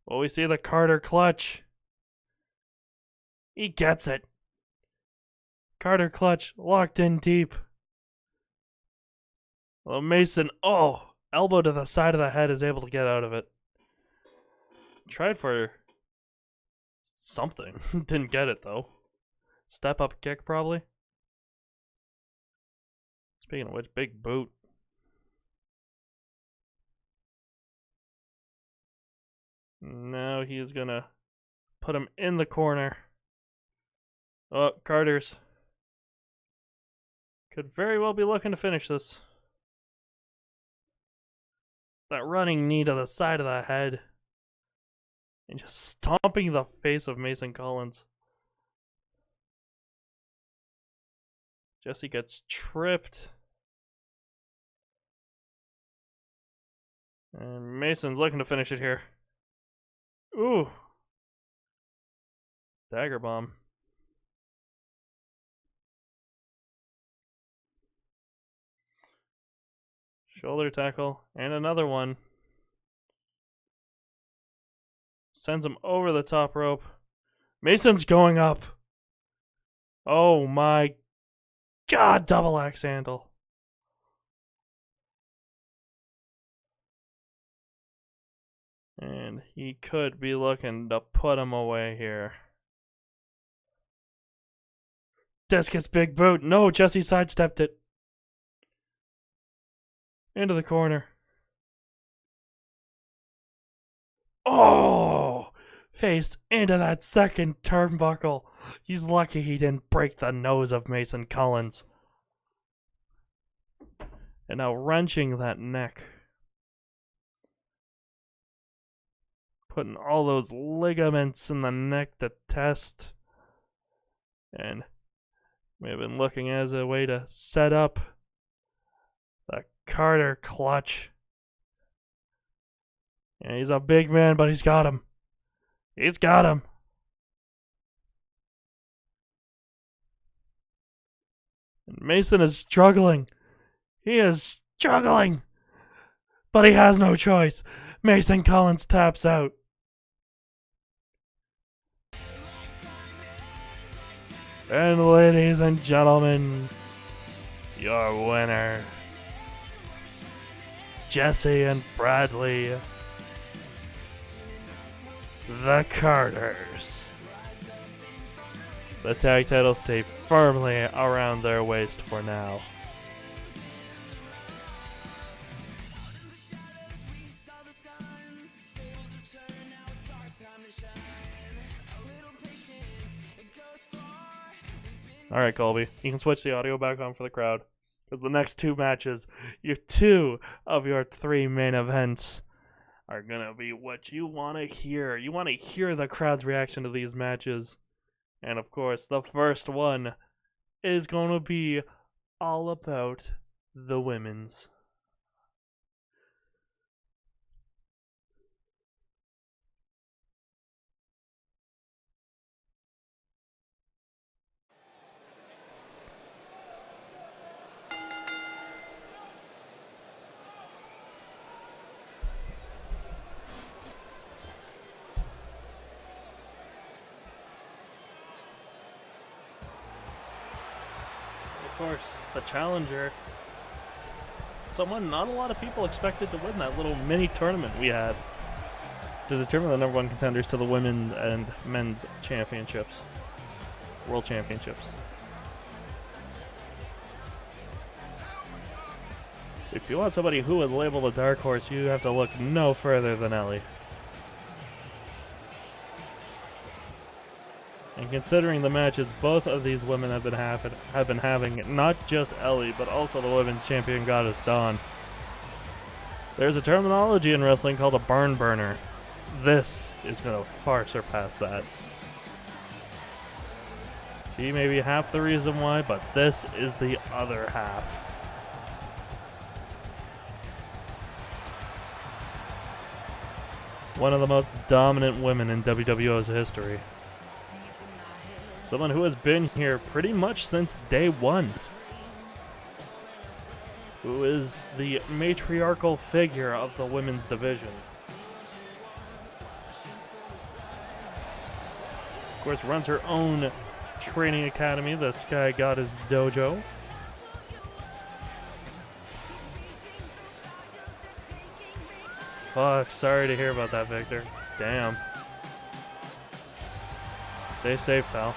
Well, we see the Carter clutch. He gets it. Carter clutch, locked in deep. Well, Mason, elbow to the side of the head, is able to get out of it. Tried for something. Didn't get it, though. Step up kick, probably. Speaking of which, big boot. Now he is going to put him in the corner. Oh, Carter's. Could very well be looking to finish this. That running knee to the side of the head. And just stomping the face of Mason Collins. Jesse gets tripped. And Mason's looking to finish it here. Ooh. Dagger bomb. Shoulder tackle. And another one. Sends him over the top rope. Mason's going up. Oh my God, double axe handle. And he could be looking to put him away here. Discus big boot. No, Jesse sidestepped it. Into the corner. Oh! Face into that second turnbuckle. He's lucky he didn't break the nose of Mason Collins. And now wrenching that neck. Putting all those ligaments in the neck to test. And may have been looking as a way to set up the Carter clutch. Yeah, he's a big man, but he's got him. He's got him. And Mason is struggling. He is struggling. But he has no choice. Mason Collins taps out. And ladies and gentlemen, your winner, Jesse and Bradley, the Carters. The tag titles stay firmly around their waist for now. Alright, Colby, you can switch the audio back on for the crowd. Because the next two matches, your two of your three main events, are going to be what you want to hear. You want to hear the crowd's reaction to these matches. And of course, the first one is going to be all about the women's. Of course, the challenger, someone not a lot of people expected to win that little mini tournament we had to determine the number one contenders to the women and men's championships, world championships. If you want somebody who would label a dark horse, you have to look no further than Ellie. And considering the matches both of these women have been having, not just Ellie, but also the women's champion Goddess Dawn, there's a terminology in wrestling called a barn burner. This is going to far surpass that. She may be half the reason why, but this is the other half. One of the most dominant women in WWO's history. Someone who has been here pretty much since day one. Who is the matriarchal figure of the women's division. course, runs her own training academy, the Sky Goddess Dojo. Fuck, sorry to hear about that, Victor. Damn. Stay safe, pal.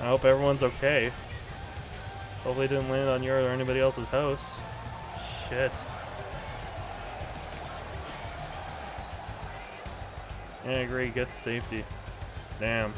I hope everyone's okay. Hopefully it didn't land on your or anybody else's house. Shit. Yeah, I agree, get to safety. Damn.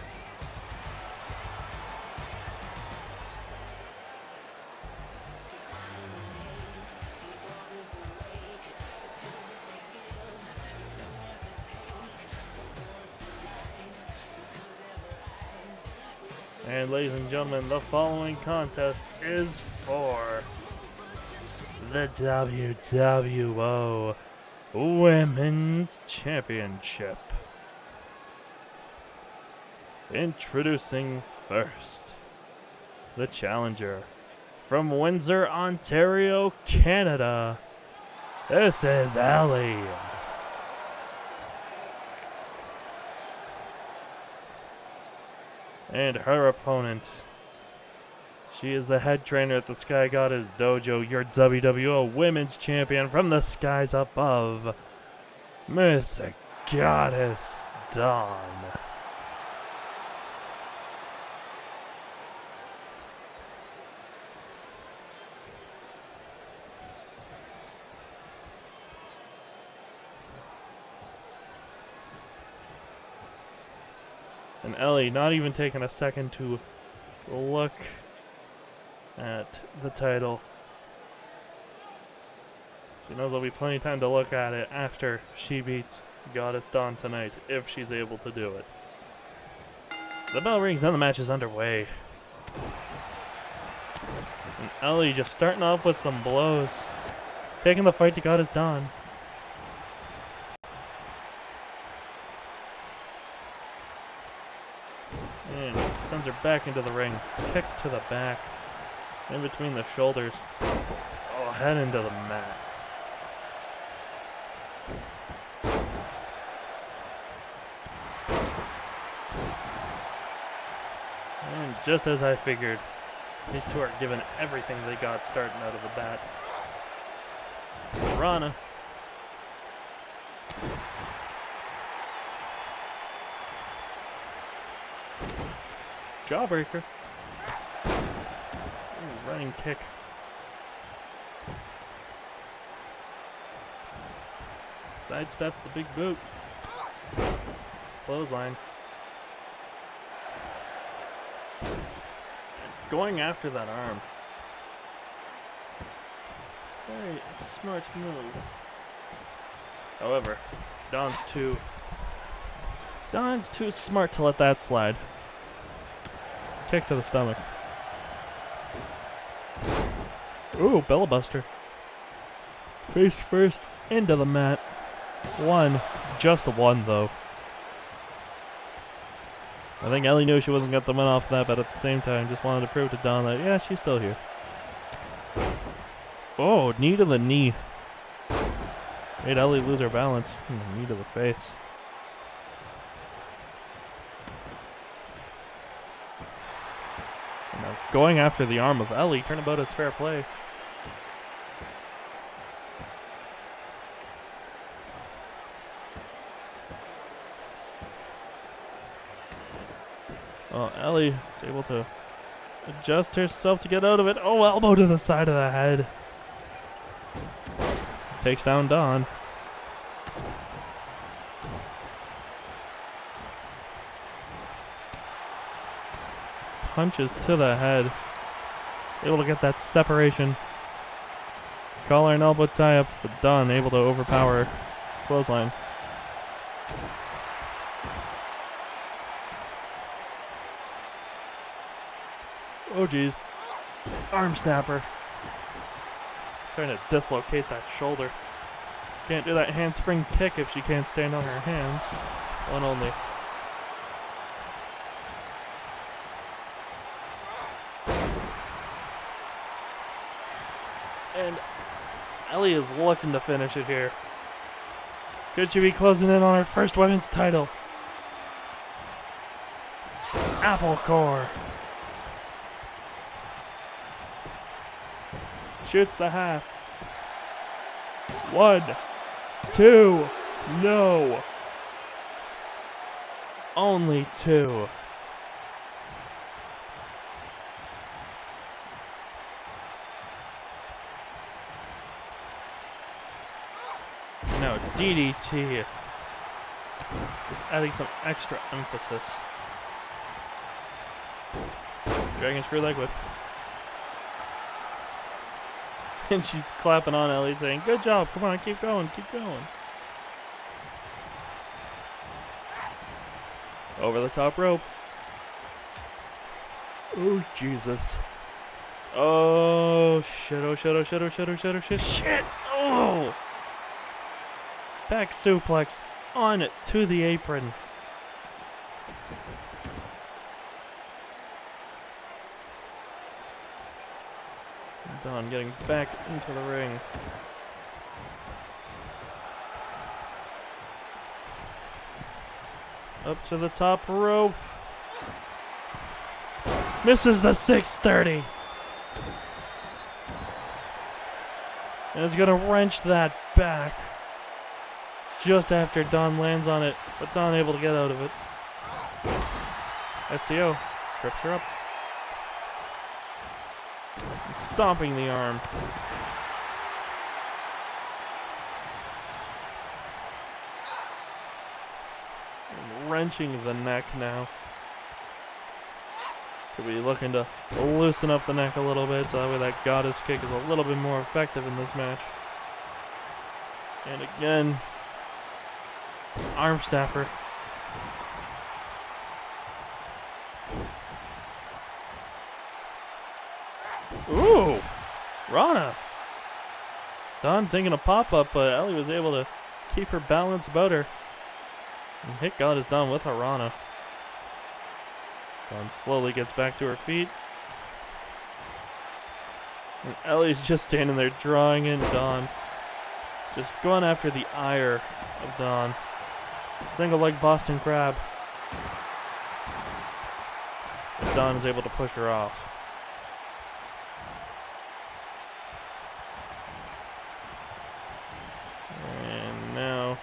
And ladies and gentlemen, the following contest is for the WWO Women's Championship. Introducing first, the challenger from Windsor, Ontario, Canada. This is Ellie. And her opponent, she is the head trainer at the Sky Goddess Dojo, your WWO Women's Champion from the skies above, Miss Goddess Dawn. And Ellie, not even taking a second to look at the title. She knows there'll be plenty of time to look at it after she beats Goddess Dawn tonight, if she's able to do it. The bell rings and the match is underway. And Ellie just starting off with some blows, taking the fight to Goddess Dawn. Sends her back into the ring. Kick to the back. In between the shoulders. Oh, head into the mat. And just as I figured, these two are giving everything they got starting out of the bat. Rana. Jawbreaker. Ooh, running kick. Sidesteps the big boot. Clothesline. And going after that arm. Very smart move. However, Dawn's too smart to let that slide. Kick to the stomach. Ooh, Bella Buster. Face first into the mat. One. Just a one, though. I think Ellie knew she wasn't going to win off that, but at the same time, just wanted to prove to Dawn that, yeah, she's still here. Oh, knee to the knee. Made Ellie lose her balance. Knee to the face. Now, going after the arm of Ellie, turnabout is fair play. Oh, Ellie is able to adjust herself to get out of it. Oh, elbow to the side of the head. Takes down Dawn. Punches to the head. Able to get that separation. Collar and elbow tie up, but Dawn able to overpower clothesline. Oh geez. Arm snapper. Trying to dislocate that shoulder. Can't do that handspring kick if she can't stand on her hands. One only. And Ellie is looking to finish it here. Could she be closing in on her first women's title? Apple core. Shoots the half. 1, 2, no. Only 2. No, DDT. Just adding some extra emphasis. Dragon Screw Leg Whip. And she's clapping on Ellie saying, good job, come on, keep going, keep going. Over the top rope. Oh, Jesus. Oh, shit, oh, shit, oh, shit, oh, shit, oh, shit, oh, shit, shit. Oh! Back suplex on it to the apron. Dawn getting back into the ring. Up to the top rope. Misses the 630. And it's gonna wrench that back. Just after Dawn lands on it, but Dawn able to get out of it. STO trips her up. Stomping the arm. And wrenching the neck now. Could be looking to loosen up the neck a little bit so that way that goddess kick is a little bit more effective in this match. And again, arm stapper. Ooh! Rana! Dawn thinking a pop-up, but Ellie was able to keep her balance about her. And hit Goddess Dawn with a Rana. Dawn slowly gets back to her feet. And Ellie's just standing there drawing in Dawn. Just going after the ire of Dawn. Single leg Boston Crab. But Dawn is able to push her off. And now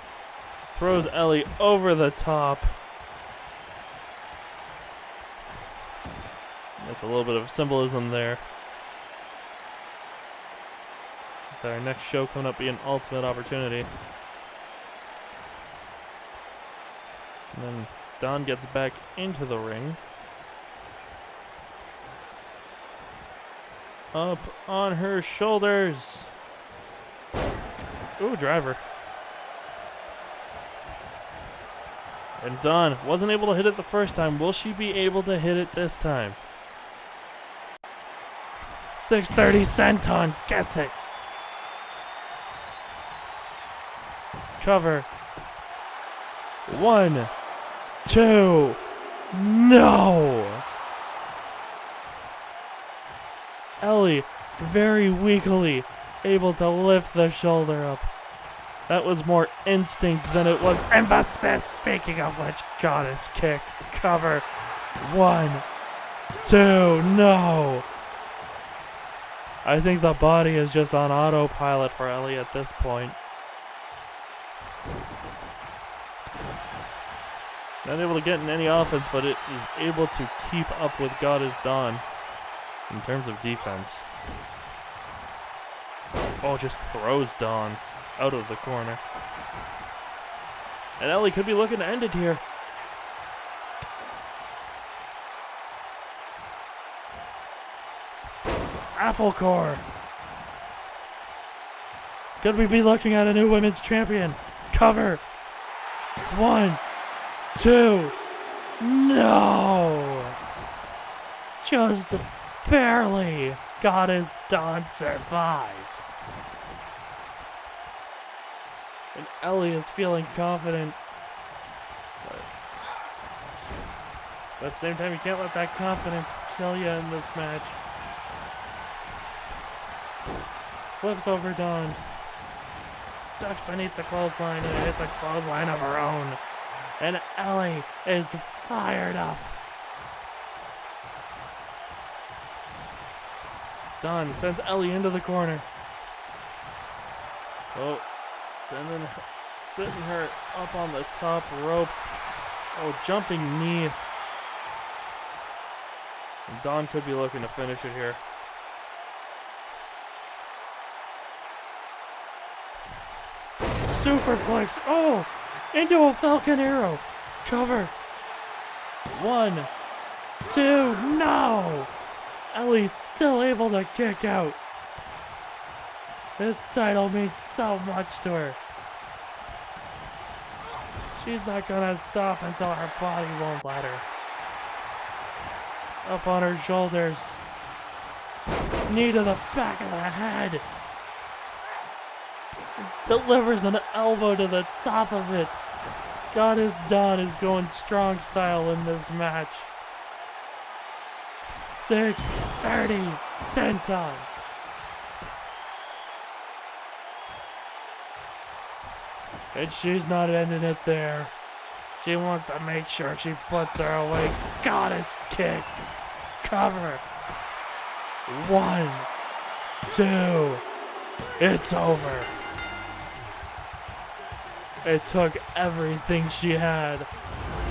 throws Ellie over the top. That's a little bit of symbolism there. With our next show coming up being Ultimate Opportunity. And then Dawn gets back into the ring. Up on her shoulders. Ooh, driver. And Dawn wasn't able to hit it the first time. Will she be able to hit it this time? 630 senton gets it. Cover. 1, 2, no! Ellie, very weakly, able to lift the shoulder up. That was more instinct than it was emphasis. Speaking of which, goddess kick, cover. 1, 2, no! I think the body is just on autopilot for Ellie at this point. Not able to get in any offense, but it is able to keep up with Goddess Dawn in terms of defense. Oh, just throws Dawn out of the corner. And Ellie could be looking to end it here. Apple core. Could we be looking at a new women's champion? Cover. 1, 2, no! Just barely. Goddess Dawn survives. And Ellie is feeling confident. But at the same time, you can't let that confidence kill you in this match. Flips over Dawn. Ducks beneath the clothesline and hits a clothesline of her own. And Ellie is fired up. Dawn sends Ellie into the corner. Oh, sitting her up on the top rope. Oh, jumping knee. And Dawn could be looking to finish it here. Superplex. Oh, into a Falcon Arrow. Cover. 1, 2, no! Ellie's still able to kick out. This title means so much to her. She's not gonna stop until her body won't let her. Up on her shoulders. Knee to the back of the head. Delivers an elbow to the top of it. Goddess Dawn is going strong style in this match. 6:30 senton. And she's not ending it there. She wants to make sure she puts her away. Goddess kick. Cover. 1, 2. It's over. It took everything she had.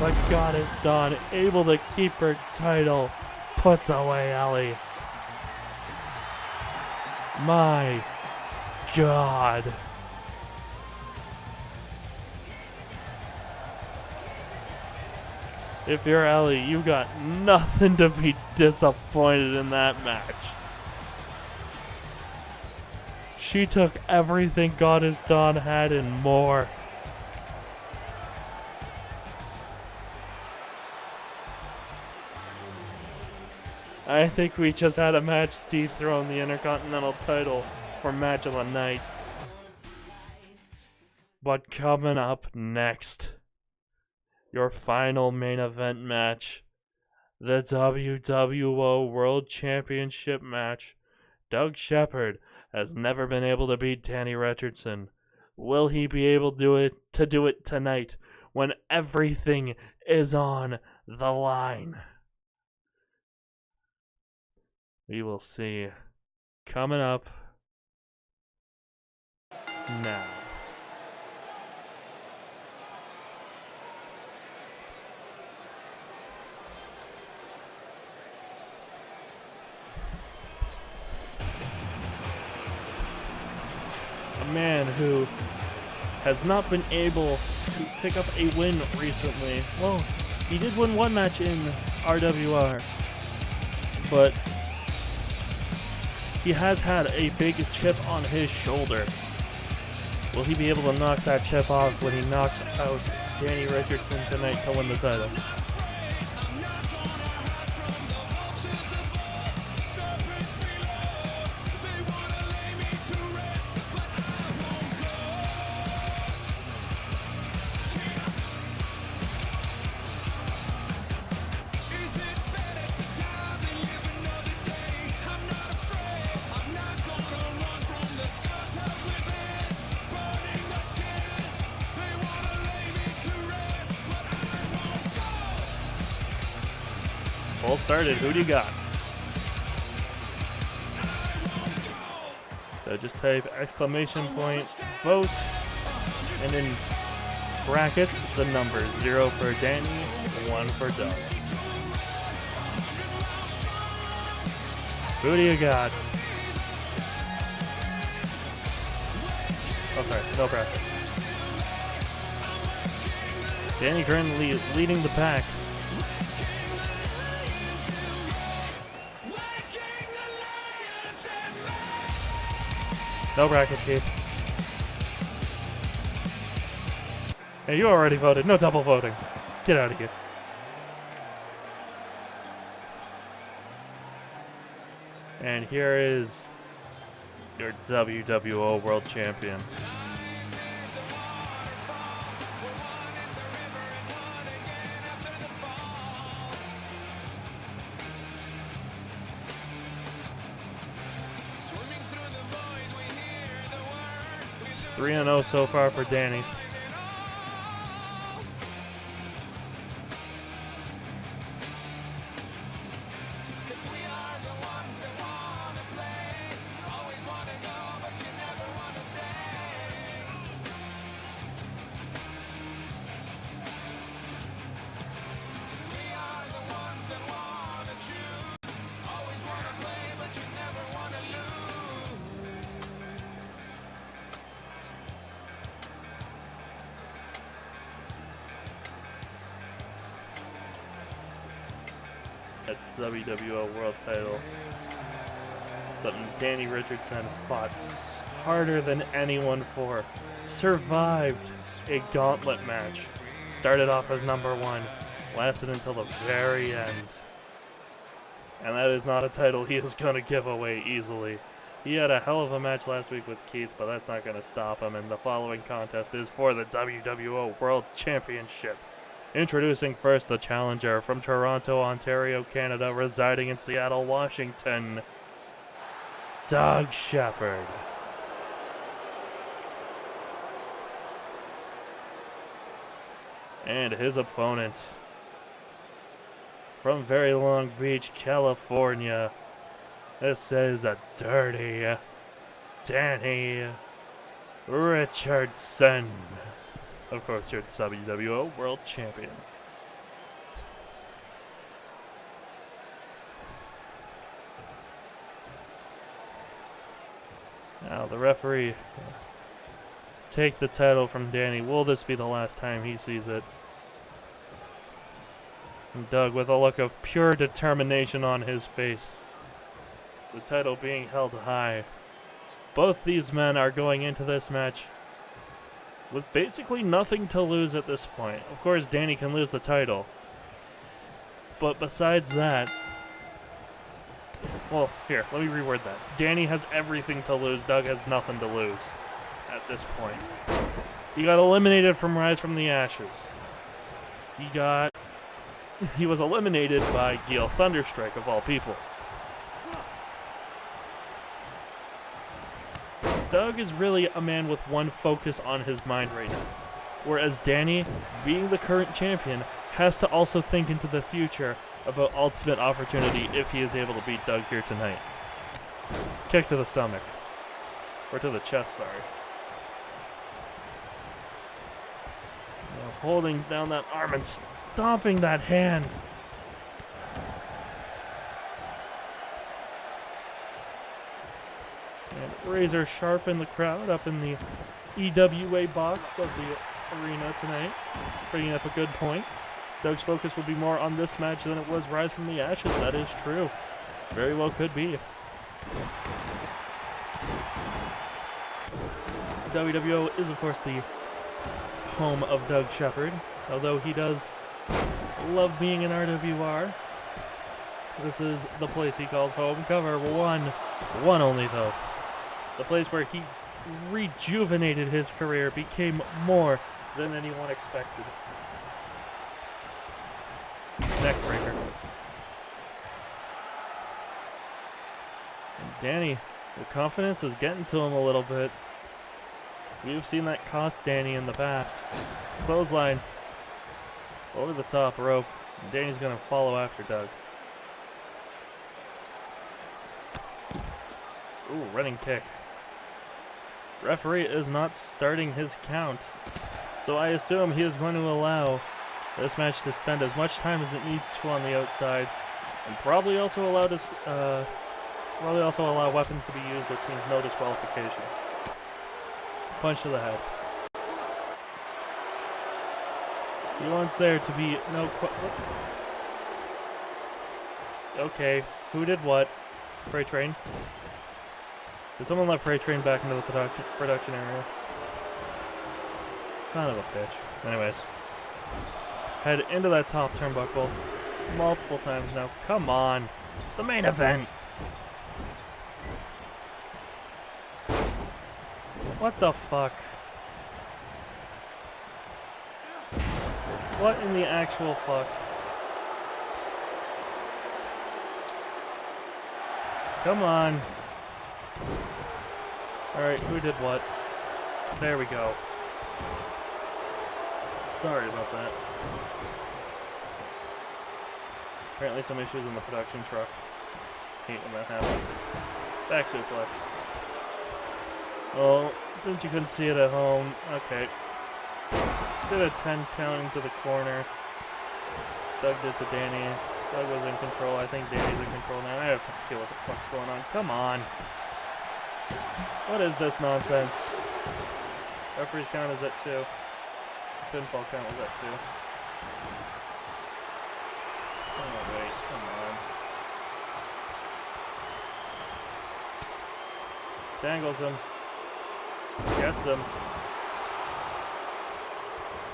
But Goddess Dawn, able to keep her title, puts away Ellie. My God. If you're Ellie, you got nothing to be disappointed in that match. She took everything Goddess Dawn had and more. I think we just had a match dethrone the Intercontinental title for match of the night. But coming up next, your final main event match, the WWO World Championship match. Doug Sheppard has never been able to beat Danny Richardson. Will he be able to do it tonight when everything is on the line? We will see. Coming up now. A man who has not been able to pick up a win recently. Well, he did win one match in RWR, but he has had a big chip on his shoulder. Will he be able to knock that chip off when he knocks out Danny Richardson tonight to win the title? Poll started. Who do you got? So just type exclamation point vote, and in brackets the number 0 for Danny, 1 for Doug. Who do you got? Oh, sorry, no bracket. Danny currently leading the pack. No brackets, Keith. Hey, you already voted. No double voting. Get out of here. And here is your WWO World Champion. – 3-0 so far for Danny. at the WWO World title. Something Danny Richardson fought harder than anyone for. Survived a gauntlet match. Started off as number 1. Lasted until the very end. And that is not a title he is going to give away easily. He had a hell of a match last week with Keith, but that's not going to stop him. And the following contest is for the WWO World Championship. Introducing first the challenger from Toronto, Ontario, Canada, residing in Seattle, Washington, Doug Sheppard. And his opponent from very Long Beach, California. This is a dirty Danny Richardson. Of course, your WWO World Champion. Now the referee take the title from Danny. Will this be the last time he sees it? And Doug with a look of pure determination on his face. The title being held high. Both these men are going into this match with basically nothing to lose at this point. Of course, Danny can lose the title. But besides that... Well, here, let me reword that. Danny has everything to lose. Doug has nothing to lose at this point. He got eliminated from Rise from the Ashes. He was eliminated by Gil Thunderstrike, of all people. Doug is really a man with one focus on his mind right now. Whereas Danny, being the current champion, has to also think into the future about ultimate opportunity if he is able to beat Doug here tonight. Kick to the stomach. Or to the chest, sorry. Now holding down that arm and stomping that hand. And razor sharp in the crowd up in the EWA box of the arena tonight. Bringing up a good point. Doug's focus will be more on this match than it was Rise from the Ashes. That is true. Very well could be. WWO is, of course, the home of Doug Sheppard. Although he does love being in RWR. This is the place he calls home. Cover one. One only, though. The place where he rejuvenated his career, became more than anyone expected. Neckbreaker. And Danny, the confidence is getting to him a little bit. We've seen that cost Danny in the past. Clothesline. Over the top rope. And Danny's going to follow after Doug. Ooh, running kick. Referee is not starting his count. So I assume he is going to allow this match to spend as much time as it needs to on the outside, and probably also allow weapons to be used, which means no disqualification. Punch to the head. He wants there to be no. Okay, who did what? Freight train. Did someone let Freight Train back into the production area? Kind of a bitch. Anyways. Head into that top turnbuckle multiple times now. Come on. It's the main event. What the fuck? What in the actual fuck? Come on. Alright, who did what? There we go. Sorry about that. Apparently some issues in the production truck. Hate when that happens. Back to flex. Well, since you couldn't see it at home, okay. Did a 10 count into the corner. Doug did to Danny. Doug was in control. I think Danny's in control now. I have to feel what the fuck's going on. Come on. What is this nonsense? Referee's count is at 2. Pinfall count was at 2. Oh wait, come on. Tangles him. Gets him.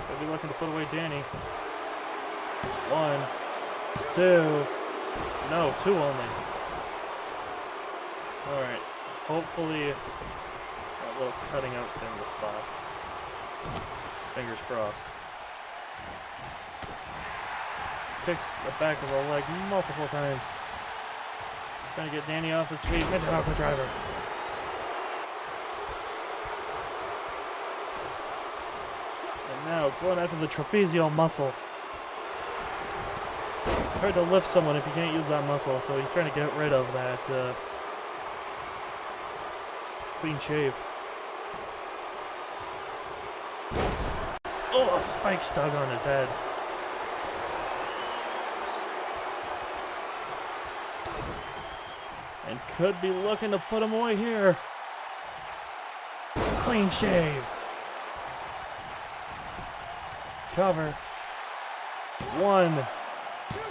Could be looking to put away Danny. 1, 2. No, 2 only. Alright. Hopefully that little cutting out thing will stop. Fingers crossed. Kicks the back of the leg multiple times. Trying to get Danny off his feet. Midget Aqua Driver. And now going after the trapezial muscle. Hard to lift someone if you can't use that muscle, so he's trying to get rid of that clean shave. Oh, a spike stuck on his head. And could be looking to put him away here. Clean shave. Cover. 1,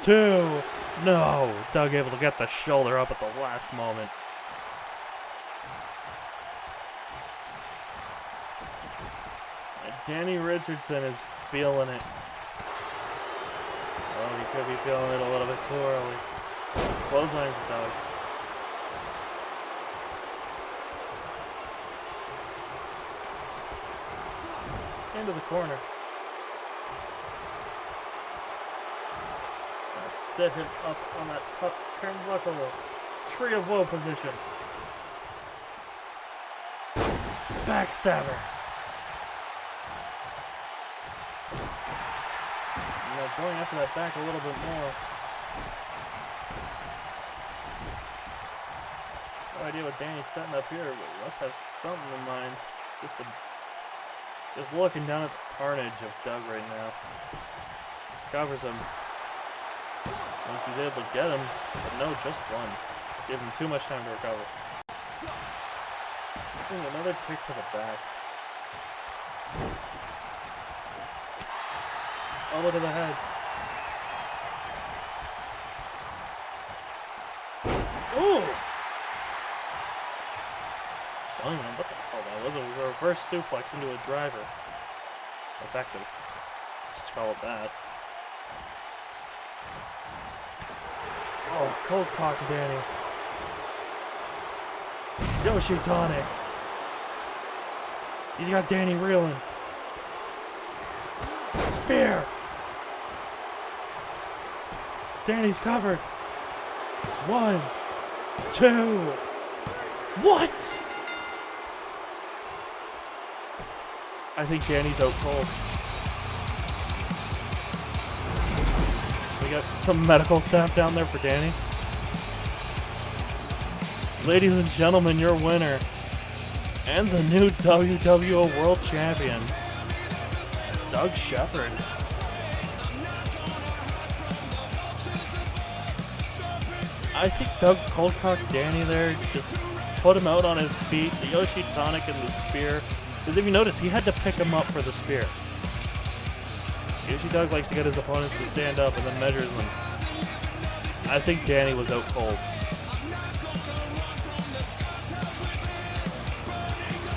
2. No. Doug able to get the shoulder up at the last moment. And Danny Richardson is feeling it. Oh, he could be feeling it a little bit too early. Clothesline for Doug. Into the corner. Gonna set him up on that top turnbuckle. Tree of Woe position. Backstabber. Now going after that back a little bit more. No idea what Danny's setting up here, but he must have something in mind. Just looking down at the carnage of Doug right now. Covers him. Once he's able to get him, but no, just one. Give him too much time to recover. Ooh, another kick to the back. Elbow to the head. Ooh! I don't even know what the hell that was. It was a reverse suplex into a driver. Effective. Just call it that. Oh, cold cock Danny. Yoshi Tonic. He's got Danny reeling. Spear. Danny's covered. 1, 2. What? I think Danny's out cold. We got some medical staff down there for Danny. Ladies and gentlemen, your winner and the new WWO World Champion, Doug Sheppard. I think Doug cold-cocked Danny there, just put him out on his feet, the Yoshi Tonic and the spear. Because if you notice, he had to pick him up for the spear. Usually Doug likes to get his opponents to stand up and then measures them. I think Danny was out cold.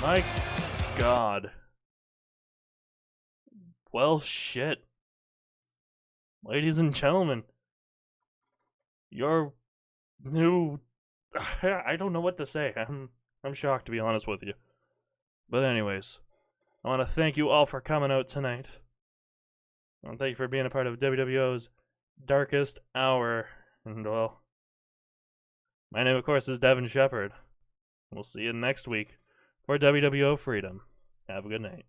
My God. Well, shit. Ladies and gentlemen, your new... I don't know what to say. I'm shocked, to be honest with you. But anyways, I want to thank you all for coming out tonight. I want to thank you for being a part of WWO's Darkest Hour. And, well, my name, of course, is Devin Sheppard. We'll see you next week for WWO Freedom. Have a good night.